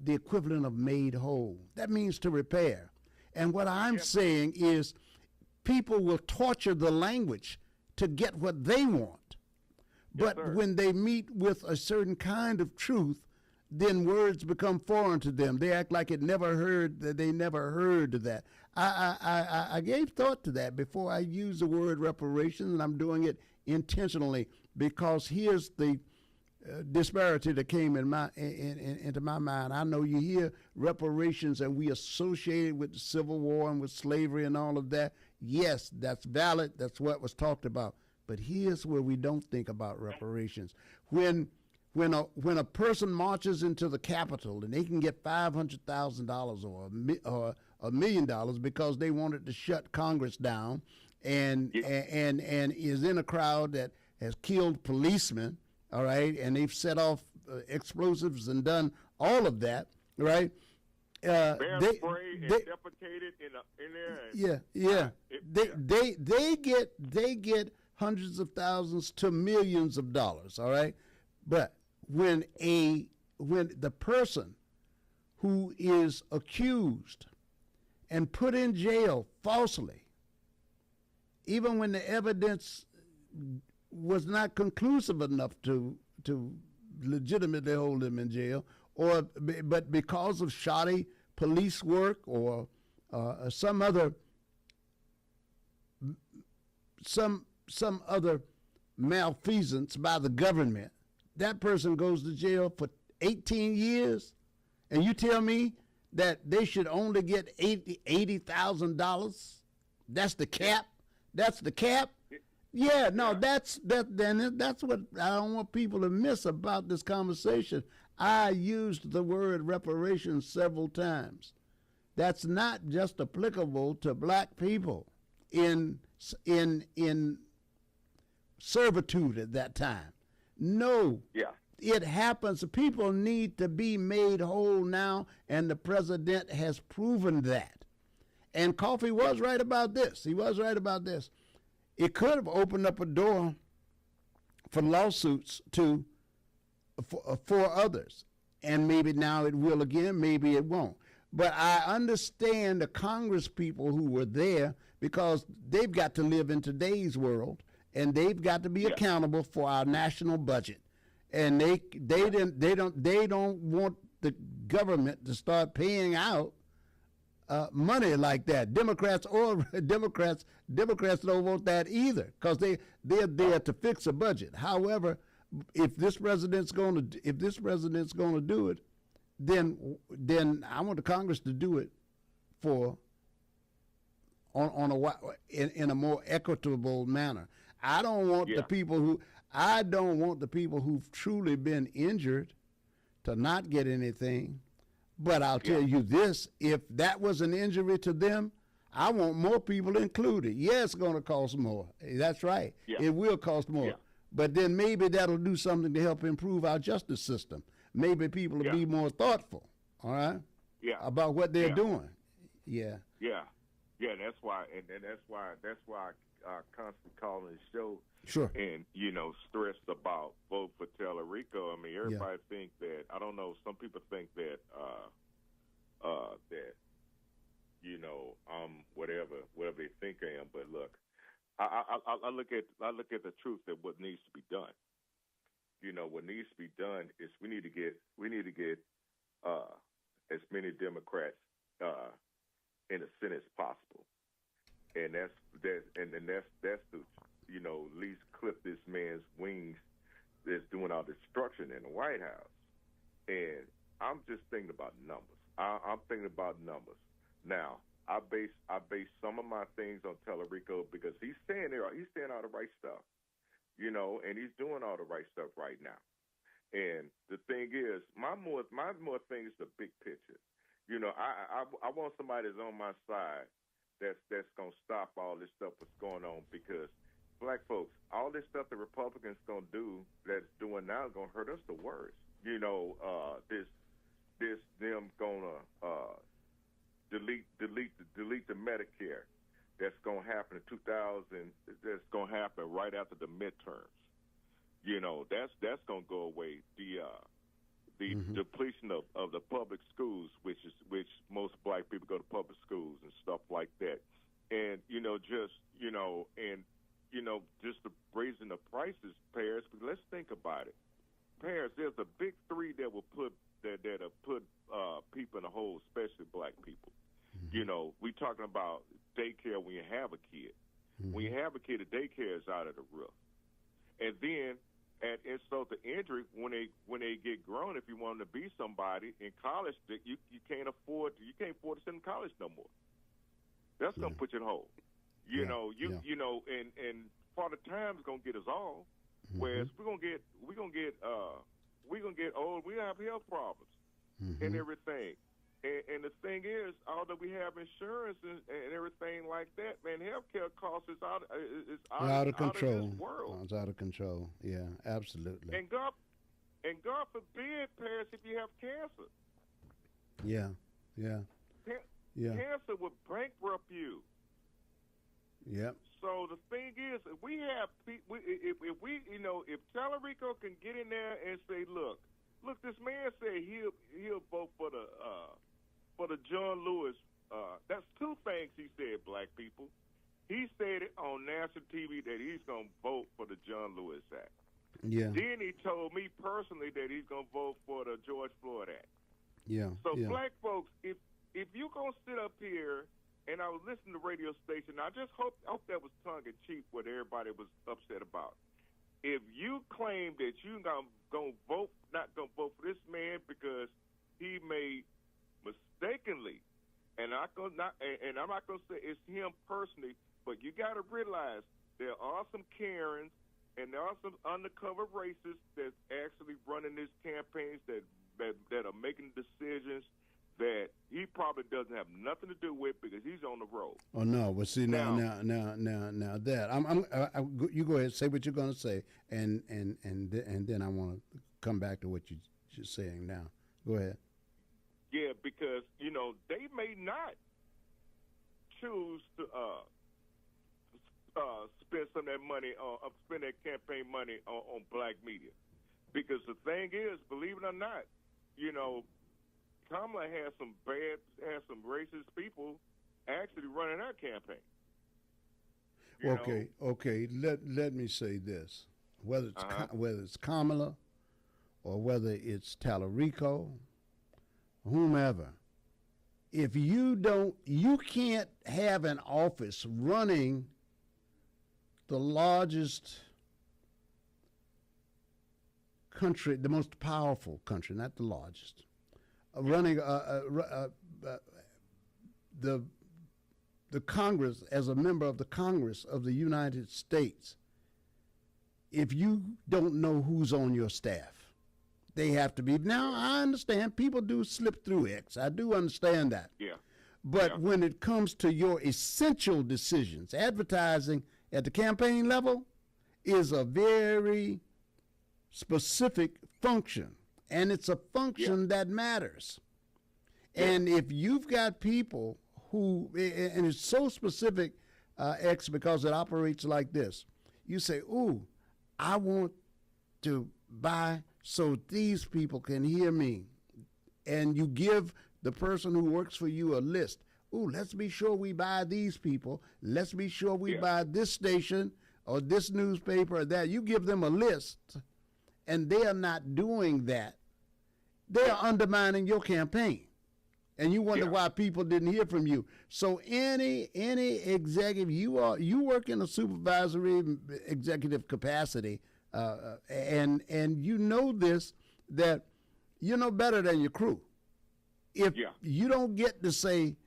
A: the equivalent of made whole. That means to repair. And what I'm saying is people will torture the language to get what they want. But when they meet with a certain kind of truth, then words become foreign to them. They act like they never heard that. I gave thought to that before I used the word reparations, and I'm doing it intentionally because here's the disparity that came into my mind. I know you hear reparations and we associate it with the Civil War and with slavery and all of that. Yes, that's valid. That's what was talked about. But here's where we don't think about reparations. When a person marches into the Capitol and they can get $500,000 or $1 million because they wanted to shut Congress down, and is in a crowd that has killed policemen, all right, and they've set off explosives and done all of that, right?
G: Bear spray and defecated in there.
A: They get hundreds of thousands to millions of dollars, all right? But when the person who is accused and put in jail falsely, even when the evidence was not conclusive enough to legitimately hold him in jail, but because of shoddy police work or some other malfeasance by the government, that person goes to jail for 18 years, and you tell me that they should only get $80,000? That's the cap? That's the cap? Yeah, no, that's what I don't want people to miss about this conversation. I used the word reparations several times. That's not just applicable to black people in servitude at that time. No.
G: Yeah.
A: It happens. People need to be made whole now, and the president has proven that. And Coffee was right about this. He was right about this. It could have opened up a door for lawsuits for others. And maybe now it will again, maybe it won't. But I understand the Congress people who were there because they've got to live in today's world, and they've got to be accountable for our national budget. And they don't want the government to start paying out money like that. Democrats don't want that either, because they're there to fix a budget. However, if this president's going to do it, then I want the Congress to do it in a more equitable manner. I don't want the people who've truly been injured to not get anything. But I'll tell you this, if that was an injury to them, I want more people included. Yeah, it's going to cost more. That's right.
G: Yeah.
A: It will cost more.
G: Yeah.
A: But then maybe that'll do something to help improve our justice system. Maybe people will be more thoughtful, all right, about what they're doing. Yeah.
G: Yeah. Yeah, that's why, and that's why I constantly call in the show.
A: Sure.
G: And, stressed about vote for Tellerico. I mean, everybody think that, I don't know, some people think that, I'm whatever they think I am. But look, I look at the truth that what needs to be done. What needs to be done is we need to get as many Democrats in the Senate as possible. And that's to, at least clip this man's wings that's doing all destruction in the White House. And I'm just thinking about numbers. I'm thinking about numbers. Now, I base some of my things on Tellerico because he's saying all the right stuff, and he's doing all the right stuff right now. And the thing is, my more thing is the big picture. I want somebody that's on my side that's going to stop all this stuff that's going on, because black folks, all this stuff the Republicans going to do that's doing now is going to hurt us the worst. This them going to delete the Medicare that's going to happen in 2000. That's going to happen right after the midterms. That's going to go away. The depletion of the public schools, which most black people go to public schools and stuff like that, and just the raising the prices, Paris. But let's think about it, Paris. There's a big three that will put people in a hole, especially black people. We talking about daycare when you have a kid. When you have a kid, the daycare is out of the roof, and then. And so the injury, when they get grown, if you want them to be somebody in college, that you can't afford to send them to college no more. That's gonna put you in a hole. And Father Time's gonna get us all. Whereas we're gonna get old, we have health problems and everything. And the thing is, although we have insurance and everything like that, man, healthcare costs is out of
A: control.
G: Of this world.
A: It's out of control. Yeah, absolutely.
G: And God forbid, Paris, if you have cancer.
A: Yeah.
G: Cancer would bankrupt you.
A: Yep.
G: So the thing is, if Tellerico can get in there and say, look, this man said he'll vote for the John Lewis. That's two things he said, black people. He said it on national TV that he's going to vote for the John Lewis Act.
A: Yeah.
G: Then he told me personally that he's going to vote for the George Floyd Act.
A: Yeah.
G: So black folks, if you're going to sit up here, and I was listening to the radio station, I just hope that was tongue-in-cheek what everybody was upset about. If you claim that you're not going to vote for this man because he made mistakenly, and I'm not going to say it's him personally, but you got to realize there are some Karens and there are some undercover racists that's actually running these campaigns that are making decisions that he probably doesn't have nothing to do with because he's on the road.
A: Oh no! Well, see now that you go ahead, say what you're going to say, and then I want to come back to what you're saying now. Go ahead.
G: Yeah, because they may not choose to spend some of that money spend that campaign money on black media, because the thing is, believe it or not, Kamala has some racist people actually running our campaign.
A: Okay. Let me say this: whether it's Kamala or whether it's Tellerico whomever, if you can't have an office running the largest country, the most powerful country, not the largest, running the Congress, as a member of the Congress of the United States, if you don't know who's on your staff, they have to be. Now, I understand people do slip through X. I do understand that.
G: Yeah.
A: But when it comes to your essential decisions, advertising at the campaign level is a very specific function, and it's a function that matters. And if you've got people who, and it's so specific, X, because it operates like this. You say, ooh, I want to buy so these people can hear me. And you give the person who works for you a list. Ooh, let's be sure we buy these people. Let's be sure we buy this station or this newspaper or that. You give them a list, and they are not doing that. They are undermining your campaign. And you wonder why people didn't hear from you. So any executive, you work in a supervisory executive capacity, and you know this, that you know better than your crew. If you don't get to say,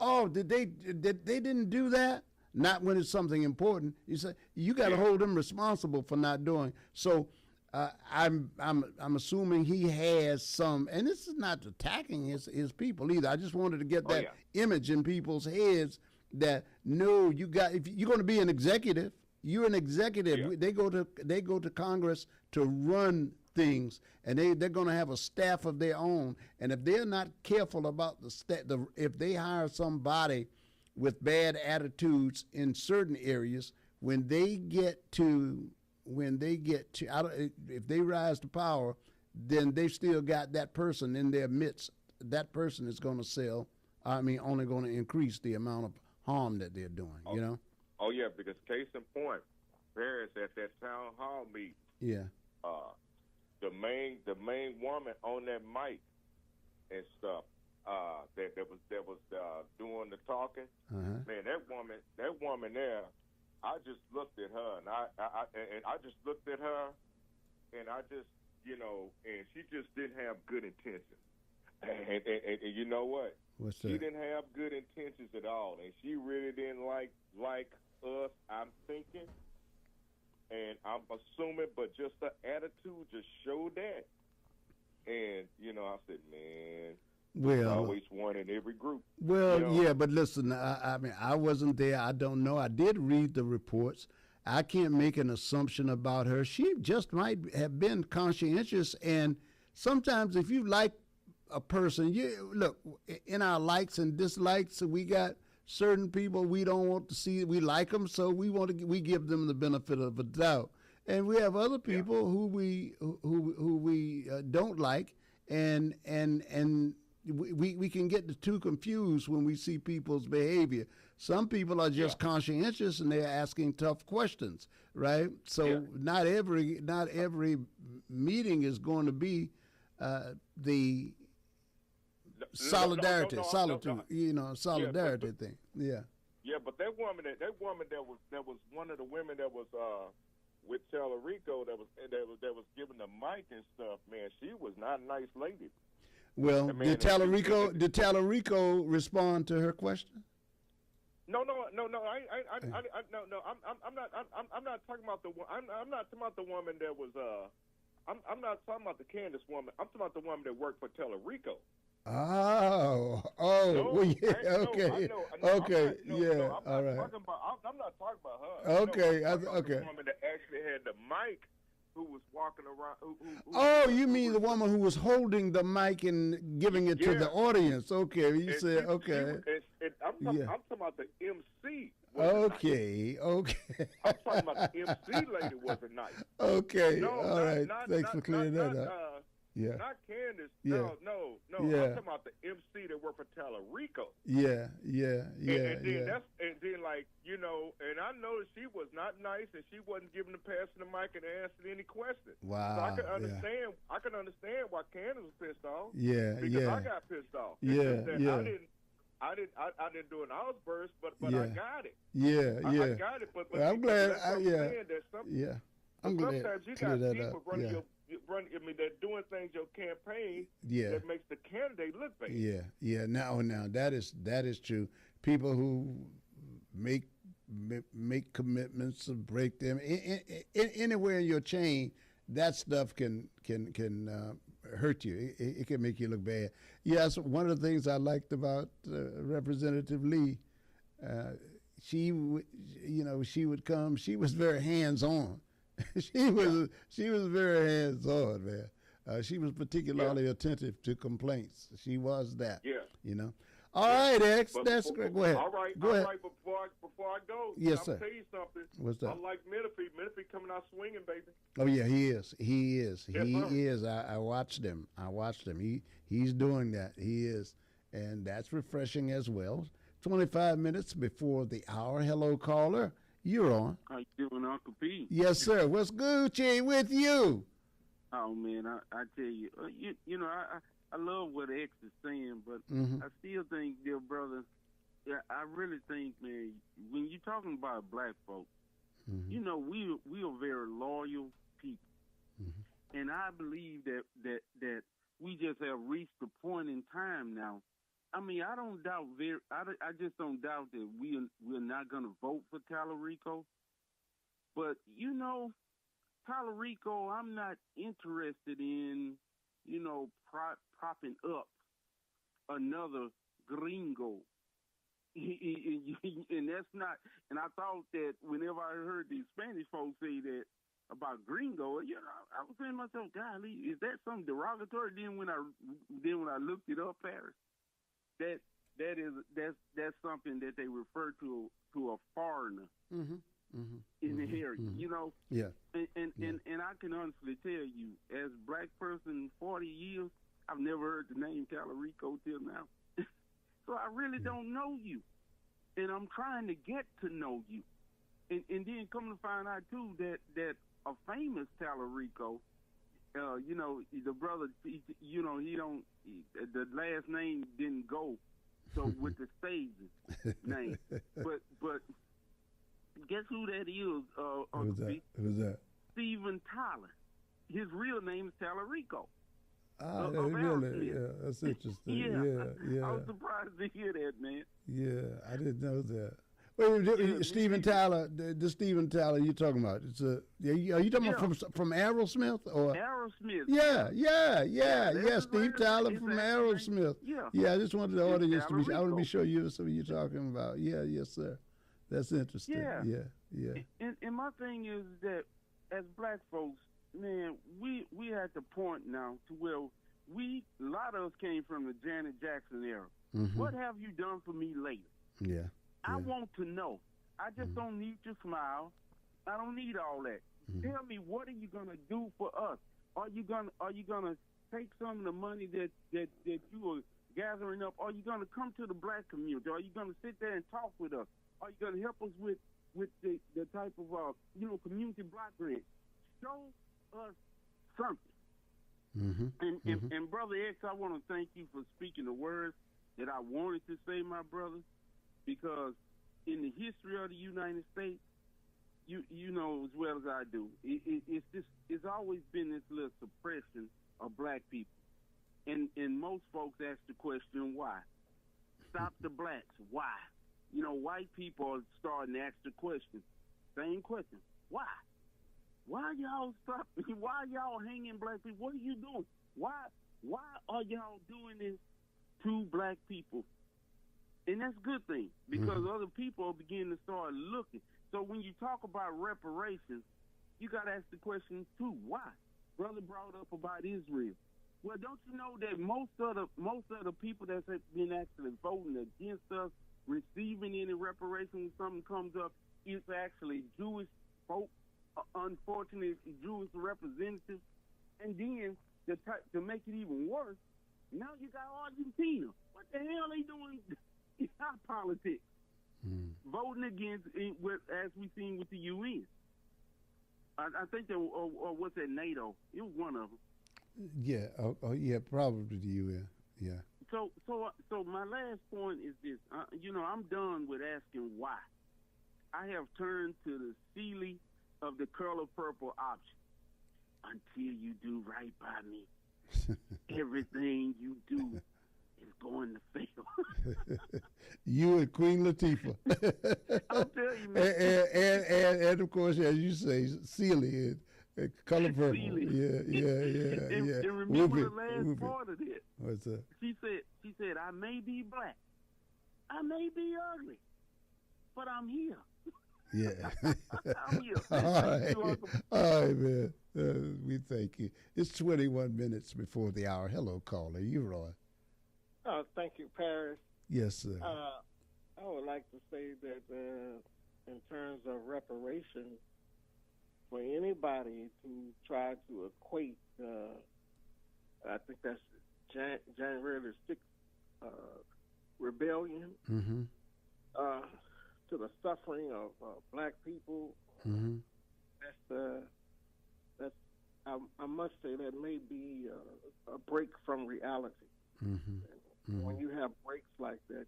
A: oh, they didn't do that. Not when it's something important. You say you got to hold them responsible for not doing. So. I'm assuming he has some, and this is not attacking his people either. I just wanted to get that image in people's heads that no, you got, if you're going to be an executive, you're an executive. They go to Congress to run things, and they're going to have a staff of their own. And if they're not careful about if they hire somebody with bad attitudes in certain areas, when they get to if they rise to power, then they've still got that person in their midst. That person is going to only going to increase the amount of harm that they're doing, you know?
G: Oh, yeah, because case in point, Paris at that town hall meeting.
A: Yeah.
G: The main woman on that mic and stuff that was doing the talking. Man, that woman there, I just looked at her, and I just looked at her, and I just, and she just didn't have good intentions. And you know what?
A: What's that?
G: She didn't have good intentions at all, and she really didn't like us, I'm thinking, and I'm assuming, but just her attitude just showed that. And, I said, man, there's always one in every group.
A: Well, yeah, but listen, I mean, I wasn't there. I don't know. I did read the reports. I can't make an assumption about her. She just might have been conscientious. And sometimes if you like a person, look, in our likes and dislikes, we got certain people we don't want to see. We like them, so we give them the benefit of a doubt. And we have other people who we don't like, and we can get too confused when we see people's behavior. Some people are just conscientious and they're asking tough questions, right? So not every meeting is going to be the solidarity thing. Yeah.
G: Yeah, but that woman that was one of the women that was with Tellerico that was giving the mic and stuff. Man, she was not a nice lady.
A: Well, did Tellerico respond to her question?
G: No. I'm not talking about the one. I'm not talking about the woman that was. I'm not talking about the Candace woman. I'm talking about the woman that worked for Tellerico.
A: Oh, well, yeah, okay, okay, yeah, all right.
G: I'm not talking about her.
A: Okay,
G: okay. The woman that actually had the mic, who was walking around.
A: You mean the woman who was holding the mic and giving it to the audience? Okay, you said okay.
G: I'm talking about the MC.
A: Okay.
G: I'm talking about the MC lady wasn't nice.
A: Okay, all right. Thanks for clearing that up. Yeah.
G: Not Candace.
A: Yeah.
G: No.
A: Yeah.
G: I'm talking about the MC that worked for Tallarico.
A: Yeah.
G: And then like, you know, and I know that she was not nice and she wasn't giving the passing the mic and answering any questions.
A: Wow.
G: So I can
A: yeah.
G: understand. I can understand why Candace was pissed off.
A: Yeah,
G: Because
A: yeah.
G: I got pissed off. It's
A: Yeah,
G: just that
A: yeah.
G: I didn't do an outburst, but
A: Yeah.
G: I got it.
A: Yeah,
G: I
A: yeah.
G: got it. But
A: Well, I'm glad.
G: that's what I'm saying, that
A: Yeah. I'm glad.
G: sometimes you
A: Clear
G: got
A: that
G: people
A: up.
G: running
A: Yeah.
G: they're doing things your campaign
A: Yeah.
G: that makes the candidate look bad.
A: Yeah. Now that is true. People who make commitments to break them anywhere in your chain, that stuff can hurt you. It can make you look bad. Yes, one of the things I liked about Representative Lee, she would come. She was very hands on. she was very hands on, man. She was particularly attentive to complaints. She was that.
G: Yeah.
A: You know. All right, X.
G: But
A: That's great. Go ahead.
G: All right.
A: Go ahead.
G: But before I go,
A: Yes,
G: I'll
A: sir.
G: tell you something.
A: What's that?
G: I like Menifee. Menifee coming out swinging, baby.
A: Oh yeah, he is.
G: Yes, sir.
A: I watched him. He's doing that. He is, and that's refreshing as well. 25 minutes before the hour. Hello, caller. You're on.
H: How you doing, Uncle P?
A: Yes, sir. What's Gucci with you?
H: Oh man, I tell you, I love what X is saying, but
A: Mhm.
H: I still think, dear brother, I really think, man, when you're talking about black folks,
A: Mhm.
H: you know, we are very loyal people,
A: Mm-hmm.
H: and I believe that we just have reached a point in time now. I mean, I don't doubt I just don't doubt that we're not going to vote for Tallarico, but you know, Tallarico, I'm not interested in, you know, propping up another gringo. And that's not, and I thought that whenever I heard these Spanish folks say that about gringo, you know, I was saying to myself, golly, is that something derogatory? Then when I looked it up, Paris, that's something that they refer to a foreigner.
A: Mm-hmm.
H: In the area, you know.
A: Yeah.
H: And I can honestly tell you, as a black person 40 years, I've never heard the name Tallarico till now. So I really don't know you. And I'm trying to get to know you. And then come to find out too that a famous Tallarico, you know, the brother, the last name didn't go. So with the stage name. But guess who that is?
A: Who's that?
H: Stephen Tyler. His real name is Tallarico.
A: Really? Yeah, that's interesting. Yeah.
H: I was surprised to hear that, man.
A: Yeah, I didn't know that. Wait, Stephen Tyler, the Stephen Tyler you're talking about? Are you talking about from Aerosmith or?
H: Aerosmith.
A: Yeah. Steve Tyler from Aerosmith.
H: Yeah.
A: I just wanted the audience to be. I want to be sure you what you're talking about. Yeah, yes, sir. That's interesting. Yeah.
H: And my thing is that as black folks, man, we at the point now to where a lot of us came from the Janet Jackson era.
A: Mm-hmm.
H: What have you done for me lately?
A: Yeah.
H: I want to know. I just don't need your smile. I don't need all that. Tell me, what are you gonna do for us? Are you gonna take some of the money that you are gathering up? Are you gonna come to the black community? Are you gonna sit there and talk with us? Are you gonna help us with the type of community block grant? Show us something. And Brother X, I want to thank you for speaking the words that I wanted to say, my brother, because in the history of the United States, you know as well as I do, it's always been this little suppression of black people, and most folks ask the question why. Stop the blacks, why? You know, white people are starting to ask the question, same question, why? Why y'all stopping? Why y'all hanging black people? What are you doing? Why are y'all doing this to black people? And that's a good thing, because other people are beginning to start looking. So when you talk about reparations, you got to ask the question too, why? Brother brought up about Israel. Well, don't you know that most of the people that's been actually voting against us receiving any reparations when something comes up is actually Jewish folk, unfortunately Jewish representatives. And then to make it even worse, now you got Argentina. What the hell they doing in our politics? Voting against, as we seen with the UN. I think that, or what's that, NATO? It was one of them.
A: Yeah. Yeah. Probably the UN. Yeah.
H: So my last point is this. I'm done with asking why. I have turned to the Sealy of the color purple option. Until you do right by me, everything you do is going to fail.
A: You and Queen Latifah.
H: I'll tell you, man.
A: And of course, as you say, Sealy and color purple.
H: Sealy.
A: Yeah.
H: And remember the last part of it.
A: What's that?
H: She said, I may be black, I may be ugly, but I'm here.
A: Yeah.
H: I'm here.
A: All right, man. We thank you. It's 21 minutes before the hour. Hello, caller. You, Roy.
I: Thank you, Paris.
A: Yes, sir.
I: I would like to say that in terms of reparations, for anybody to try to equate, I think that's January the 6th rebellion, to the suffering of black people. I must say that may be a break from reality. When you have breaks like that,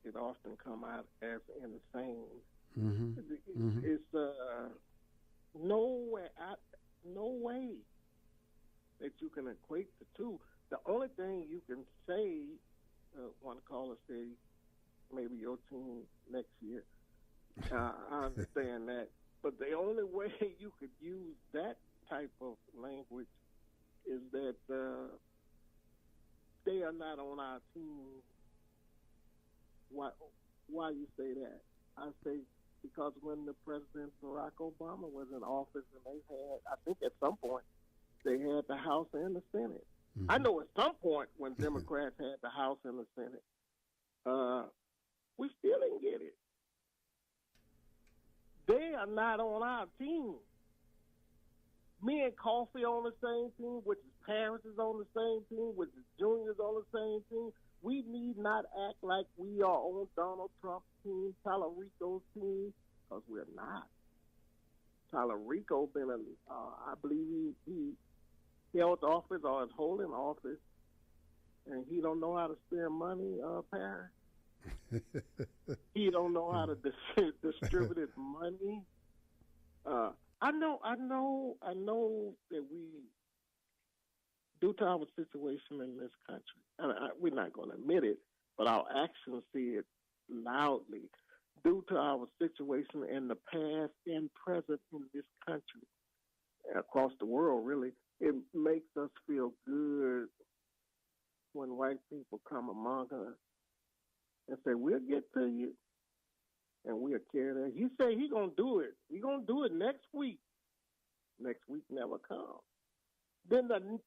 I: it often come out as insane. It's no way that you can equate the two. The only thing you can say, one caller say, maybe your team next year. I understand that. But the only way you could use that type of language is that they are not on our team. Why you say that? I say because when the President Barack Obama was in office and they had, I think at some point, they had the House and the Senate. I know at some point when Democrats had the House and the Senate, we still didn't get it. They are not on our team. Me and Coffee on the same team, which is Paris is on the same team, which is Junior's on the same team. We need not act like we are on Donald Trump's team, Talarico's team, because we're not. Talarico I believe he held office or is holding office, and he don't know how to spend money, Paris. He don't know how to distribute his money. I know that we, due to our situation in this country, we're not going to admit it, but our actions see it loudly. Due to our situation in the past and present in this country, across the world, really, it makes us feel good when white people come among us and say, we'll get to you, and we'll carry that. He say he going to do it. He going to do it next week. Next week never comes. Then the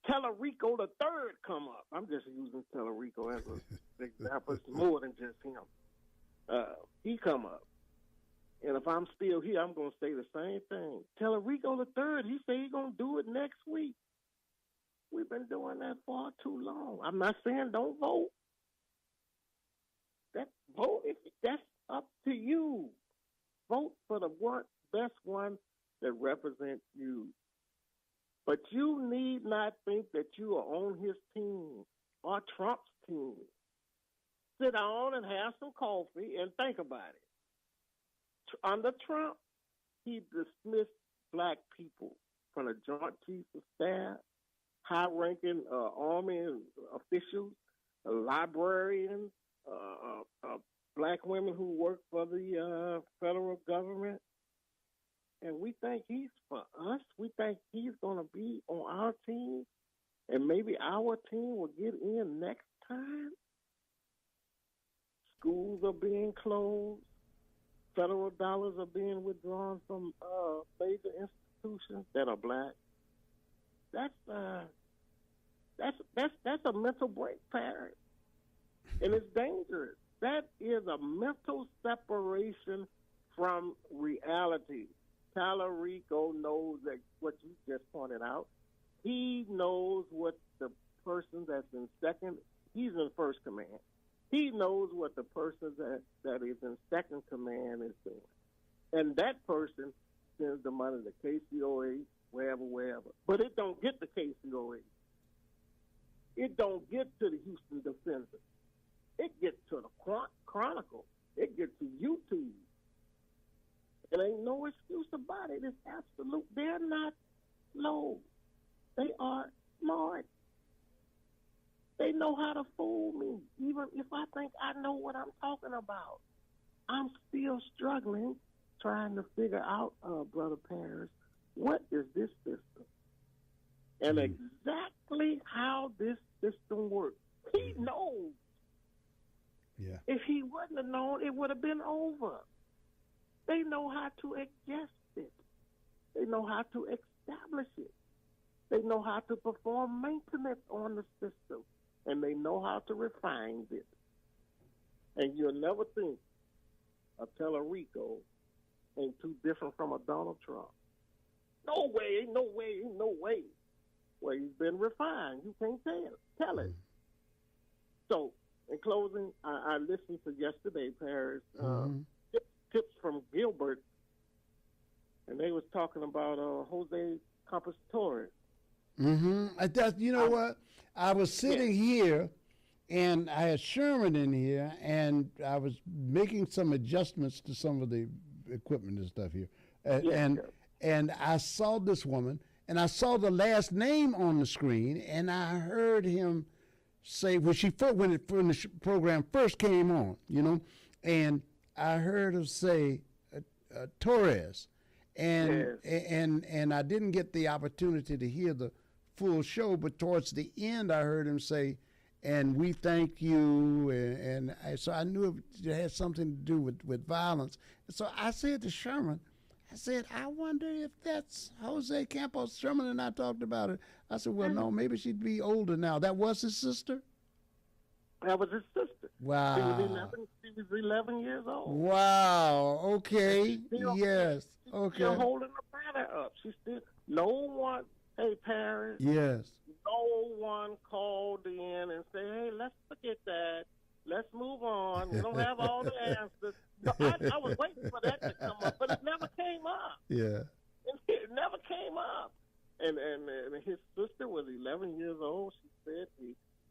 I: Telerico the third come up. I'm just using Telerico as an example. It's more than just him. He come up. And if I'm still here, I'm going to say the same thing. Telerico the third, he say he going to do it next week. We've been doing that far too long. I'm not saying don't vote. Vote if that's up to you. Vote for the best one that represents you. But you need not think that you are on his team or Trump's team. Sit down and have some coffee and think about it. Under Trump, he dismissed black people from the Joint Chiefs of Staff, high-ranking Army officials, librarians, black women who work for the federal government. And we think he's for us. We think he's going to be on our team. And maybe our team will get in next time. Schools are being closed. Federal dollars are being withdrawn from major institutions that are black. That's a mental break, parent. And it's dangerous. That is a mental separation from reality. Talarico knows that what you just pointed out. He knows what the person that's in second, he's in first command. He knows what the person that is in second command is doing. And that person sends the money to KCOA, wherever. But it don't get to KCOA. It don't get to the Houston Defender. It gets to the Chronicle. It gets to YouTube. There ain't no excuse about it. It's absolute. They're not slow. They are smart. They know how to fool me. Even if I think I know what I'm talking about, I'm still struggling trying to figure out, Brother Paris, what is this system? And exactly how this system works. He knows.
A: Yeah.
I: If he wouldn't have known, it would have been over. They know how to adjust it. They know how to establish it. They know how to perform maintenance on the system. And they know how to refine it. And you'll never think a Tellerico ain't too different from a Donald Trump. No way, ain't no way, ain't no way. Well, he's been refined. You can't tell it. So, in closing, I listened to yesterday, Paris, tips from Gilbert, and they was talking about Jose Compostore.
A: You know what? I was sitting here, and I had Sherman in here, and I was making some adjustments to some of the equipment and stuff here. And I saw this woman, and I saw the last name on the screen, and I heard him say, when the program first came on, and I heard him say Torres, and I didn't get the opportunity to hear the full show, but towards the end I heard him say, and we thank you, so I knew it had something to do with violence. So I said to Sherman, I wonder if that's Jose Campos. Sherman and I talked about it. I said, well, no, maybe she'd be older now. That was his sister?
I: That was his sister.
A: Wow.
I: She was 11 years old.
A: Wow. Okay. Yes. Okay.
I: Still holding the banner up. She still, no one, hey, Paris.
A: Yes.
I: No one called in and said, hey, let's forget that. Let's move on. We don't have all the answers. No, I was waiting for that to come up, but it never came up.
A: Yeah.
I: It never came up. And his sister was 11 years old. She said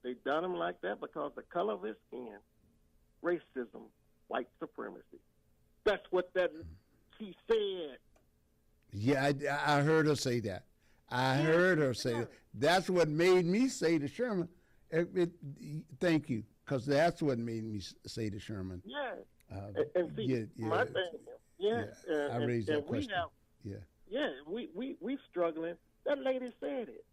I: they done him like that because the color of his skin, racism, white supremacy. That's what she said.
A: Yeah, I heard her say that. I heard her say that. That's what made me say to Sherman, thank you, because that's what made me say to Sherman.
I: Yeah. And see, my thing,
A: I raised that question.
I: We struggling. That lady said it.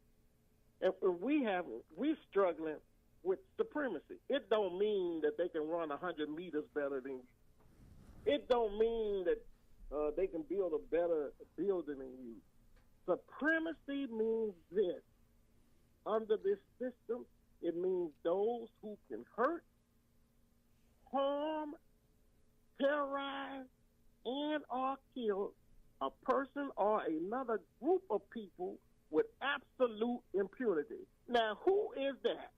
I: And we struggling with supremacy. It don't mean that they can run 100 meters better than you. It don't mean that they can build a better building than you. Supremacy means this. Under this system, it means those who can hurt, harm, terrorize, and or kill a person or another group of people with absolute impunity. Now, who is that?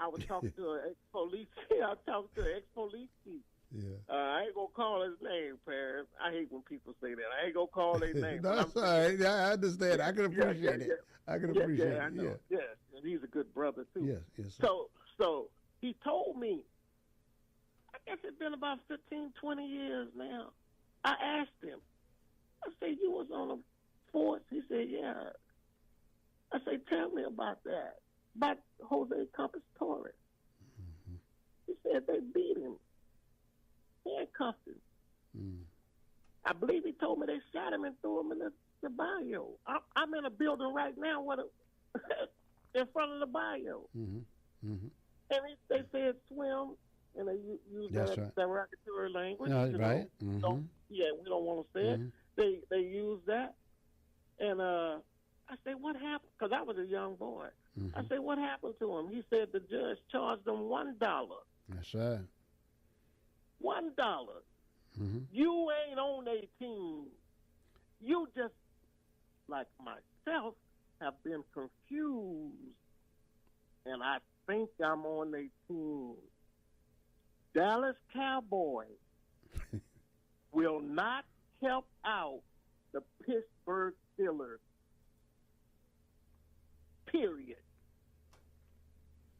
I: I was talking to an ex-police. I talked to an ex-police chief.
A: Yeah.
I: I ain't gonna call his name, Paris. I hate when people say that. I ain't gonna call their name.
A: That's all right. I understand. I can appreciate it. I can appreciate it.
I: I know. Yeah, and he's a good brother too.
A: Yes.
I: So he told me. I guess it's been about 15, 20 years now. I asked him. I said, "You was on the force?" He said, "Yeah." I said, "Tell me about that. About Jose Compostore." He said they beat him. Handcuffed him. I believe he told me they shot him and threw him in the bayou. I'm in a building right now in front of the bayou. And they said swim, and they use that derogatory language.
A: Right.
I: We don't want to say it. They use that. And I said, what happened? Because I was a young boy. I said, what happened to him? He said the judge charged him $1.
A: That's right.
I: $1. You ain't on a team. You just like myself have been confused, and I think I'm on their team. Dallas Cowboys will not help out the Pittsburgh Steelers. Period.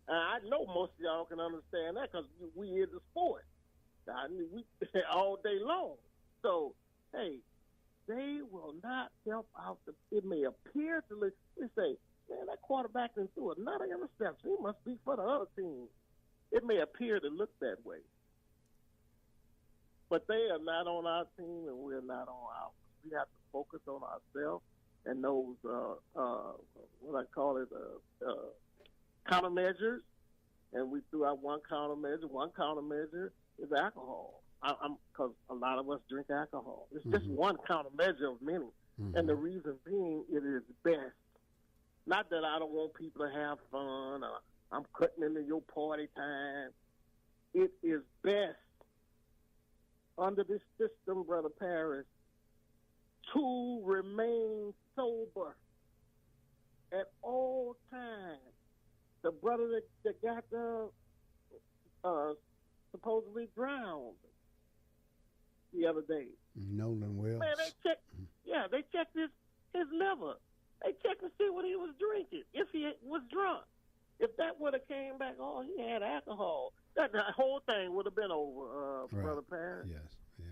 I: And I know most of y'all can understand that because we in the sport. I mean, we all day long. So, hey, they will not help out. It may appear to they say, man, that quarterback done threw another interception. He must be for the other team. It may appear to look that way. But they are not on our team, and we're not on ours. We have to focus on ourselves and those, what I call it, countermeasures. And we threw out one countermeasure. One countermeasure is alcohol. Because a lot of us drink alcohol. It's just one countermeasure of many. And the reason being, it is best. Not that I don't want people to have fun or I'm cutting into your party time. It is best under this system, Brother Paris, to remain sober at all times. The brother that got supposedly drowned the other day.
A: Nolan Wells.
I: Man, they checked his liver. They checked to see what he was drinking, if he was drunk. If that would have came back, oh, he had alcohol, the whole thing would have been over,
A: Right.
I: Brother Parent.
A: Yes, yeah.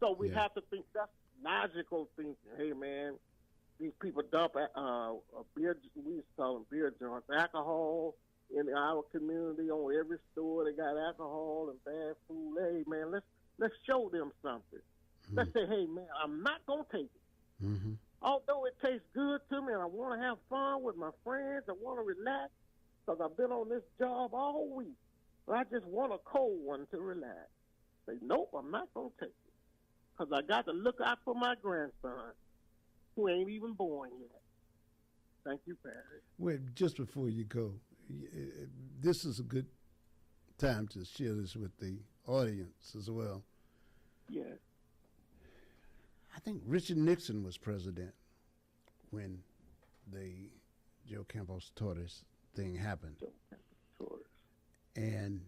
I: So we have to think, that's logical thinking. Hey, man, these people dump a beer, we used to call them beer joints, alcohol in our community. On every store they got alcohol and bad food. Hey, man, let's show them something. Let's say, hey, man, I'm not going to take it. Although it tastes good to me and I want to have fun with my friends, I want to relax because I've been on this job all week. But I just want a cold one to relax. Say, nope, I'm not going to take it because I got to look out for my grandson who ain't even born yet. Thank you, Patty.
A: Wait, just before you go, this is a good time to share this with the audience as well.
I: Yeah.
A: I think Richard Nixon was president when the Joe Campos Torres thing happened. And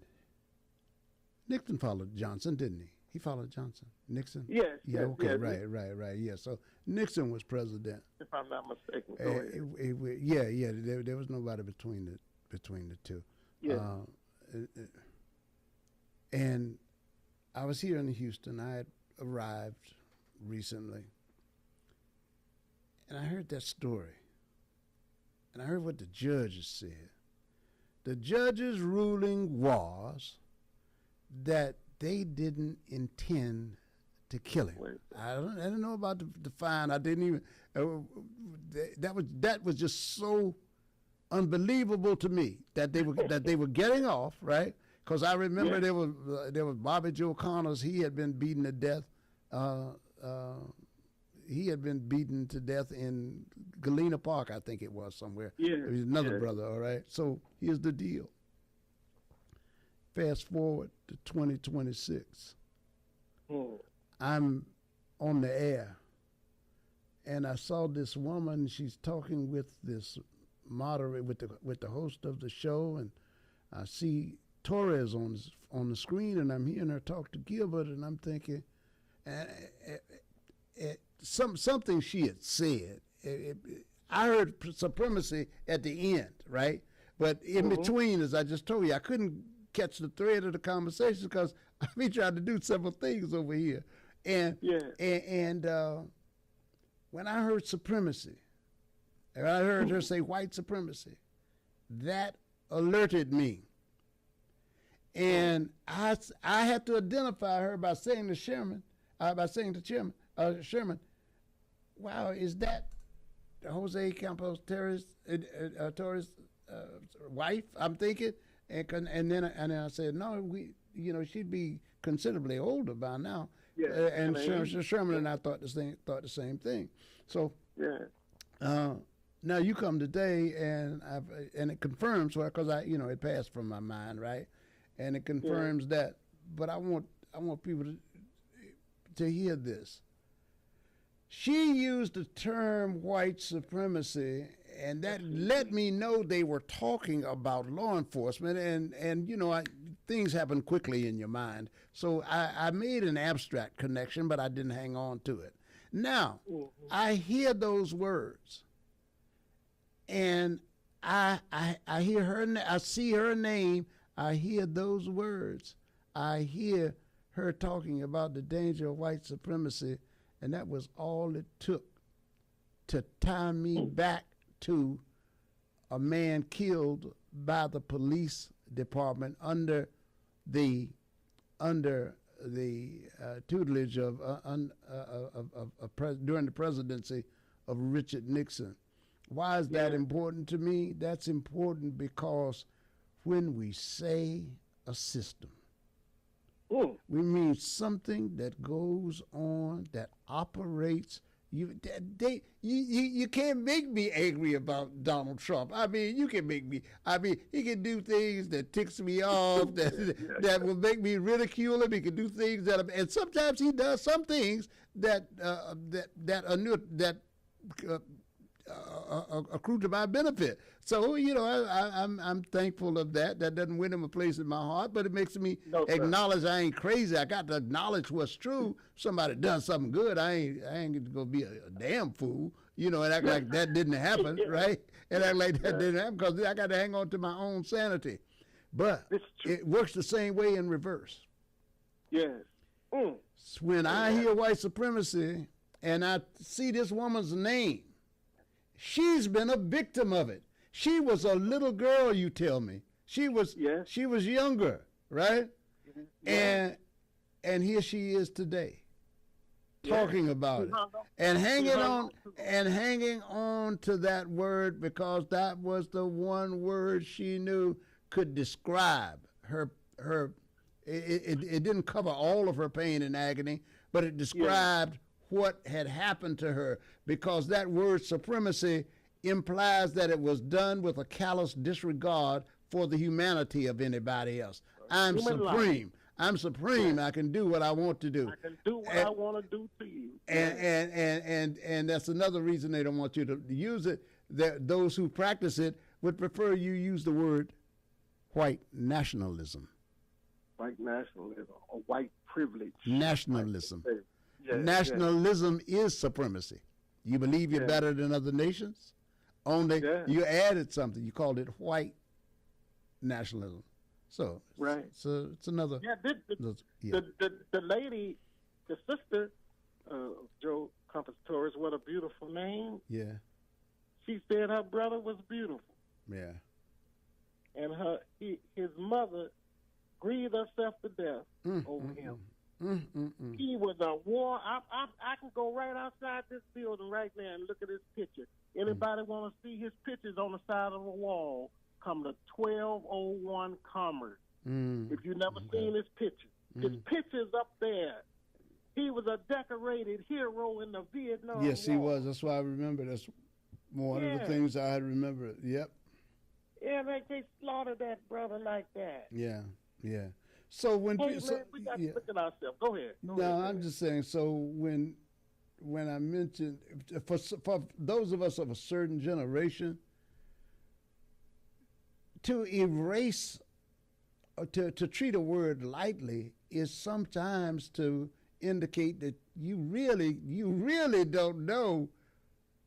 A: Nixon followed Johnson, didn't he? He followed Johnson. Nixon?
I: Yes.
A: Yeah,
I: yes,
A: okay,
I: yes.
A: right. Yeah, so Nixon was president.
I: If I'm not mistaken. Go ahead.
A: There was nobody between the two.
I: Yeah.
A: And I was here in Houston. I had arrived recently, and I heard that story, and I heard what the judges said. The judge's ruling was that they didn't intend to kill him. I didn't know about the fine. I didn't even. That was just so unbelievable to me that they were getting off, right? Because I remember there was Bobby Joe Connors. He had been beaten to death. He had been beaten to death in Galena Park, I think it was, somewhere.
I: Yeah.
A: It was another brother, all right? So here's the deal. Fast forward to 2026. I'm on the air, and I saw this woman. She's talking with this moderator, with the host of the show, and I see Torres on the screen, and I'm hearing her talk to Gilbert, and I'm thinking, something she had said. I heard supremacy at the end, right? But in between, as I just told you, I couldn't catch the thread of the conversation because I've been trying to do several things over here. And when I heard supremacy, and I heard her say white supremacy, that alerted me. And I had to identify her by saying to Sherman, Sherman, wow, is that Jose Campos Torres' wife? I'm thinking, and then I said, no, she'd be considerably older by now.
I: Yeah,
A: and Sherman and I thought the same thing. So now you come today, and it confirms because it passed from my mind, right? And it confirms that. But I want people to hear this. She used the term white supremacy, and that let me know they were talking about law enforcement. And you know, things happen quickly in your mind. So I made an abstract connection, but I didn't hang on to it. Now, I hear those words, and I hear her. I see her name. I hear those words. I hear her talking about the danger of white supremacy, and that was all it took to tie me back to a man killed by the police department under the tutelage of during the presidency of Richard Nixon. Why is that important to me? That's important because when we say a system, we mean something that goes on, that operates. You can't make me angry about Donald Trump. I mean, you can make me. I mean, he can do things that ticks me off, that will make me ridicule him. He can do things and sometimes he does some things that accrue to my benefit. So, you know, I'm thankful of that. That doesn't win him a place in my heart, but it makes me acknowledge I ain't crazy. I got to acknowledge what's true. Somebody done something good. I ain't gonna be a damn fool, you know, and act like that didn't happen, right? And act like that didn't happen because I got to hang on to my own sanity. But it works the same way in reverse.
I: Yes.
A: When I hear white supremacy and I see this woman's name, she's been a victim of it. She was a little girl, you tell me. She was younger, right? And here she is today, talking about it and hanging on to that word, because that was the one word she knew could describe her. It didn't cover all of her pain and agony, but it described what had happened to her, because that word supremacy implies that it was done with a callous disregard for the humanity of anybody else. I'm supreme. I'm supreme. I can do what I want to do.
I: I can do what I want to do to you.
A: And that's another reason they don't want you to use it. Those who practice it would prefer you use the word white nationalism.
I: White nationalism or white privilege.
A: Nationalism. Nationalism is supremacy. You believe you're better than other nations? Only you added something. You called it white nationalism. So So it's another.
I: The lady, the sister, Joe Compositores, what a beautiful name.
A: Yeah.
I: She said her brother was beautiful.
A: Yeah.
I: And his mother grieved herself to death over him. He was a war. I can go right outside this building right now and look at his picture. Anybody want to see his pictures on the side of the wall? Come to 1201 Commerce. If you've never seen his picture's up there. He was a decorated hero in the Vietnam
A: Yes,
I: War.
A: he was. That's why I remember. That's one of the things I remember. Yep.
I: Yeah, they slaughtered that brother like that.
A: Yeah. So when
I: we got to look at ourselves. Go ahead.
A: I'm just saying. So when I mentioned for those of us of a certain generation, to erase or to treat a word lightly is sometimes to indicate that you really don't know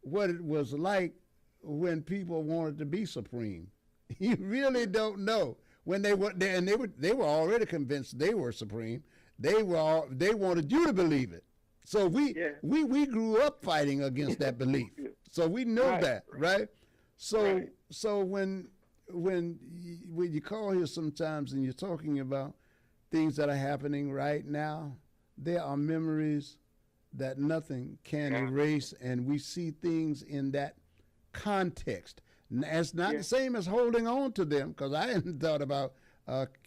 A: what it was like when people wanted to be supreme. You really don't know. When they were there, and they were already convinced they were supreme. They wanted you to believe it. So we grew up fighting against that belief. So we know that, right? So when you call here sometimes and you're talking about things that are happening right now, there are memories that nothing can erase, and we see things in that context. It's not the same as holding on to them, because I hadn't thought about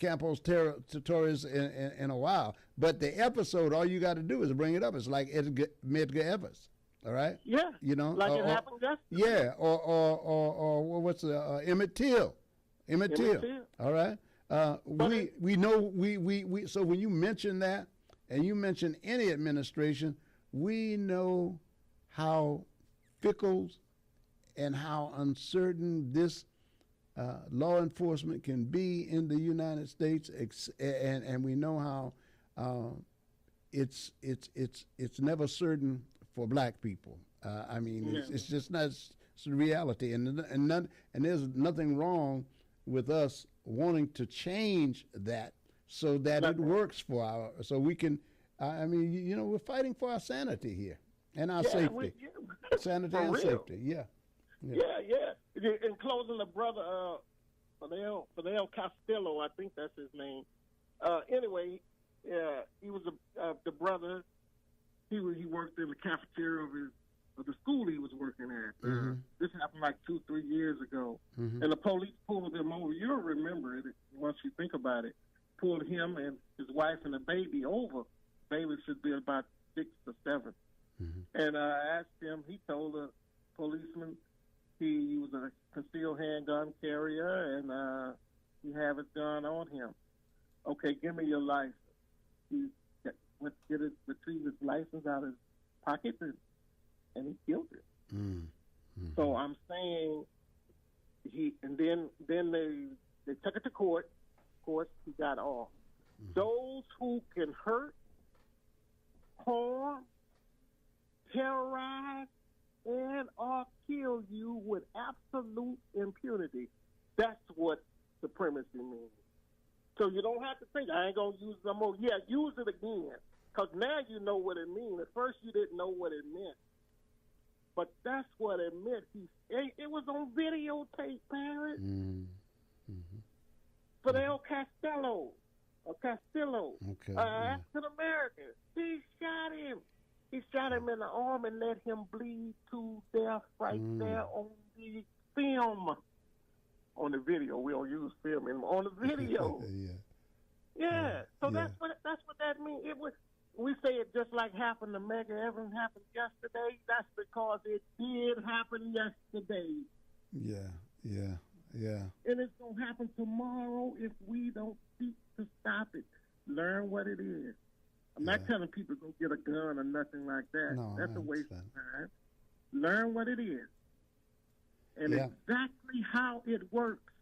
A: Campos Torres in a while. But the episode, all you got to do is bring it up. It's like Medgar Evers, all right?
I: Yeah.
A: You know,
I: like it happened yesterday.
A: Yeah, or what's Emmett Till. Emmett Till. All right. We know we. So when you mention that, and you mention any administration, we know how fickle and how uncertain this law enforcement can be in the United States, and we know how it's never certain for black people. I mean, it's just not. It's the reality, and there's nothing wrong with us wanting to change that so that it works for so we can. I mean, you know, we're fighting for our sanity here and our safety, sanity and safety. Yeah.
I: In closing, the brother Fidel Castillo, I think that's his name. Anyway, he was the brother. He worked in the cafeteria of the school he was working at. This happened like 2-3 years ago, and the police pulled him over. You'll remember it once you think about it. Pulled him and his wife and the baby over. Baby should be about 6 or 7. And I asked him. He told the policeman he was a concealed handgun carrier and he had his gun on him. Okay, give me your license. He went to retrieve his license out of his pocket and he killed him. So I'm saying then they took it to court. Of course, he got off. Those who can hurt, harm, terrorize, and/or kill you with absolute impunity. That's what supremacy means. So you don't have to think, I ain't going to use it no more. Yeah, use it again, because now you know what it means. At first you didn't know what it meant. But that's what it meant. It was on videotape, Paris. Fidel Castillo. African American. He shot him. He shot him in the arm and let him bleed to death right there on the film. On the video. We don't use film anymore. On the video. So that's what that means. We say it just like happened to Medgar Evers happened yesterday. That's because it did happen yesterday. And it's going to happen tomorrow if we don't seek to stop it. Learn what it is. I'm not telling people to go get a gun or nothing like that.
A: No,
I: that's a waste of time. Learn what it is. And exactly how it works.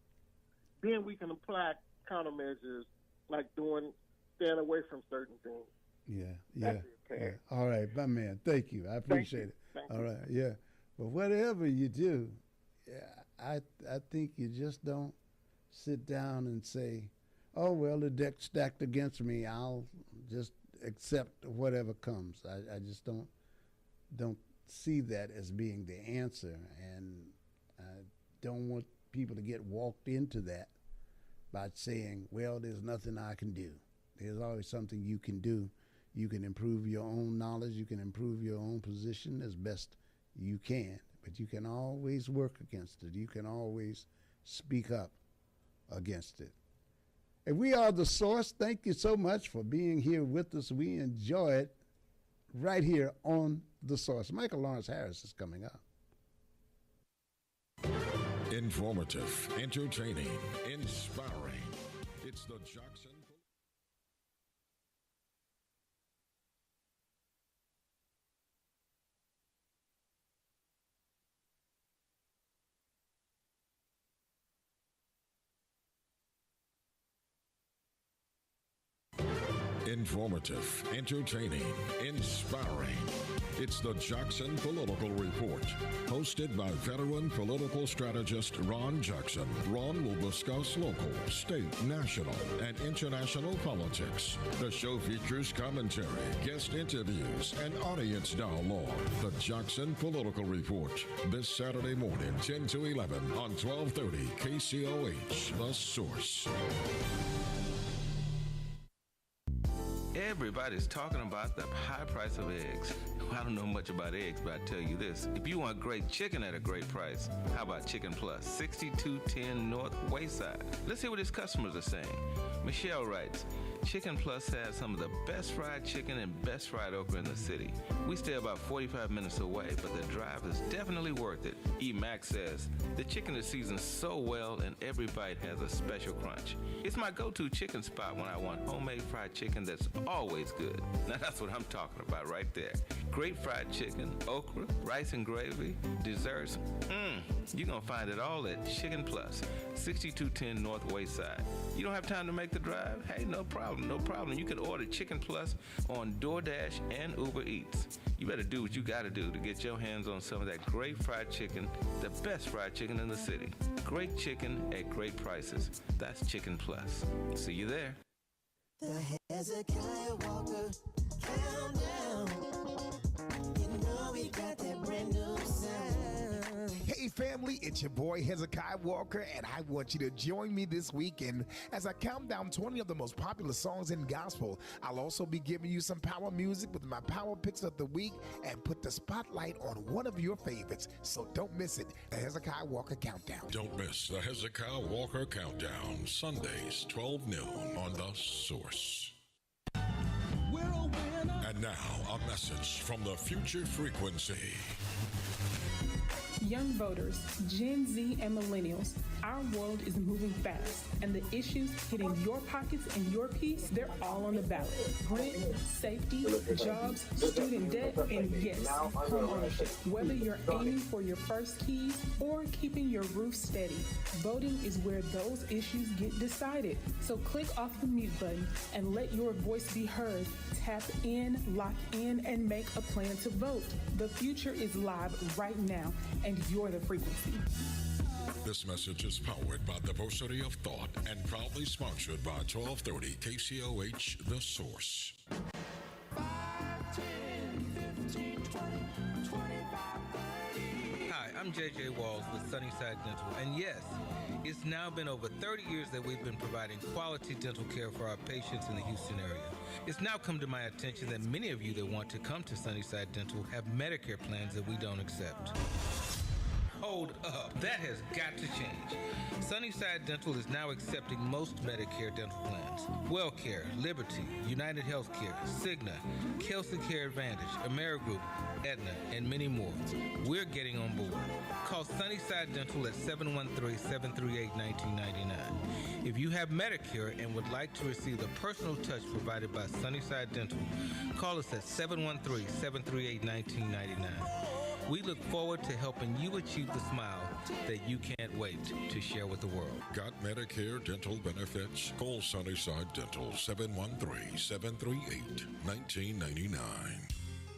I: Then we can apply countermeasures like staying away from certain things.
A: All right, my man. Thank you. I appreciate it. All right, But whatever you do, I think you just don't sit down and say, oh, well, the deck's stacked against me. I'll just accept whatever comes. I just don't see that as being the answer, and I don't want people to get walked into that by saying, well, there's nothing I can do. There's always something you can do. You can improve your own knowledge. You can improve your own position as best you can, but you can always work against it. You can always speak up against it. And we are The Source. Thank you so much for being here with us. We enjoy it right here on The Source. Michael Lawrence Harris is coming up.
E: Informative, entertaining, inspiring. It's the Jackson. Informative, entertaining, inspiring. It's the Jackson Political Report, hosted by veteran political strategist Ron Jackson. Ron will discuss local, state, national, and international politics. The show features commentary, guest interviews, and audience dialogue. The Jackson Political Report, this Saturday morning, 10 to 11 on 1230 KCOH, The Source.
D: Everybody's talking about the high price of eggs. I don't know much about eggs, but I tell you this. If you want great chicken at a great price, how about Chicken Plus, 6210 North Wayside? Let's hear what his customers are saying. Michelle writes, Chicken Plus has some of the best fried chicken and best fried okra in the city. We stay about 45 minutes away, but the drive is definitely worth it. E. Max says, the chicken is seasoned so well and every bite has a special crunch. It's my go-to chicken spot when I want homemade fried chicken that's always good. Now that's what I'm talking about right there. Great fried chicken, okra, rice and gravy, desserts. You're going to find it all at Chicken Plus, 6210 North Wayside. You don't have time to make the drive? Hey, no problem, no problem. You can order Chicken Plus on DoorDash and Uber Eats. You better do what you got to do to get your hands on some of that great fried chicken, the best fried chicken in the city. Great chicken at great prices. That's Chicken Plus. See you there.
C: The Hezekiah Walker countdown. You know we got that brand new sound.
K: Hey family, it's your boy Hezekiah Walker, and I want you to join me this weekend as I count down 20 of the most popular songs in gospel. I'll also be giving you some power music with my power picks of the week and put the spotlight on one of your favorites. So don't miss it, the Hezekiah Walker Countdown.
E: Don't miss the Hezekiah Walker Countdown, Sundays, 12 noon on The Source. And now, a message from the Future Frequency.
V: Young voters, Gen Z and millennials, our world is moving fast, and the issues hitting your pockets and your peace, they're all on the ballot. Rent, safety, jobs, student debt, and yes, home ownership. Whether you're aiming for your first keys or keeping your roof steady, voting is where those issues get decided. So click off the mute button and let your voice be heard. Tap in, lock in, and make a plan to vote. The future is live right now, and you're the frequency.
E: This message is powered by Diversity of Thought and proudly sponsored by 1230 KCOH The Source.
C: 5, 10, 15, 20, 25, 30.
D: Hi, I'm JJ Walls with Sunnyside Dental, and yes, it's now been over 30 years that we've been providing quality dental care for our patients in the Houston area. It's now come to my attention that many of you that want to come to Sunnyside Dental have Medicare plans that we don't accept. Hold up. That has got to change. Sunnyside Dental is now accepting most Medicare dental plans. WellCare, Liberty, United Healthcare, Cigna, Kelsey Care Advantage, Amerigroup, Aetna, and many more. We're getting on board. Call Sunnyside Dental at 713-738-1999. If you have Medicare and would like to receive the personal touch provided by Sunnyside Dental, call us at 713-738-1999. We look forward to helping you achieve the smile that you can't wait to share with the world.
E: Got Medicare dental benefits? Call Sunnyside Dental, 713-738-1999.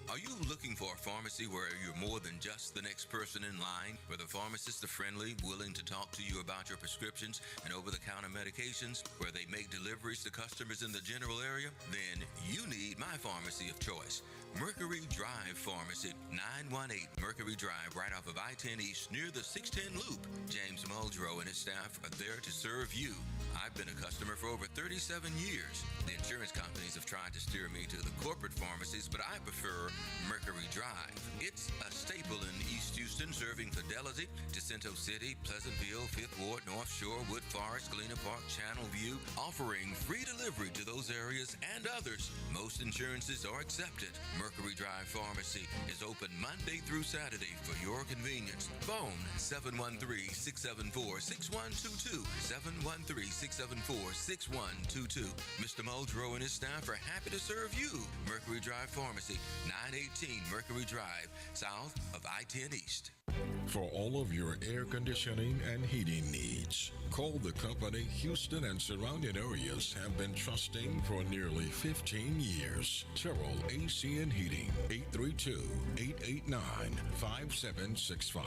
W: Are you looking for a pharmacy where you're more than just the next person in line, where the pharmacists are friendly, willing to talk to you about your prescriptions and over-the-counter medications, where they make deliveries to customers in the general area? Then you need my pharmacy of choice, Mercury Drive Pharmacy, 918 Mercury Drive, right off of I-10 East near the 610 Loop. James Muldrow and his staff are there to serve you. I've been a customer for over 37 years. The insurance companies have tried to steer me to the corporate pharmacies, but I prefer Mercury Drive. It's a staple in East Houston, serving Fidelity, Jacinto City, Pleasantville, Fifth Ward, North Shore, Wood Forest, Galena Park, Channel View, offering free delivery to those areas and others. Most insurances are accepted. Mercury Drive Pharmacy is open Monday through Saturday for your convenience. Phone 713-674-6122, 713-674-6122. Mr. Muldrow and his staff are happy to serve you. Mercury Drive Pharmacy, 918 Mercury Drive, south of I-10 East.
E: For all of your air conditioning and heating needs, call the company Houston and surrounding areas have been trusting for nearly 15 years. Terrell AC and Heating, 832-889-5765.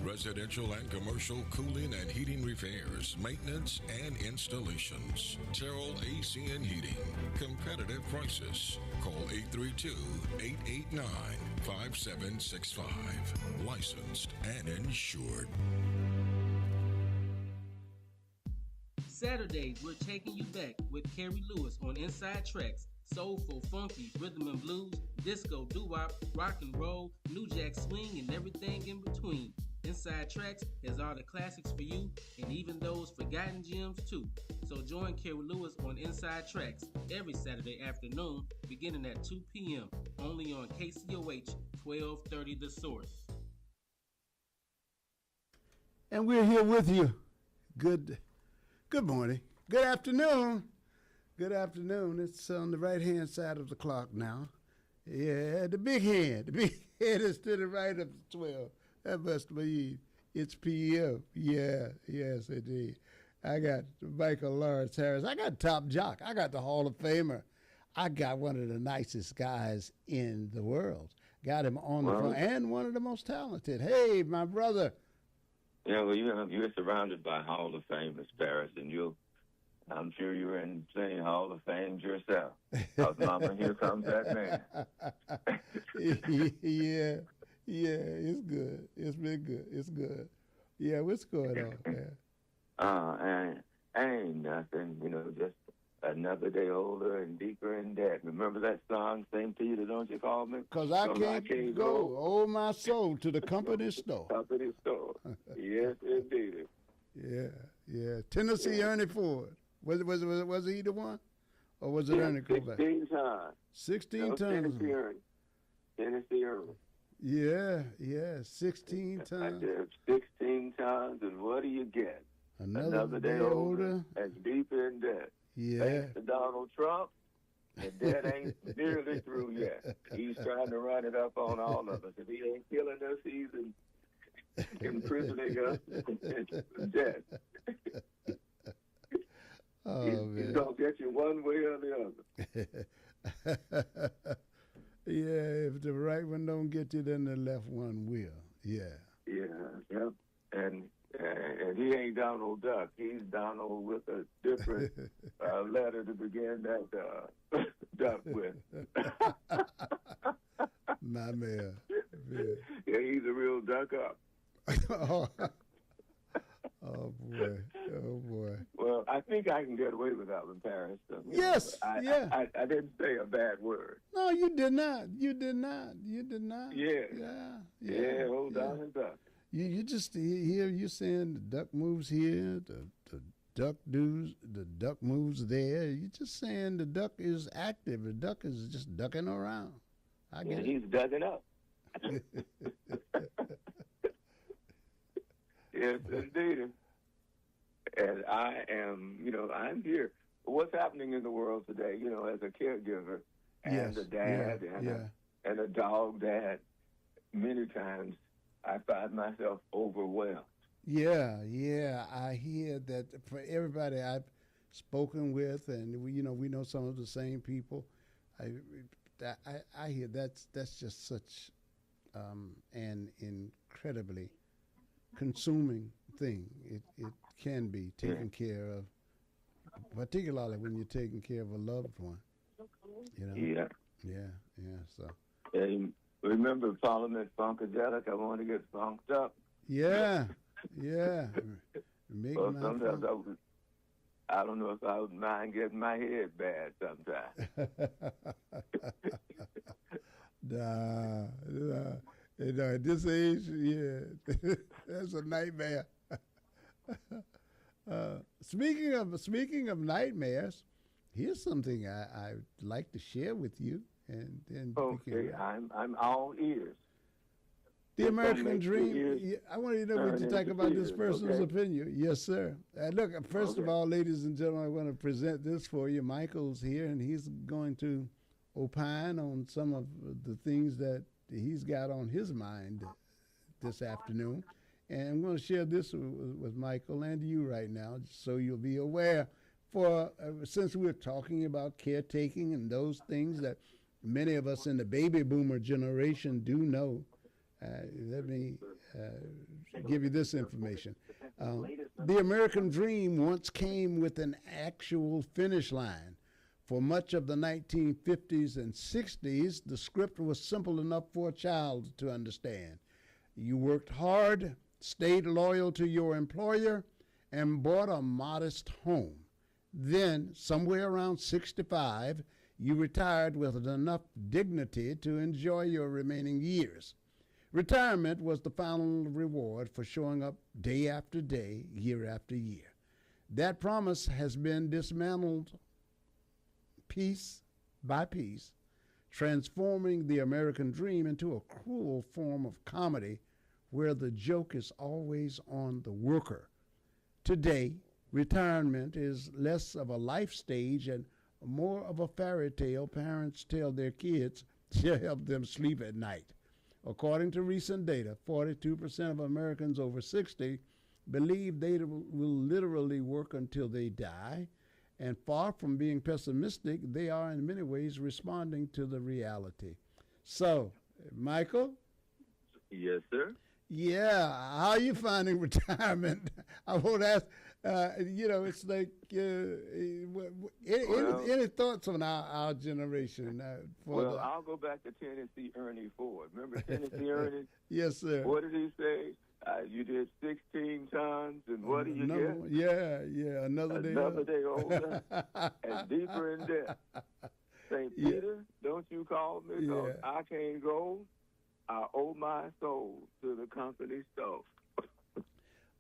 E: Residential and commercial cooling and heating repairs, maintenance, and installations. Terrell AC and Heating. Competitive prices. Call 832-889-5765. Licensed and insured.
X: Saturdays, we're taking you back with Kerry Lewis on Inside Tracks. Soulful, funky, rhythm and blues, disco, doo-wop, rock and roll, new jack swing, and everything in between. Inside Tracks has all the classics for you and even those forgotten gems too. So join Kerry Lewis on Inside Tracks every Saturday afternoon beginning at 2 p.m. only on KCOH 1230 The Source.
A: And we're here with you. Good morning. Good afternoon. Good afternoon. It's on the right-hand side of the clock now. Yeah, the big hand. The big hand is to the right of the 12. That must mean it's PM. Yeah, yes, indeed. I got Michael Lawrence Harris. I got Top Jock. I got the Hall of Famer. I got one of the nicest guys in the world. Got him on the phone, and one of the most talented. Hey, my brother.
J: Yeah, well, you're surrounded by Hall of Famers, Paris, and I'm sure you're in the same Hall of Fame yourself. Because, Mama, here comes that man.
A: Yeah, it's good. It's been good. It's good. Yeah, what's going on, man?
J: And ain't nothing, just another day older and deeper in debt. Remember that song, Same Peter, Don't You Call Me?
A: Because I can't go, oh, my soul, to the company store.
J: Company store. Yes, indeed.
A: Yeah. Tennessee Ernie Ford. Was he the one? Or was it Ernie Kovac?
J: 16 times.
A: 16 times.
J: Tennessee Ernie.
A: Yeah, 16 times.
J: I did 16 times, and what do you get?
A: Another day older
J: and deep in debt.
A: Yeah.
J: Thanks to Donald Trump, the debt ain't nearly through yet. He's trying to run it up on all of us. If he ain't killing us, he's imprisoning us in debt.
A: Oh, man.
J: He's going to get you one way or the other.
A: Yeah, if the right one don't get you, then the left one will. Yeah.
J: Yep. And he ain't Donald Duck. He's Donald with a different letter to begin that duck with.
A: My man.
J: Yeah, he's a real duck up.
A: Oh, boy.
J: Well, I think I can get away with that one, Paris.
A: Yes,
J: I didn't say a bad word.
A: No, you did not. You did not.
J: Yeah, old Donald Duck.
A: You just hear you saying the duck moves here, the duck moves there. You just saying the duck is active. The duck is just ducking around. I get it.
J: He's ducking up. Yes, indeed. And I am, I'm here. What's happening in the world today, as a caregiver and a dad and a dog dad, many times I find myself overwhelmed.
A: Yeah, I hear that for everybody I've spoken with, and we know some of the same people. I hear that's just such an incredibly consuming thing. It can be taken care of, particularly when you're taking care of a loved one.
J: Yeah.
A: So.
J: And remember Parliament Funkadelic? I want to get funked up.
A: Yeah.
J: Well, sometimes I don't know if I would mind getting my head bad sometimes.
A: Nah. At this age, that's a nightmare. Speaking of nightmares, here's something I'd like to share with you, and then
J: I'm all ears.
A: The American Dream. I want you to know what you talk about this person's opinion. Yes, sir. Look, first of all, ladies and gentlemen, I want to present this for you. Michael's here, and he's going to opine on some of the things that he's got on his mind this afternoon. And I'm going to share this with Michael and you right now, just so you'll be aware. Since we're talking about caretaking and those things that many of us in the baby boomer generation do know, let me give you this information. The American Dream once came with an actual finish line. For much of the 1950s and 60s, the script was simple enough for a child to understand. You worked hard, stayed loyal to your employer, and bought a modest home. Then, somewhere around 65, you retired with enough dignity to enjoy your remaining years. Retirement was the final reward for showing up day after day, year after year. That promise has been dismantled piece by piece, transforming the American dream into a cruel form of comedy where the joke is always on the worker. Today, retirement is less of a life stage and more of a fairy tale parents tell their kids to help them sleep at night. According to recent data, 42% of Americans over 60 believe they will literally work until they die, and far from being pessimistic, they are in many ways responding to the reality. So, Michael?
J: Yes, sir.
A: Yeah, how are you finding retirement? I won't ask, it's like, any thoughts on our generation?
J: I'll go back to Tennessee Ernie Ford. Remember Tennessee Ernie?
A: Yes, sir.
J: What did he say? You did 16 tons, and what do you get?
A: Yeah, another
J: day older and deeper in debt. St. Peter, don't you call me, because I can't go. I owe my soul to the company store.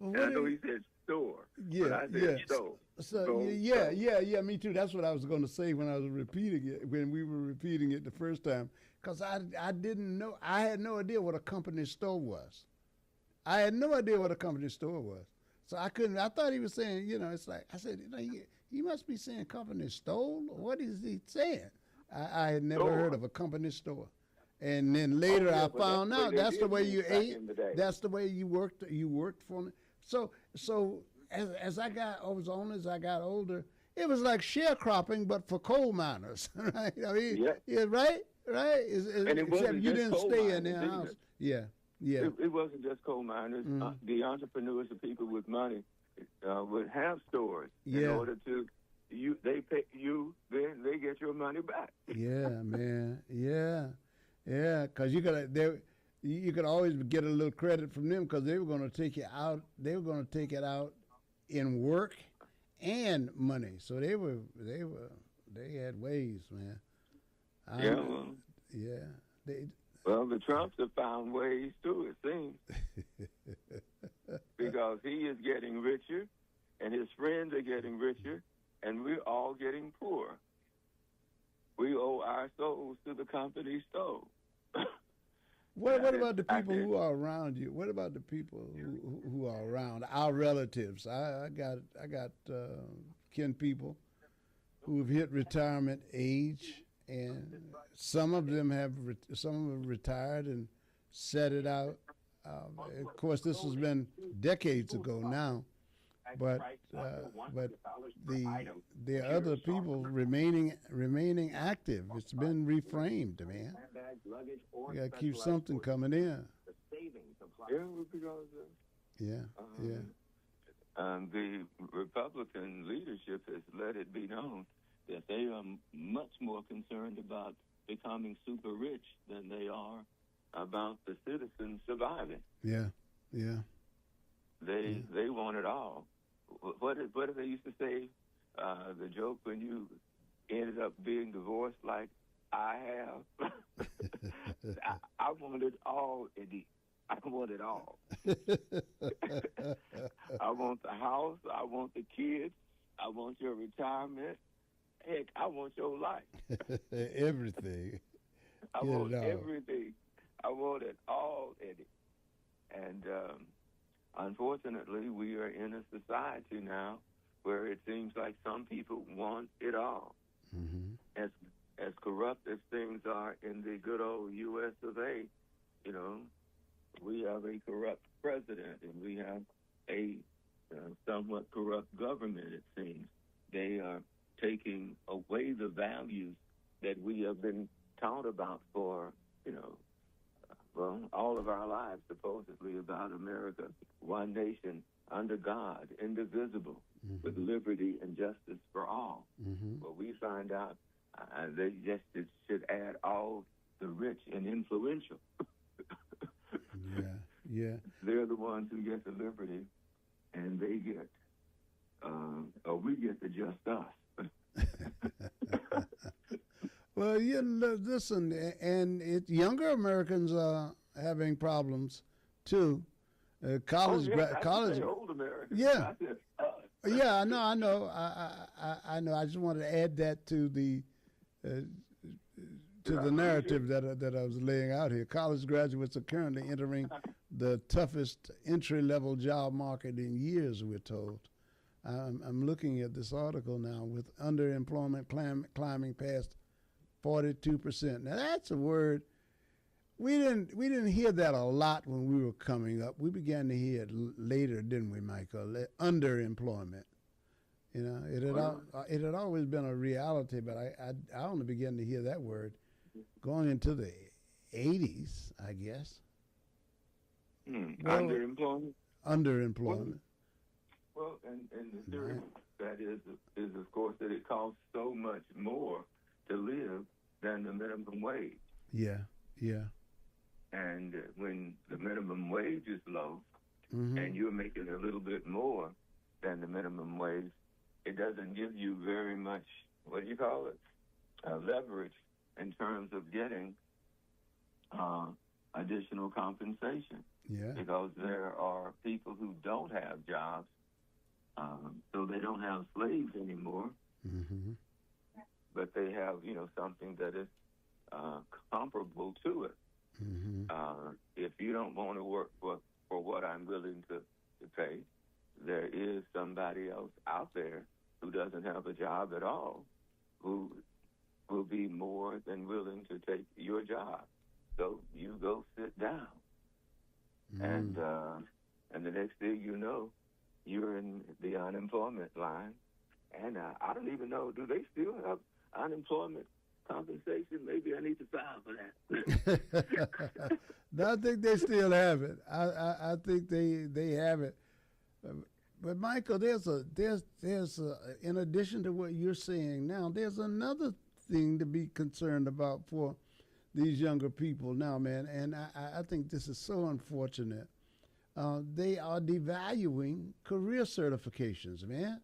J: I know he said store, but I said store.
A: So me too. That's what I was going to say when I was repeating it, when we were repeating it the first time, because I didn't know. I had no idea what a company store was. I had no idea what a company store was. So I couldn't. I thought he was saying, it's like I said, he must be saying company store. What is he saying? I had never heard of a company store. And then later I found out that's the way you ate. That's the way you worked. You worked for me. So as I got older, it was like sharecropping, but for coal miners, right? I mean, right. Except you didn't stay in their house. Yeah.
J: It wasn't just coal miners. The entrepreneurs, the people with money, would have stores in order to. They pay you, then they get your money back.
A: Yeah, man. Yeah, because you could always get a little credit from them because they were going to take you out. They were going to take it out in work and money. So they had ways, man.
J: Well, the Trumps have found ways too, it seems, because he is getting richer, and his friends are getting richer, and we're all getting poor. We owe our souls to the company store.
A: What about the people who are around you? What about the people who are around our relatives? I got kin people who have hit retirement age, and some of them have retired and set it out. Of course, this has been decades ago now. But the other people remaining active. It's been reframed, man. We got to keep something coming in.
J: And the Republican leadership has let it be known that they are much more concerned about becoming super rich than they are about the citizens surviving.
A: Yeah.
J: They want it all. What did they used to say? The joke when you ended up being divorced, like I have. I want it all, Eddie. I want it all. I want the house. I want the kids. I want your retirement. Heck, I want your life.
A: Everything.
J: I want everything. I want it all, Eddie. And unfortunately, we are in a society now where it seems like some people want it all.
A: Mm-hmm.
J: As corrupt as things are in the good old U.S. of A., we have a corrupt president and we have a somewhat corrupt government, it seems. They are taking away the values that we have been taught about for, all of our lives, supposedly, about America, one nation, under God, indivisible, with liberty and justice for all. But we find out they just should add all the rich and influential.
A: Yeah.
J: They're the ones who get the liberty, and they get, or we get the just us.
A: Well, listen, and younger Americans are having problems too. College.
J: Old Americans.
A: Yeah.
J: I said
A: Yeah, I know. I know. I just wanted to add that to the narrative that I was laying out here. College graduates are currently entering the toughest entry-level job market in years, we're told. I'm looking at this article now with underemployment climbing past 42%. Now that's a word we didn't hear that a lot when we were coming up. We began to hear it later, didn't we, Michael? Underemployment. You know, it had always been a reality, but I only began to hear that word going into the 80s, I guess.
J: Underemployment.
A: Underemployment.
J: Well, and the theory that is of course that it costs so much more to live than the minimum wage.
A: Yeah.
J: And when the minimum wage is low, and you're making a little bit more than the minimum wage, it doesn't give you very much, what do you call it, leverage in terms of getting additional compensation.
A: Yeah.
J: Because there are people who don't have jobs, so they don't have slaves anymore, but they have, something that is comparable to it. If you don't want to work for what I'm willing to pay, there is somebody else out there who doesn't have a job at all who will be more than willing to take your job. So you go sit down. And the next thing you know, you're in the unemployment line. And I don't even know, do they still have unemployment compensation? Maybe I need to file for that.
A: No, I think they still have it. I think they have it. But Michael, there's in addition to what you're saying now, there's another thing to be concerned about for these younger people now, man. And I think this is so unfortunate. They are devaluing career certifications, man.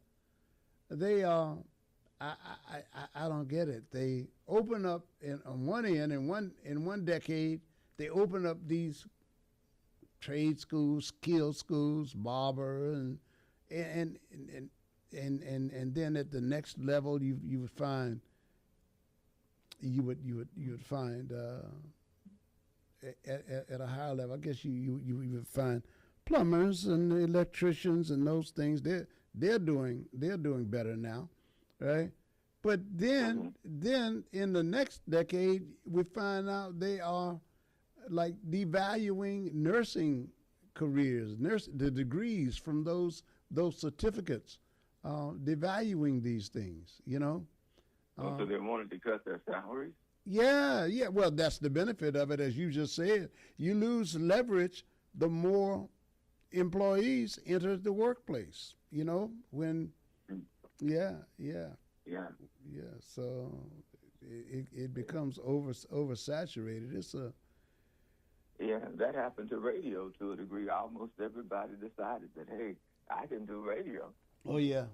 A: They are. I don't get it. They open up on one end, in one decade, they open up these trade schools, skill schools, barber, and then at the next level, you would find at a higher level. I guess you would find plumbers and electricians and those things. They're doing better now. Right, but then in the next decade, we find out they are like devaluing nursing careers, the degrees from those certificates, devaluing these things.
J: So they wanted to cut their salaries.
A: Yeah. Well, that's the benefit of it, as you just said. You lose leverage the more employees enter the workplace. When. Yeah. So it becomes oversaturated.
J: That happened to radio to a degree. Almost everybody decided that, hey, I can do radio.
A: Oh yeah.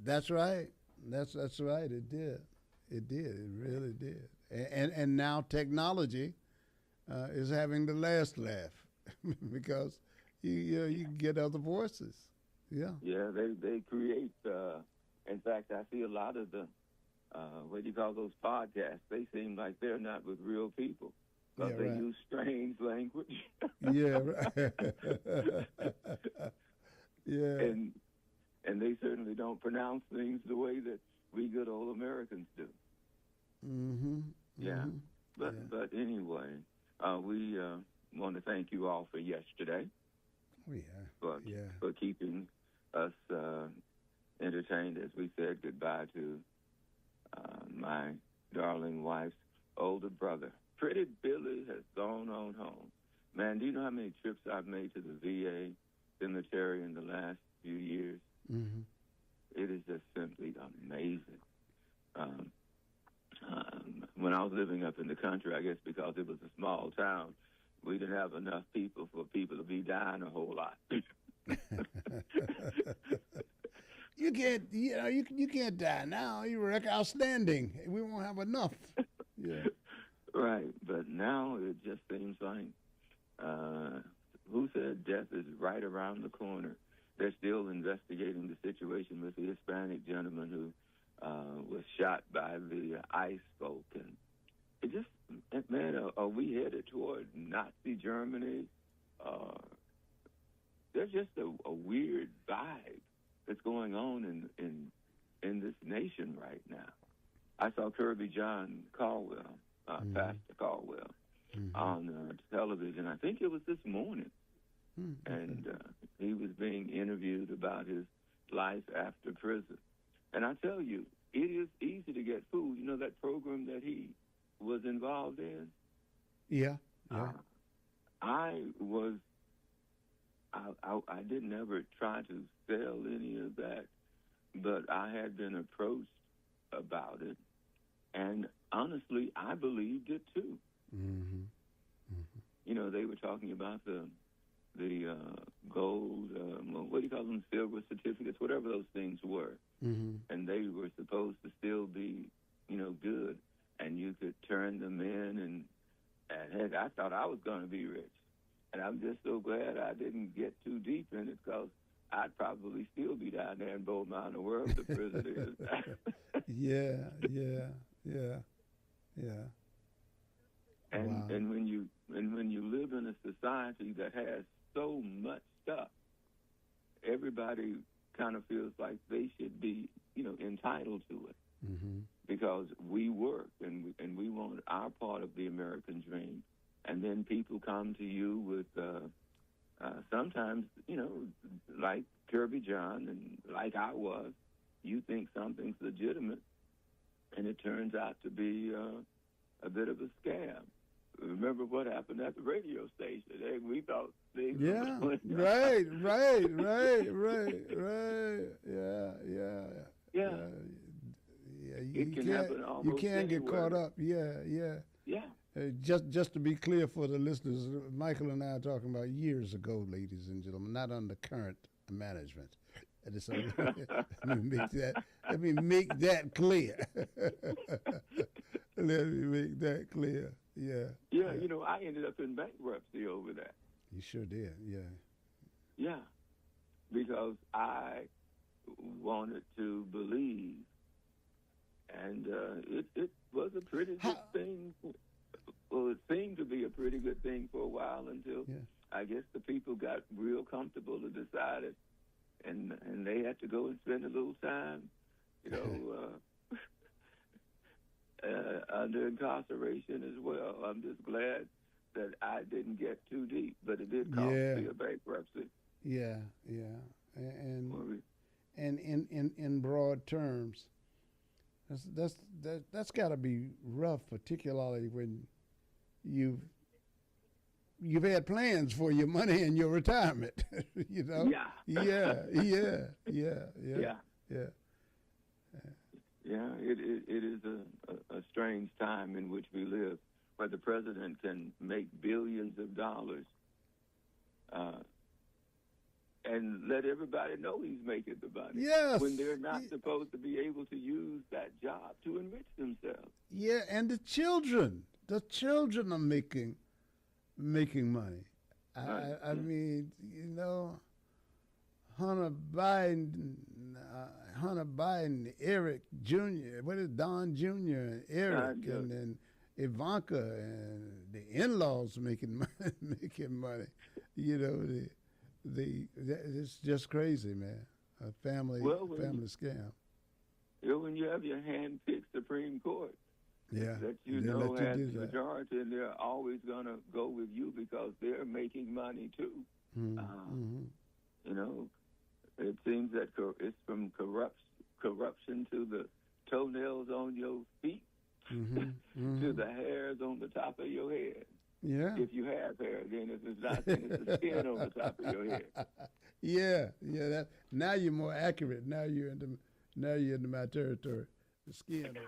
A: That's right. That's right. It did. It really did. And now technology is having the last laugh because you can get other voices. Yeah.
J: Yeah, they create. In fact, I see a lot of the what do you call those podcasts? They seem like they're not with real people, but they use strange language.
A: Yeah. Right. Yeah.
J: And they certainly don't pronounce things the way that we good old Americans do. Yeah. But anyway, we want to thank you all for yesterday. For keeping us entertained as we said goodbye to my darling wife's older brother. Pretty Billy has gone on home. Man, do you know how many trips I've made to the VA cemetery in the last few years? It is just simply amazing. When I was living up in the country, I guess because it was a small town, we didn't have enough people for people to be dying a whole lot.
A: You can't die now. You were outstanding. We won't have enough. Yeah.
J: Right, but now it just seems like who said death is right around the corner? they're still investigating the situation with the Hispanic gentleman who was shot by the ICE folk. And it just, man, are we headed toward Nazi Germany? There's just a weird vibe that's going on in this nation right now. I saw Kirby John Caldwell, Pastor Caldwell, on television. I think it was this morning. And he was being interviewed about his life after prison. And I tell you, it is easy to get food. You know that program that he was involved in?
A: Yeah.
J: I didn't ever try to sell any of that, but I had been approached about it. And honestly, I believed it too. You know, they were talking about the gold, what do you call them, silver certificates, whatever those things were. And they were supposed to still be, you know, good. And you could turn them in. And heck, I thought I was going to be rich. And I'm just so glad I didn't get too deep in it, because I'd probably still be down there in Bold Mountain where the prison is.
A: Yeah.
J: And when you live in a society that has so much stuff, everybody kind of feels like they should be, you know, entitled to it, because we work and we want our part of the American dream. And then people come to you with sometimes, you know, like Kirby John and like I was, you think something's legitimate, and it turns out to be a bit of a scam. Remember what happened at the radio station? We thought things were
A: right. Yeah. You can't get caught up. Yeah. Just to be clear for the listeners, Michael and I are talking about years ago, ladies and gentlemen, not under current management. Let me make that clear. Let me make that clear. Yeah.
J: You know, I ended up in bankruptcy over that.
A: You sure did.
J: Yeah, because I wanted to believe, and it was a pretty good thing. Well, it seemed to be a pretty good thing for a while until I guess the people got real comfortable and decided, and they had to go and spend a little time, you know, under incarceration as well. I'm just glad that I didn't get too deep, but it did cost me a bankruptcy.
A: Yeah, and in broad terms, that's got to be rough, particularly when you've had plans for your money and your retirement. You know. Yeah.
J: Yeah, it is a strange time in which we live, where the president can make billions of dollars and let everybody know he's making the money.
A: Yes.
J: When they're not supposed to be able to use that job to enrich themselves.
A: Yeah, and the children are making money. I mean, you know, Hunter Biden, Eric Jr., Don Jr., and Eric, and then Ivanka, and the in-laws making money. You know, it's just crazy, man. A family scam.
J: You know, when you have your hand-picked Supreme Court, that you know has the majority, and they're always going to go with you because they're making money too. You know, it seems that it's from corruption to the toenails on your feet to the hairs on the top of your head.
A: Yeah.
J: If you have hair, then if it's not, then it's the skin on the top of your head.
A: Yeah. Now you're more accurate. Now you're into my territory. The skin.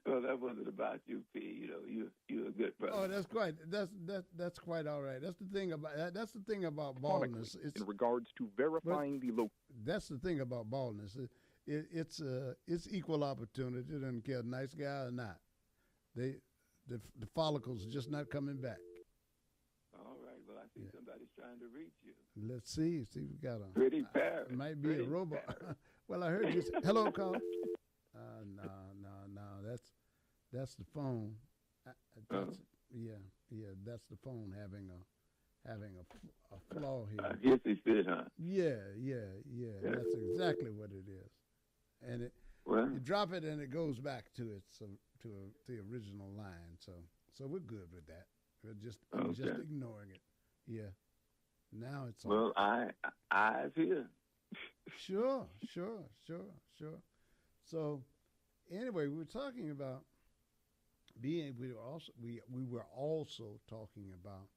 J: Well, that wasn't about you, P. You know, you're a good brother.
A: Oh, that's quite all right. That's the thing about baldness.
L: In regards to verifying the location.
A: That's the thing about baldness. It's equal opportunity. It doesn't care nice guy or not. The follicles are just not coming back.
J: All right. Well, I think somebody's trying to reach you.
A: Let's see. See, we got a
J: Pretty Paris.
A: It might be
J: Pretty
A: a robot.
J: Paris.
A: Well, I heard you. Hello, call. No. That's the phone. That's the phone having a flaw here.
J: I guess he said, huh?
A: Yeah. That's exactly what it is. And you drop it and it goes back to the original line. So we're good with that. We're just ignoring it. Yeah. Now it's on.
J: Well, eyes here.
A: Sure. So anyway, we were talking about we were also talking about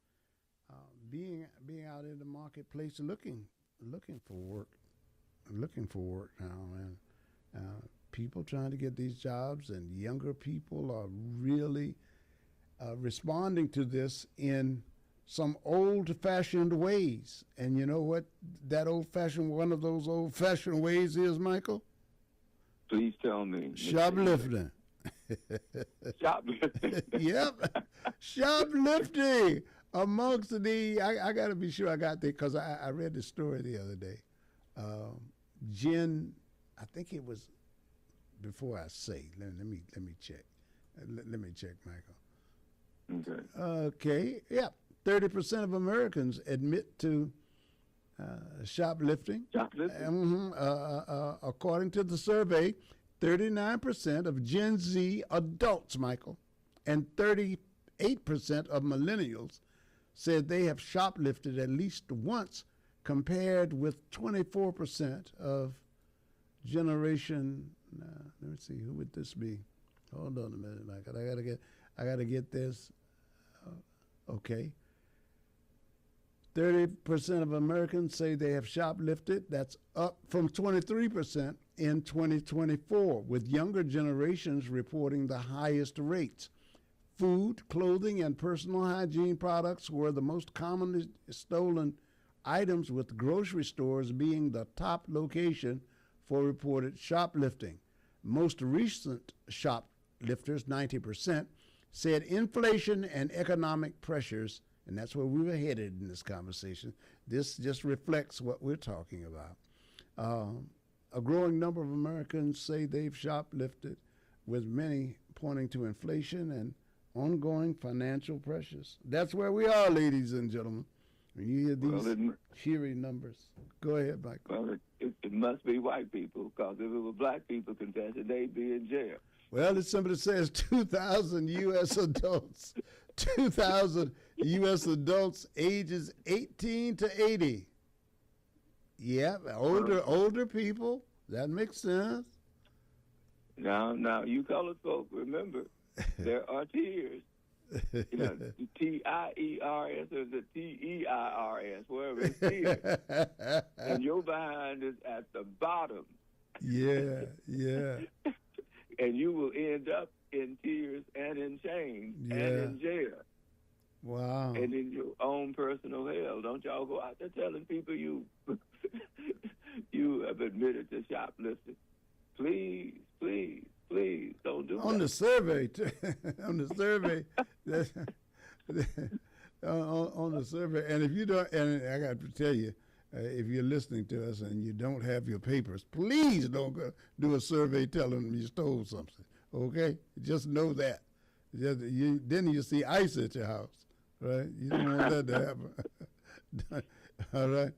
A: being out in the marketplace looking for work now, and people trying to get these jobs, and younger people are really responding to this in some old-fashioned ways. And you know what one of those old-fashioned ways is, Michael?
J: Please tell me.
A: Shoplifting.
J: Shoplifting.
A: Yep. Shoplifting amongst I got to be sure I got that because I read the story the other day. Jen, I think it was, before I say, let me check. Let me check, Michael. Okay. Yeah. 30% of Americans admit to shoplifting. According to the survey, 39% of Gen Z adults, Michael, and 38% of millennials said they have shoplifted at least once, compared with 24% of generation. Let me see, who would this be? Hold on a minute, Michael. I gotta get this. Okay. 30% of Americans say they have shoplifted. That's up from 23% in 2024, with younger generations reporting the highest rates. Food, clothing, and personal hygiene products were the most commonly stolen items, with grocery stores being the top location for reported shoplifting. Most recent shoplifters, 90%, said inflation and economic pressures, and that's where we were headed in this conversation. This just reflects what we're talking about. A growing number of Americans say they've shoplifted, with many pointing to inflation and ongoing financial pressures. That's where we are, ladies and gentlemen. When you hear these cheery numbers. Go ahead, Michael.
J: Well, it must be white people, because if it were black people confessing, they'd be in jail.
A: Well, it simply says 2,000 U.S. adults. 2,000 U.S. adults ages 18 to 80. Yeah, older people. That makes sense.
J: Now, you colored folk, remember, there are tiers. You know, the T-I-E-R-S or the T-E-I-R-S, wherever it's tiers. And your behind is at the bottom.
A: Yeah.
J: And you will end up in tears and in chains and in jail.
A: Wow.
J: And in your own personal hell. Don't y'all go out there telling people you you have admitted to shoplifting. Please, don't do that.
A: On the survey, on the survey, and if you don't, and I got to tell you, if you're listening to us and you don't have your papers, please don't go do a survey telling them you stole something. Okay, just know that. Then you see ICE at your house, right? You don't want that to happen. All right.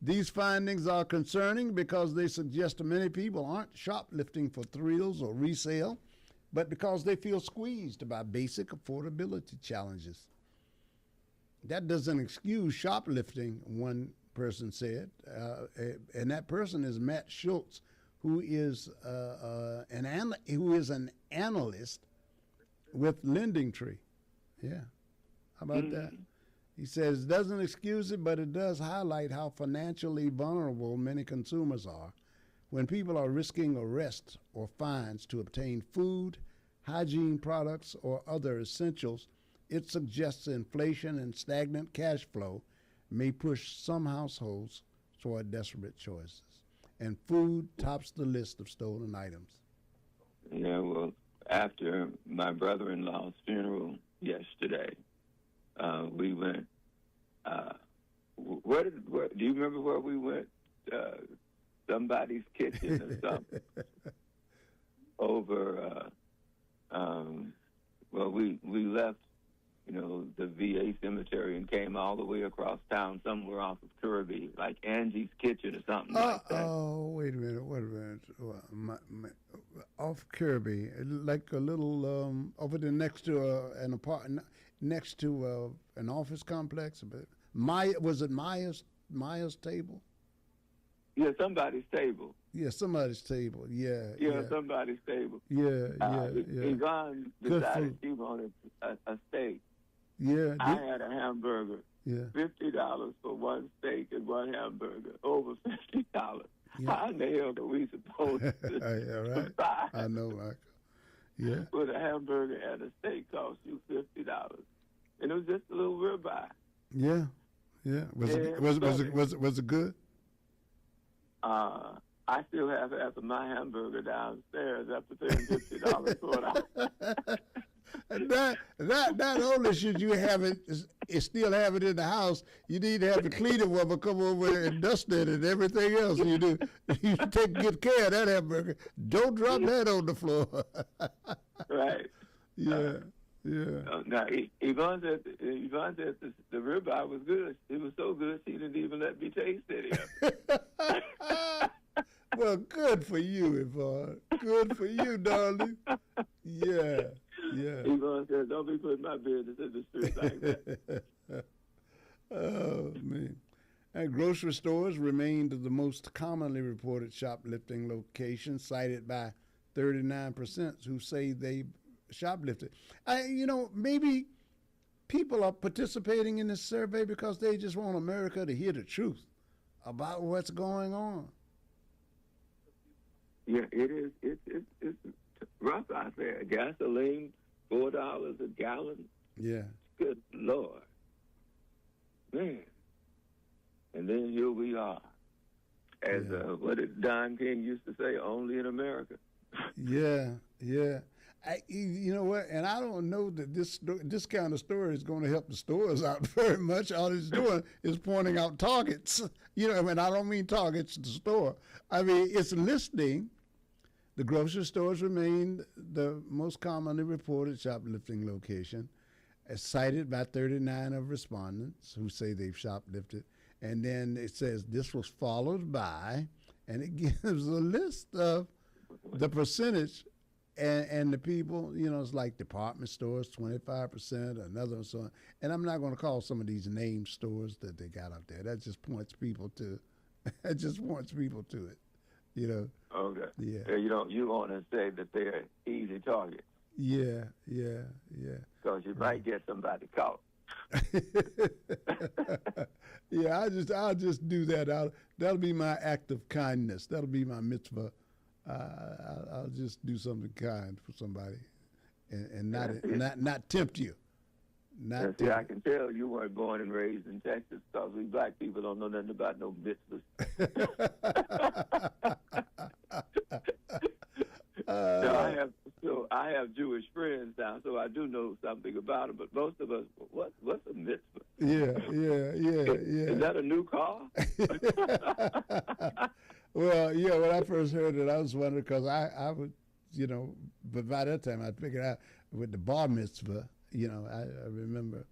A: These findings are concerning because they suggest many people aren't shoplifting for thrills or resale, but because they feel squeezed by basic affordability challenges. That doesn't excuse shoplifting, one person said, and that person is Matt Schultz, who is an analyst with LendingTree. Yeah, how about that? He says it doesn't excuse it, but it does highlight how financially vulnerable many consumers are when people are risking arrest or fines to obtain food, hygiene products, or other essentials. It suggests inflation and stagnant cash flow may push some households toward desperate choices. And food tops the list of stolen items.
J: Yeah, well, after my brother-in-law's funeral yesterday, we went Where do you remember where we went? Somebody's kitchen or something. Over, well, we left, the VA cemetery and came all the way across town somewhere off of Kirby, like Angie's Kitchen or something like that.
A: Oh, wait a minute. Off Kirby, like a little over there next to an apartment, next to an office complex. Was it Maya's table?
J: Yeah, somebody's table.
A: Yeah, somebody's table. Yeah,
J: somebody's table.
A: Yeah.
J: Yvonne decided she wanted a steak.
A: Yeah.
J: I had a hamburger.
A: Yeah.
J: $50 for one steak and one hamburger. Over $50.
A: Yeah.
J: How in the hell are we supposed to buy?
A: I know, Michael. Yeah.
J: With a hamburger and a steak cost you $50, and it was just a little ribeye.
A: Yeah. Was it good?
J: I still have half of my hamburger downstairs after paying $50 for it.
A: Not only should you have it, still have it in the house, you need to have the cleaner woman come over and dust it and everything else. You take good care of that hamburger. Don't drop that on the floor.
J: Right.
A: Yeah.
J: Now, Yvonne said the ribeye was good. It was so good she didn't even let me taste any of it.
A: Well, good for you, Yvonne. Good for you, darling. Yeah.
J: Yvonne said, don't be putting my business in the street like that.
A: Oh, man. And grocery stores remained the most commonly reported shoplifting location, cited by 39% who say they shoplifted. Maybe people are participating in this survey because they just want America to hear the truth about what's going on.
J: Yeah, it is. It's rough out there. Gasoline, $4 a gallon.
A: Yeah.
J: Good Lord, man. And then here we are, as what did Don King used to say? Only in America.
A: Yeah. You know what? And I don't know that this kind of story is going to help the stores out very much. All it's doing is pointing out targets. I don't mean targets to the store. I mean, it's listing the grocery stores remain the most commonly reported shoplifting location, as cited by 39 of respondents who say they've shoplifted. And then it says this was followed by, and it gives a list of the percentage and the people, it's like department stores, 25%, another and so on. And I'm not going to call some of these name stores that they got out there. That just points people to it.
J: Okay.
A: Yeah.
J: You want to say that they're easy targets.
A: Yeah.
J: Because you might get somebody caught.
A: Yeah, I'll just do that. That'll be my act of kindness. That'll be my mitzvah. I'll just do something kind for somebody, and not tempt you.
J: I can tell you weren't born and raised in Texas because we black people don't know nothing about no mitzvahs. I have Jewish friends now, so I do know something about them. But most of us, what's a mitzvah?
A: Yeah.
J: Is that a new car?
A: Well, yeah, when I first heard it, I was wondering because I would, but by that time I figured out with the bar mitzvah, I remember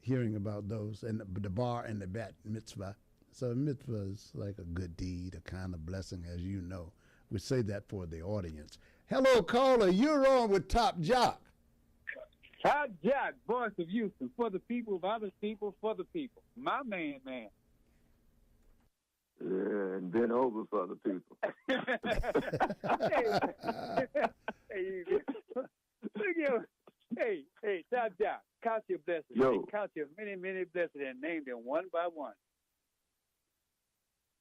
A: hearing about those, and the bar and the bat mitzvah. So mitzvah is like a good deed, a kind of blessing, as you know. We say that for the audience. Hello, caller, you're on with Top Jock.
M: Top Jock, voice of Houston, for the people, by the people, for the people. My man.
J: Yeah, and been over for the people.
M: Hey, Top Jock, count your blessings.
J: Yo.
M: Count your many, many blessings and name them one by one.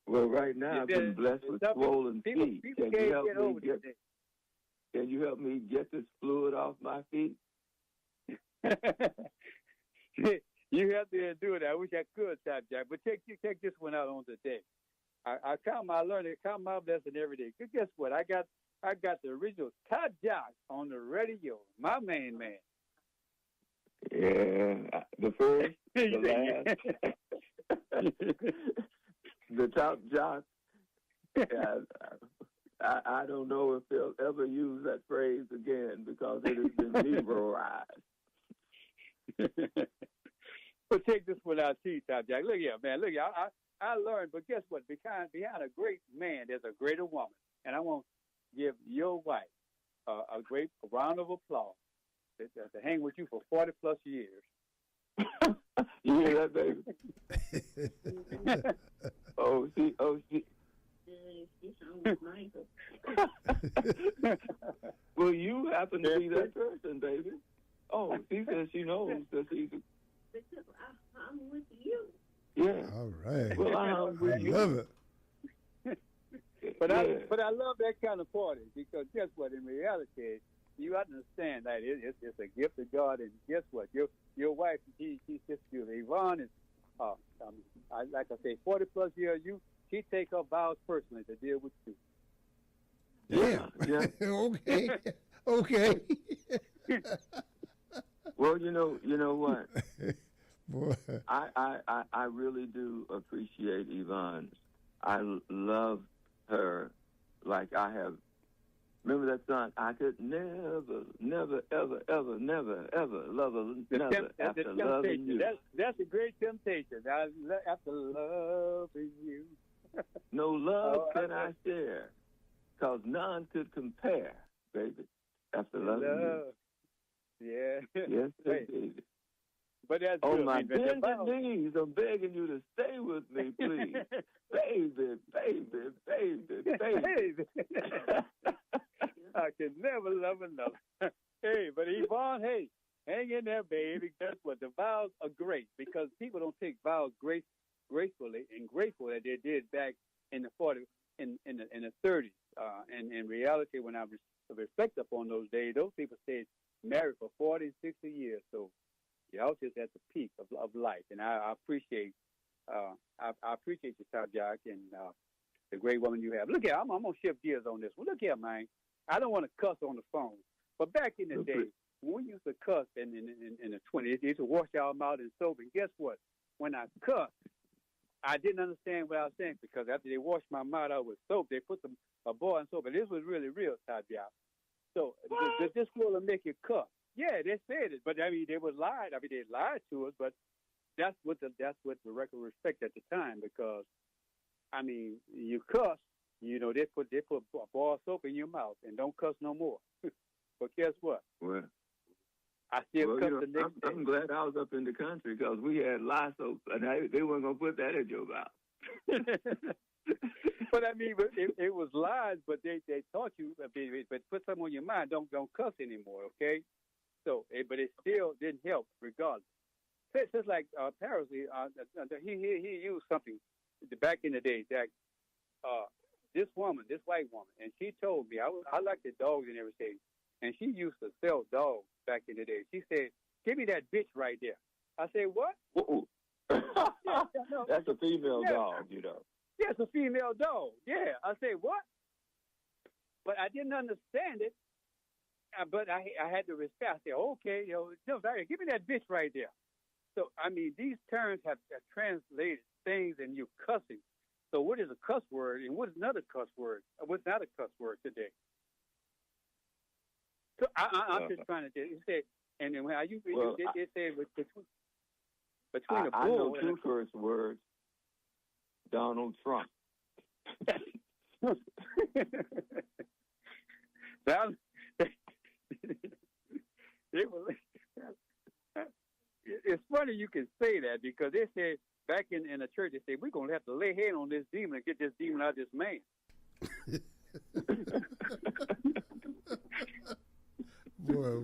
J: Well, right now I've been blessed with swollen feet.
M: People can't get over this.
J: Can you help me get this fluid off my feet?
M: You have to do it. I wish I could, Top Jock, but check this one out on today. I count my learning, count my blessing every day. Cause guess what? I got the original Top Jock on the radio. My man.
J: Yeah, the first, the last. The top jock. I don't know if they'll ever use that phrase again because it has been Negroized.
M: But take this one out, Top Jack. Look here, man. Look here. I learned, but guess what? Behind a great man, there's a greater woman. And I want to give your wife a great round of applause to hang with you for 40-plus years.
J: You hear that, baby? Oh, she. Well, you happen to be that person, baby. Oh, she says she knows that she's. I'm with you. Yeah.
N: All right.
J: Well, I'm with you.
N: Love it.
M: But I love that kind of party because guess what? In reality, you understand that it's a gift of God, and guess what? Your wife, she's just beautiful. Yvonne is, like I say, 40-plus years. She take her vows personally to deal with you.
N: Yeah. Okay. Okay.
J: Well, you know what?
N: Boy.
J: I really do appreciate Yvonne. I love her like I have. Remember that song? I could never, ever, ever, never, ever love another after loving you.
M: That's a great temptation. After loving you.
J: No love can I share, because none could compare, baby, after loving you.
M: Yeah.
J: Yes,
M: hey.
J: baby.
M: But that's
J: on
M: good,
J: my
M: man.
J: bended knees, I'm begging you to stay with me, please. Baby.
M: I can never love another. Hey, but Yvonne, hey, hang in there, baby. Guess what? The vows are great because people don't take vows gracefully and grateful that they did back in the 40s, in the 30s. And in reality, when I reflect upon those days, those people stayed married for 40 and 60 years. So y'all just at the peak of life, and I appreciate you, Top Jack, and the great woman you have. Look here, I'm gonna shift gears on this one. Look here, man. I don't want to cuss on the phone, but back in the day, when we used to cuss in the 20s, they used to wash our mouth in soap. And guess what? When I cussed, I didn't understand what I was saying because after they washed my mouth out with soap, they put a bar in soap, and this was really real, Top Jack. So this will make you cuss. Yeah, they said it, but I mean they were lied. I mean they lied to us, but that's what the record respect at the time because I mean you cuss, they put a bar of soap in your mouth and don't cuss no more. But guess what?
J: Well,
M: I still cuss the next day.
J: I'm glad I was up in the country because we had lye soap and they weren't gonna put that in your mouth.
M: But I mean, it was lies, but they taught you, but put something on your mind, don't cuss anymore, okay? So, but it still didn't help, regardless. It's just like Paris, he used something back in the day that this white woman, and she told me, I like the dogs and everything, and she used to sell dogs back in the day. She said, "Give me that bitch right there." I said, "What?"
J: That's a female dog, you know.
M: Yeah, it's a female dog. Yeah. I said, "What?" But I didn't understand it. But I had to respect. I said, "Okay, give me that bitch right there." So I mean, these terms have translated things, and you cussing. So what is a cuss word, and what is another cuss word? What's not a cuss word today? So I'm just trying to say, and then when they say between a bull.
J: I know two curse words. Donald Trump.
M: It's funny you can say that because they said back in the church, they said, we're going to have to lay hand on this demon and get this demon out of this man.
N: Boy.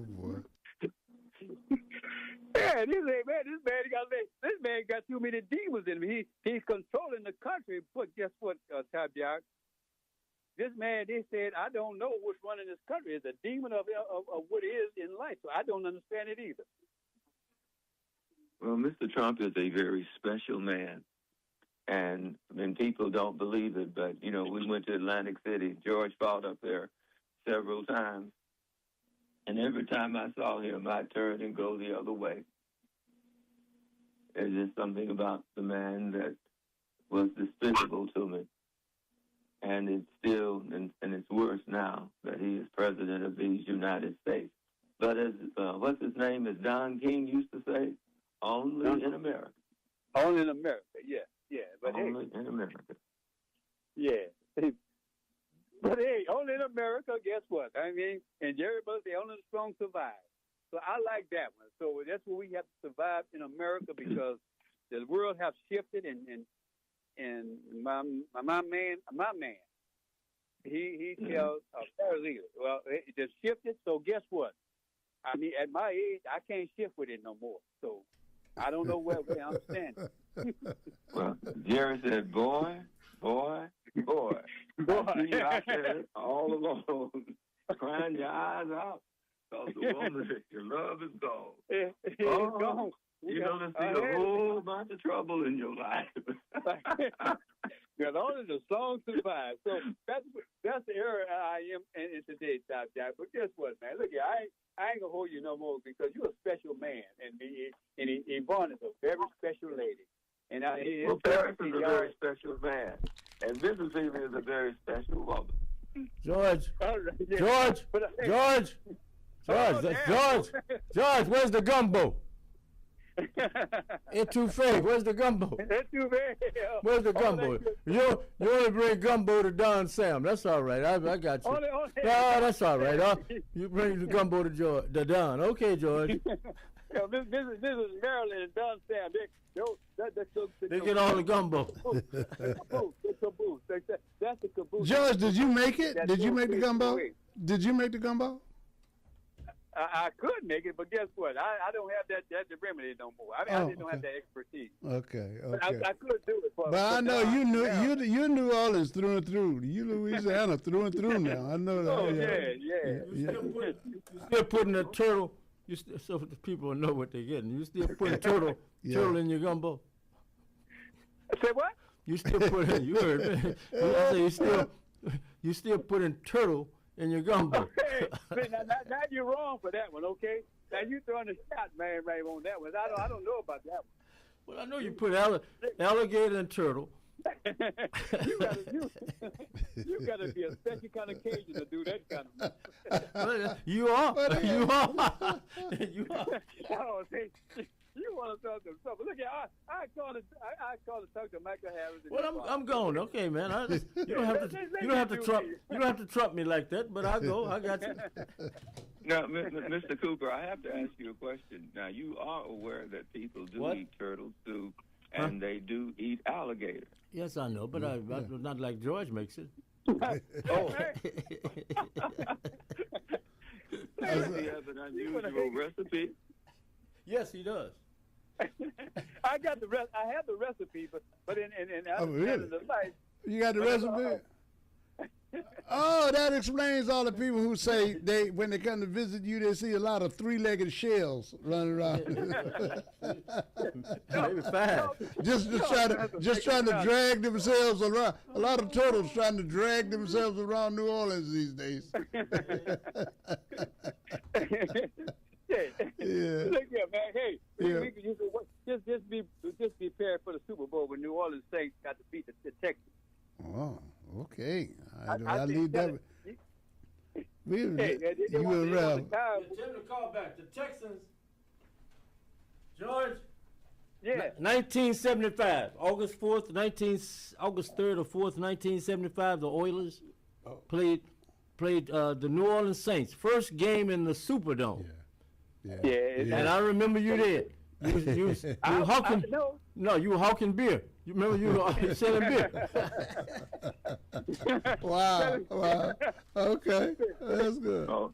M: Yeah, this man got too many demons in him. He's controlling the country. But guess what, Top Jack? This man, they said, I don't know what's running this country. It's a demon of what is in life. So I don't understand it either.
J: Well, Mr. Trump is a very special man. And people don't believe it, but, we went to Atlantic City. George fought up there several times. And every time I saw him, I'd turn and go the other way. There's just something about the man that was despicable to me. And it's still, and it's worse now that he is president of these United States. But as, what's his name, as Don King used to say, only in America.
M: Only in America, yeah. But
J: only in America.
M: Yeah. But hey, only in America, guess what? I mean, and Jerry Butler, the only the strong survive. So I like that one. So that's what we have to survive in America because the world has shifted and my man, he tells a paralegal. Well, it just shifted. So guess what? I mean, at my age, I can't shift with it no more. So I don't know where I'm standing.
J: Well, Jerry said, boy. I see you out there all alone, crying your eyes out because the woman that you love is gone.
M: It's gone.
J: You're going to see a whole bunch of trouble in your life.
M: Because only the song survives. So that's the era I am in today, Top Jack. But guess what, man? Look here, I ain't going to hold you no more because you're a special man. And Yvonne is a very special lady. And
J: Paris is a very special man. And Mrs. Eva is a very special woman.
N: George, where's the gumbo? Etouffee, where's the gumbo?
M: Etouffee.
N: Where's the gumbo? You only bring gumbo to Don Sam. That's all right. I got you.
M: No,
N: that's all right. You bring the gumbo to Don. Okay, George.
M: This is Maryland and Don Sam.
N: They get all the gumbo.
M: That's the caboose.
N: George, did you make it? Did you make the gumbo? Did you make the gumbo?
M: I could make it, but guess what? I don't have that remedy no more. I didn't have that expertise.
N: Okay.
M: I could do it.
N: But I know you New Orleans through and through. You Louisiana through and through now. I know that.
M: Oh, yeah.
N: You still putting the turtle, so the people know what they're getting. You still putting turtle in your gumbo?
M: Say what?
N: You still putting, you heard me. I say you still putting turtle in your gumbo.
M: Okay. Now you're wrong for that one, okay? Now you throwing a shot, man, right on that one. I don't know about that one.
N: Well, I know you put alligator and turtle.
M: you gotta be a special kind of Cajun to do that kind of.
N: You are.
M: Oh, you want to talk to something? Look, I called to talk to Michael Harris.
N: Well, I'm going. Okay, man. You don't have to trump me like that. But I go. I got you.
J: Now, Mr. Cooper, I have to ask you a question. Now, you are aware that people do eat turtle soup, and they do eat alligator.
N: Yes, I know, but I'm not like George makes it.
J: Oh. Does he have an unusual recipe?
N: Yes, he does.
M: I got the rest. I have the recipe, but in
N: really?
M: the life.
N: You got the recipe? Oh, that explains all the people who say when they come to visit you, they see a lot of three-legged shells running around. Maybe five. Just trying to drag themselves around. A lot of turtles trying to drag themselves around New Orleans these days.
M: Yeah. Look here, man. Hey, we can just be prepared for the Super Bowl when New Orleans Saints got to beat the Texans.
N: Oh, okay. I
M: need
N: that. You around?
P: Jim, call back. The Texans. George.
N: Yeah. 1975, August 3rd or 4th, 1975. The Oilers played the New Orleans Saints. First game in the Superdome.
M: Yeah.
N: And I remember you there. You were hawking. No, you were hawking beer. You remember you were selling beer. Wow. Okay, that's good.
J: Well,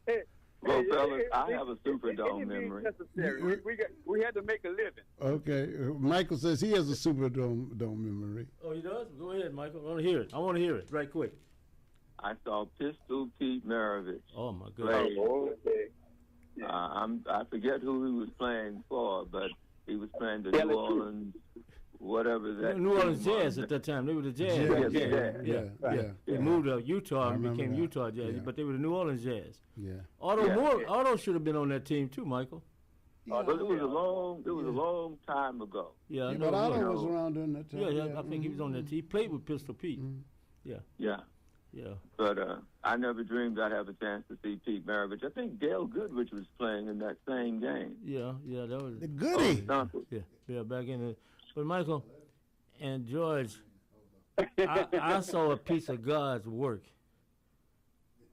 J: fellas, I have a Superdome memory.
M: We had to make a living.
N: Okay, Michael says he has a Superdome memory.
P: Oh, he does? Go ahead, Michael. I want to hear it right quick.
J: I saw Pistol Pete Maravich.
P: Oh my goodness.
J: I forget who he was playing for, but he was playing the New Orleans, whatever that.
P: New Orleans Jazz at that time. They were the Jazz.
N: Yeah.
P: They moved to Utah and became Utah Jazz, but they were the New Orleans Jazz.
N: Yeah.
P: Otto should have been on that team too, Michael.
J: But it was a long time ago.
N: Yeah, I know.
A: But Otto was around during that time.
N: Yeah, I think he was on that team. He played with Pistol Pete. Yeah.
J: Yeah. But I never dreamed I'd have a chance to see Pete Maravich. I think Dale Goodrich was playing in that same game.
N: Yeah, that was
A: the goodie.
N: Yeah, back in the. But Michael and George, I saw a piece of God's work.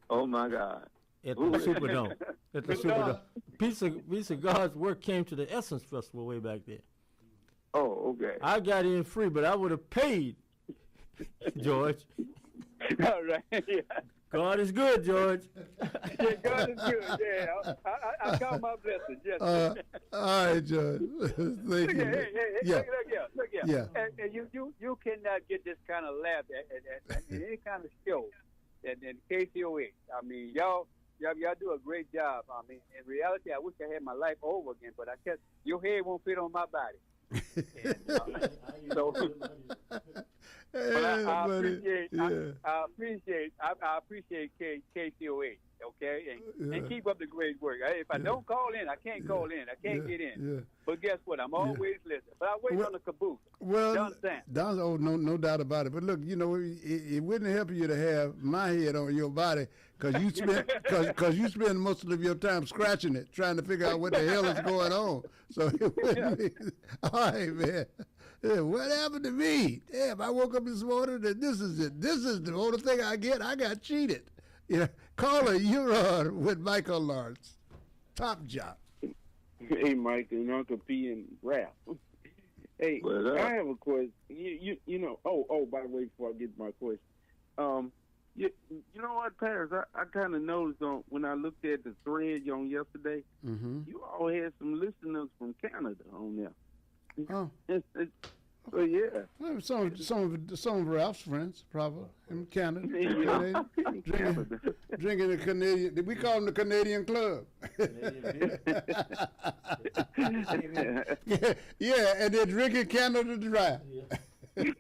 J: Oh my God!
N: At the Superdome. At the Superdome. Piece of God's work came to the Essence Festival way back there.
J: Oh, okay.
N: I got in free, but I would have paid, George.
M: All right. Yeah.
N: God is good, George.
M: Yeah, God is good. Yeah, I count my blessings. Yes.
A: All right, George. Thank you.
M: Look here. And you cannot get this kind of laugh at any kind of show in KCOH. I mean, y'all do a great job. I mean, in reality, I wish I had my life over again, but I guess your head won't fit on my body. But I appreciate KCOH, okay, and keep up the great work. If I don't call in, I can't call in. I can't get in. But guess what? I'm always listening. But I wait on the caboose.
A: Well,
M: you understand?
A: No doubt about it. But look, it wouldn't help you to have my head on your body because you spend most of your time scratching it, trying to figure out what the hell is going on. So it wouldn't be. All right, man. Yeah, what happened to me? Damn, I woke up this morning and this is it. This is the only thing I get. I got cheated. Yeah, caller, you're on with Michael Lawrence. Top job.
O: Hey, Mike and Uncle P and Ralph. Hey, I have a question. You know. Oh, by the way, before I get to my question,
H: you know what, Paris? I kind of noticed when I looked at the thread on yesterday, you all had some listeners from Canada on there.
A: Oh.
H: So yeah.
A: Well, some of Ralph's friends, probably in Canada. Drinking the Canadian. Did we call them the Canadian Club? yeah, and they're drinking Canada Dry.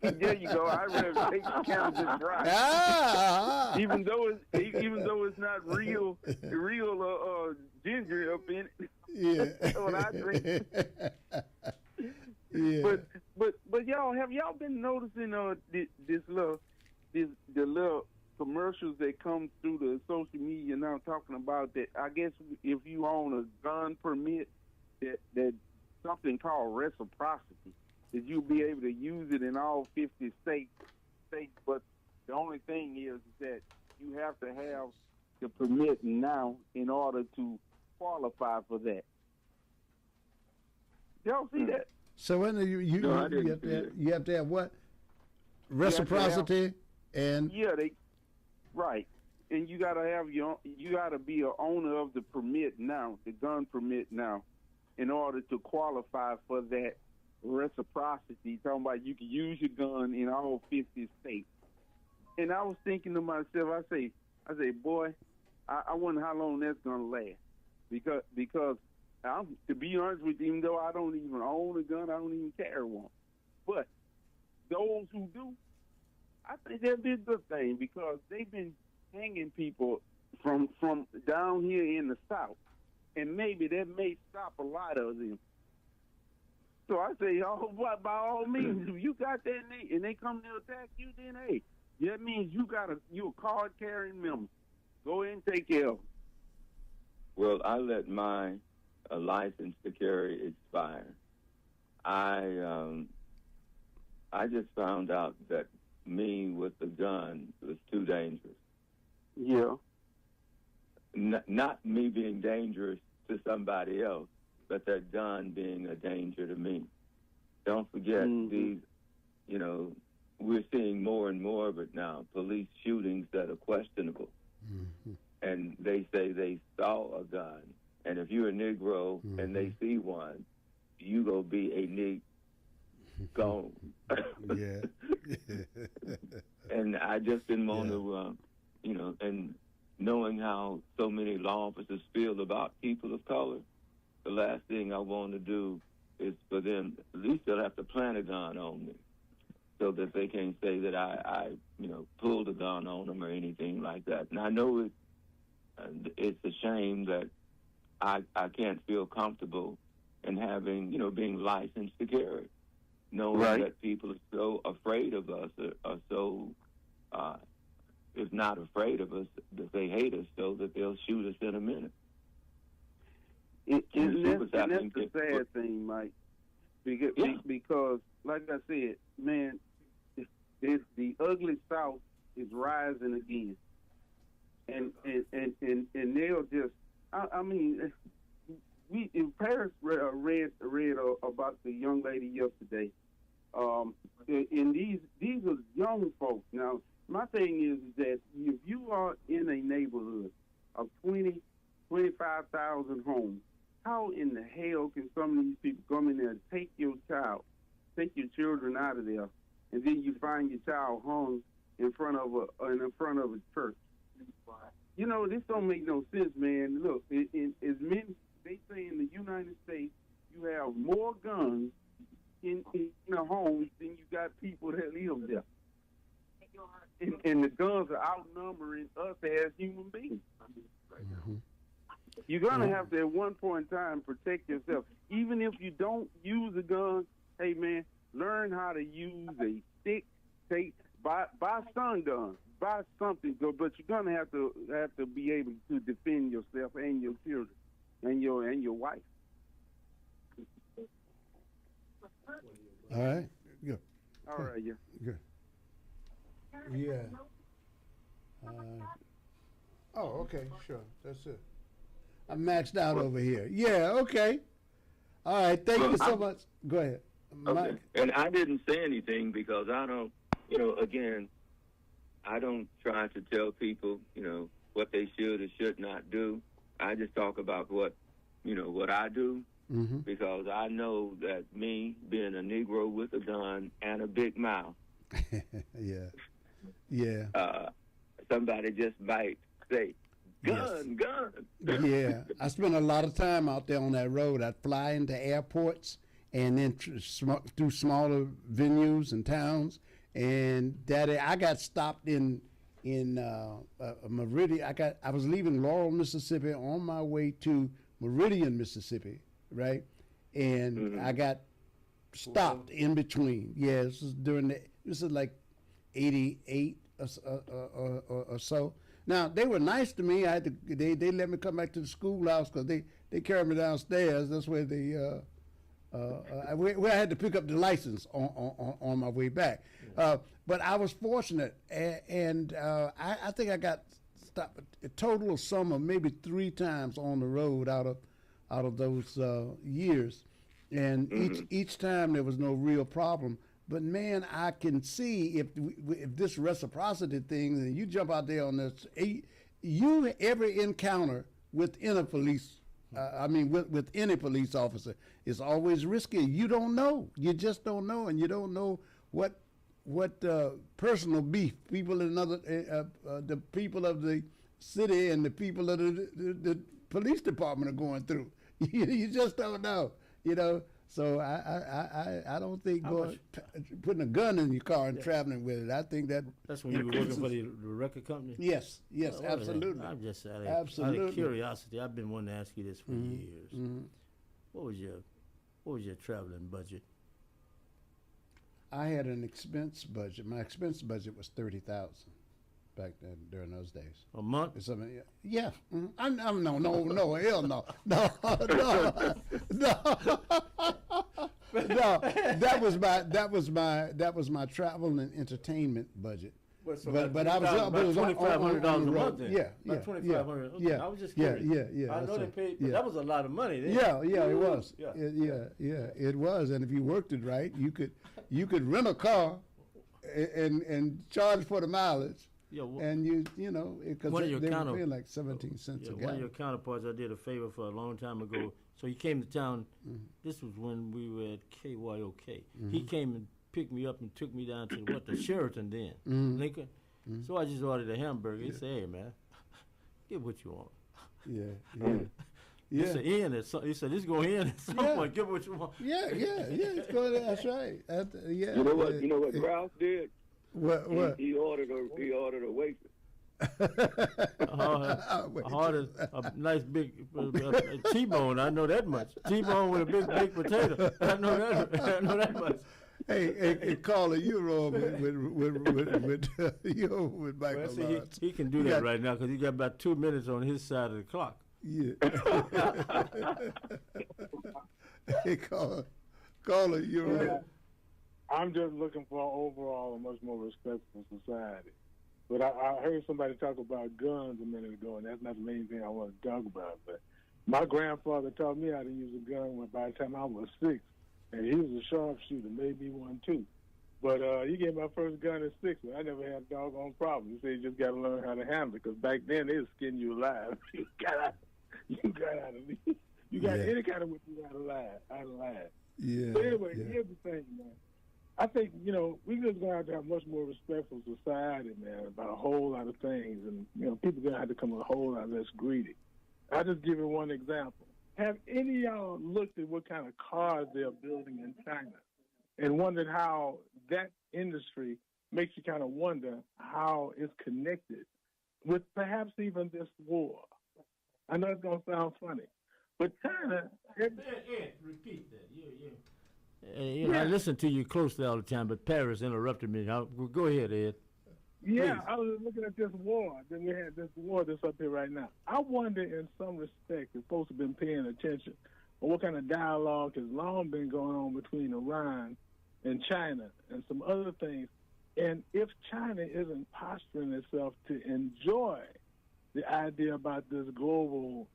H: There you go. I rather take Canada Dry. Even though it's not real ginger up in it.
A: Yeah.
H: That's what I drink.
A: Yeah.
H: But y'all, have y'all been noticing the little commercials that come through the social media now talking about that? I guess if you own a gun permit, that something called reciprocity, that you'll be able to use it in all 50 states. But the only thing is that you have to have the permit now in order to qualify for that. Y'all see that?
A: So when you have to have what? Reciprocity and
H: right. And you gotta be an owner of the permit now, the gun permit now, in order to qualify for that reciprocity. Talking about you can use your gun in all 50 states. And I was thinking to myself, I say, boy, I wonder how long that's gonna last, because to be honest with you, even though I don't even own a gun, I don't even carry one. But those who do, I think that'd be a good thing, because they've been hanging people from down here in the South, and maybe that may stop a lot of them. So I say, by all means, if you got that and they come to attack you, then hey, that means you're a card carrying member. Go ahead and take care of them.
J: Well, I let my license to carry expire. I just found out that me with the gun was too dangerous.
H: Yeah.
J: Not me being dangerous to somebody else, but that gun being a danger to me. Don't forget these, we're seeing more and more of it now, police shootings that are questionable. And they say they saw a gun. And if you're a Negro and they see one, you go be a Negro. Gone.
A: Yeah.
J: And I just didn't want to, and knowing how so many law officers feel about people of color, the last thing I want to do is for them, at least they'll have to plant a gun on me so that they can't say that I pulled a gun on them or anything like that. And I know it's a shame that I can't feel comfortable and having, being licensed to carry. Knowing that people are so afraid of us, are so, if not afraid of us, that they hate us so that they'll shoot us in a minute.
M: And that's the sad thing, Mike. Because, like I said, man, the ugly South is rising again. And they'll just, I mean, we in Paris read about the young lady yesterday. And these are young folks. Now, my thing is that if you are in a neighborhood of 25,000 homes, how in the hell can some of these people come in there and take your children out of there, and then you find your child hung in front of a church? This don't make no sense, man. Look, they say in the United States you have more guns in the homes than you got people that live there. And the guns are outnumbering us as human beings. Mm-hmm. You're going to have to, at one point in time, protect yourself. Even if you don't use a gun, hey, man, learn how to use a stick. Buy stun guns. Buy something, but you're going to have to be able to defend yourself and your children and your wife.
A: All right. Good.
M: All right, yeah.
A: Good. Yeah. Okay, sure. That's it. I'm maxed out over here. Yeah, okay. All right, thank you so much. Go ahead.
J: Okay.
A: Mike.
J: And I didn't say anything because I don't, again, I don't try to tell people, what they should or should not do. I just talk about what I do, because I know that me being a Negro with a gun and a big mouth, somebody just might say, gun.
A: Yeah, I spent a lot of time out there on that road. I'd fly into airports and then through smaller venues and towns. And Daddy, I got stopped in Meridian. I was leaving Laurel, Mississippi, on my way to Meridian, Mississippi, right? And I got stopped in between. Yeah, this is like 88 or so. Now, they were nice to me. They let me come back to the schoolhouse because they carried me downstairs. That's where where I had to pick up the license on my way back. But I was fortunate, and I think I got stopped a total of sum of maybe 3 times on the road out of those years, and each time there was no real problem. But man, I can see if this reciprocity thing, and you jump out there on this, every encounter within a police, with any police officer is always risky. You don't know, you just don't know, and you don't know what personal beef people in the people of the city and the people of the police department are going through. You just don't know, So I don't think putting a gun in your car and traveling with it. I think
N: that's when you were working for the record company.
A: Yes, absolutely.
N: I'm just out of curiosity. I've been wanting to ask you this for years. What was your traveling budget?
A: I had an expense budget. My expense budget was $30,000 back then during those days.
N: A month?
A: Or something. Yeah. I'm no, hell no. No. No, that was my travel and entertainment budget. But I was
N: $2,500 a month.
A: Then. Yeah,
N: $2,500. Okay.
A: Yeah,
N: I was just curious.
A: Yeah.
N: I know they paid, but that was a lot of money. Then.
A: Yeah, it was. It was. And if you worked it right, you could rent a car and charge for the mileage.
N: Yeah,
A: and because they were paying like 17 cents a gallon.
N: One of your counterparts, I did a favor for a long time ago. So he came to town. This was when we were at KYOK. He came and picked me up and took me down to the Sheraton then, Lincoln. So I just ordered a hamburger. He said, "Hey man, get what you want."
A: Yeah.
N: He said, he said, "This go in at some point. Get what you want."
A: Yeah. It's going. That's right.
J: You know what? You know what Ralph did?
A: What?
J: He ordered a waitress.
N: Hard as a nice big T-bone. I know that much. T-bone with a big potato. I know that much.
A: Hey, caller, you're on with Michael.
N: Well, he can do that right now because he got about 2 minutes on his side of the clock.
A: Yeah. Hey, caller, you're on.
Q: I'm just looking for overall a much more respectful society. But I heard somebody talk about guns a minute ago, and that's not the main thing I want to talk about. But my grandfather taught me how to use a gun by the time I was 6, and he was a sharpshooter, maybe one too. But he gave my first gun at 6, and I never had a doggone problem. He said you just got to learn how to handle it, because back then they would skin you alive. You got any kind of whip you out alive.
A: Yeah.
Q: But anyway, here's the thing, man. I think, we just going to have to have a much more respectful society, man, about a whole lot of things. And, people going to have to come a whole lot less greedy. I'll just give you one example. Have any of y'all looked at what kind of cars they're building in China and wondered how that industry makes you kind of wonder how it's connected with perhaps even this war? I know it's going to sound funny, but China...
N: Ed, repeat that. I listen to you closely all the time, but Paris interrupted me. Go ahead, Ed.
Q: Yeah,
N: Please.
Q: I was looking at this war. Then we had this war that's up here right now. I wonder, in some respect, if folks have been paying attention, or what kind of dialogue has long been going on between Iran and China and some other things, and if China isn't posturing itself to enjoy the idea about this global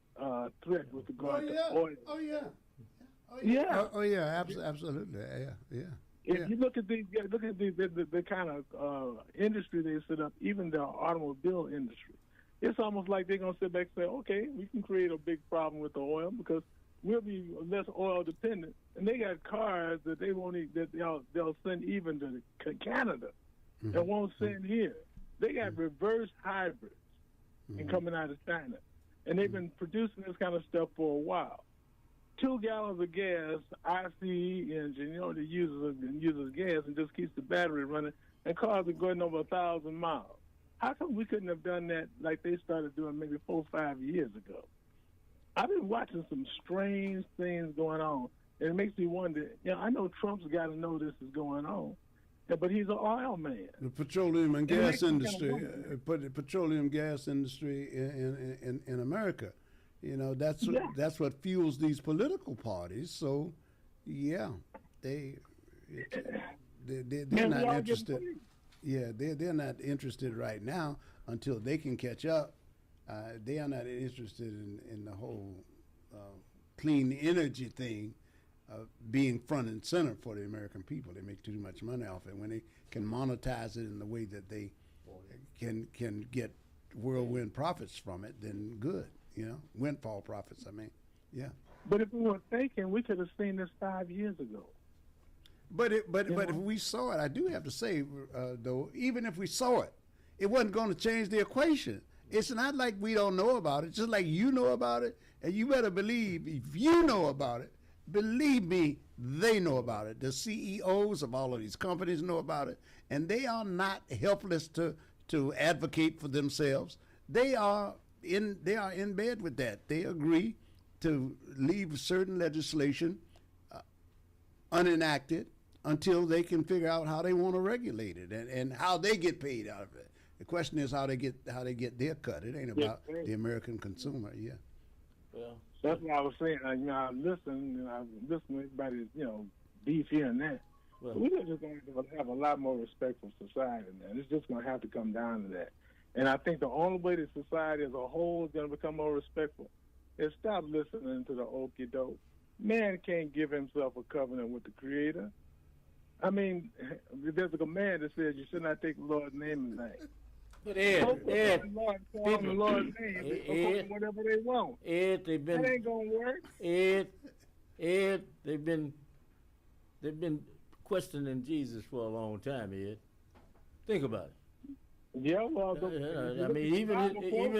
Q: threat with regard to oil.
A: Absolutely. Yeah.
Q: If you look at the kind of industry they set up, even the automobile industry, it's almost like they're gonna sit back and say, okay, we can create a big problem with the oil because we'll be less oil dependent, and they got cars that they won't they'll send even to Canada and won't send here. They got reverse hybrids and coming out of China, and they've been producing this kind of stuff for a while. 2 gallons of gas, ICE engine, that uses gas and just keeps the battery running, and cars are going over 1,000 miles. How come we couldn't have done that like they started doing maybe 4 or 5 years ago? I've been watching some strange things going on, and it makes me wonder, I know Trump's got to know this is going on, but he's an oil man.
A: The petroleum and gas industry, petroleum gas industry in America. That's what fuels these political parties. So, they're not interested. Yeah, they're not interested right now until they can catch up. They are not interested in the whole clean energy thing being front and center for the American people. They make too much money off it. When they can monetize it in the way that they can get whirlwind profits from it, then good. Windfall profits,
Q: But if we were thinking, we could have seen this 5 years ago.
A: But if we saw it, I do have to say, though, even if we saw it, it wasn't going to change the equation. It's not like we don't know about it, just like you know about it, and you better believe if you know about it, believe me, they know about it. The CEOs of all of these companies know about it, and they are not helpless to advocate for themselves. They are in bed with that. They agree to leave certain legislation unenacted until they can figure out how they want to regulate it and how they get paid out of it. The question is how they get their cut. It ain't about the American consumer. Yeah.
Q: Well, that's what I was saying. I listen to everybody's beef here and there. Well, we're just going to have a lot more respectful society, man. It's just going to have to come down to that. And I think the only way that society as a whole is going to become more respectful is stop listening to the okie doke. Man can't give himself a covenant with the Creator. I mean, there's a command that says you should not take the Lord's name in vain.
N: But Ed,
Q: the Lord's name, they whatever they want.
N: Ed, that
Q: ain't gonna work.
N: Ed, they've been questioning Jesus for a long time. Ed, think about it.
Q: Yeah, well,
N: I mean, even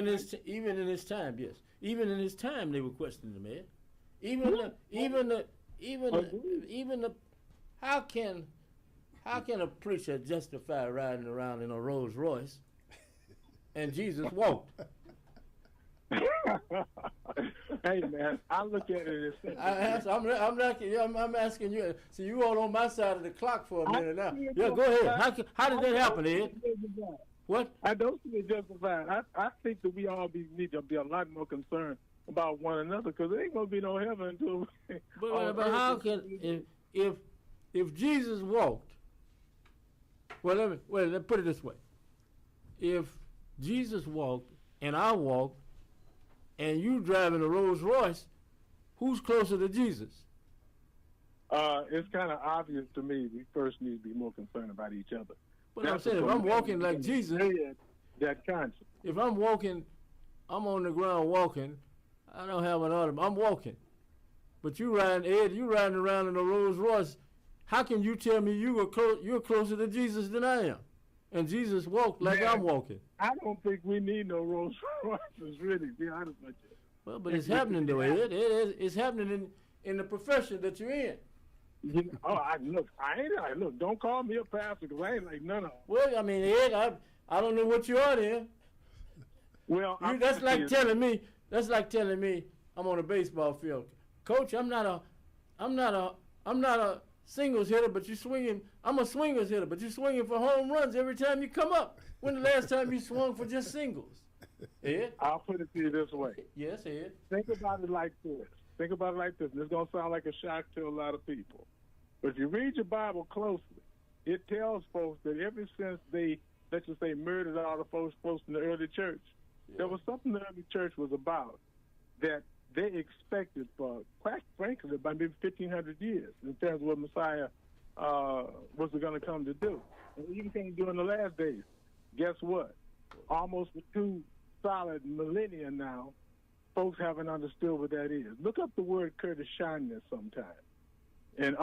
N: in his time, yes, even in his time, they were questioning him. Ed, even the how can a preacher justify riding around in a Rolls Royce and Jesus walked.
Q: Hey man, I look at it as
N: I'm asking you. See, you all on my side of the clock for a minute now. Yeah, go ahead. How did that happen, Ed? What?
Q: I don't see it justified. I think that we all need to be a lot more concerned about one another, because there ain't gonna be no heaven until.
N: But how can if Jesus walked? Well, let me put it this way. If Jesus walked and I walked, and you driving a Rolls Royce, who's closer to Jesus?
Q: It's kind of obvious to me. We first need to be more concerned about each other.
N: But I'm saying, if I'm walking like Jesus,
Q: that conscience.
N: If I'm walking, I'm on the ground walking. I don't have an auto. I'm walking. But you riding, Ed, you riding around in a Rolls Royce. How can you tell me you're closer to Jesus than I am? And Jesus walked like I'm walking.
Q: I don't think we need no Rolls Royces, really, to be honest with you.
N: Well, but it's happening though, Ed. It's happening in the profession that you're in.
Q: Look, don't call me a pastor, because I ain't like none of them.
N: Well, I mean, Ed, I don't know what you are then.
Q: Well,
N: that's like telling me I'm on a baseball field. Coach, I'm not a singles hitter, but you swinging. I'm a swingers hitter, but you swinging for home runs every time you come up. When the last time you swung for just singles? Ed?
Q: I'll put it to you this way.
N: Yes, Ed.
Q: Think about it like this. And it's going to sound like a shock to a lot of people. But if you read your Bible closely, it tells folks that ever since they, let's just say, murdered all the folks in the early church, there was something the early church was about that they expected for, quite frankly, about maybe 1,500 years in terms of what Messiah was going to come to do. And even came to do in the last days. Guess what? Almost for 2 solid millennia now, folks haven't understood what that is. Look up the word Kurdish sometime. And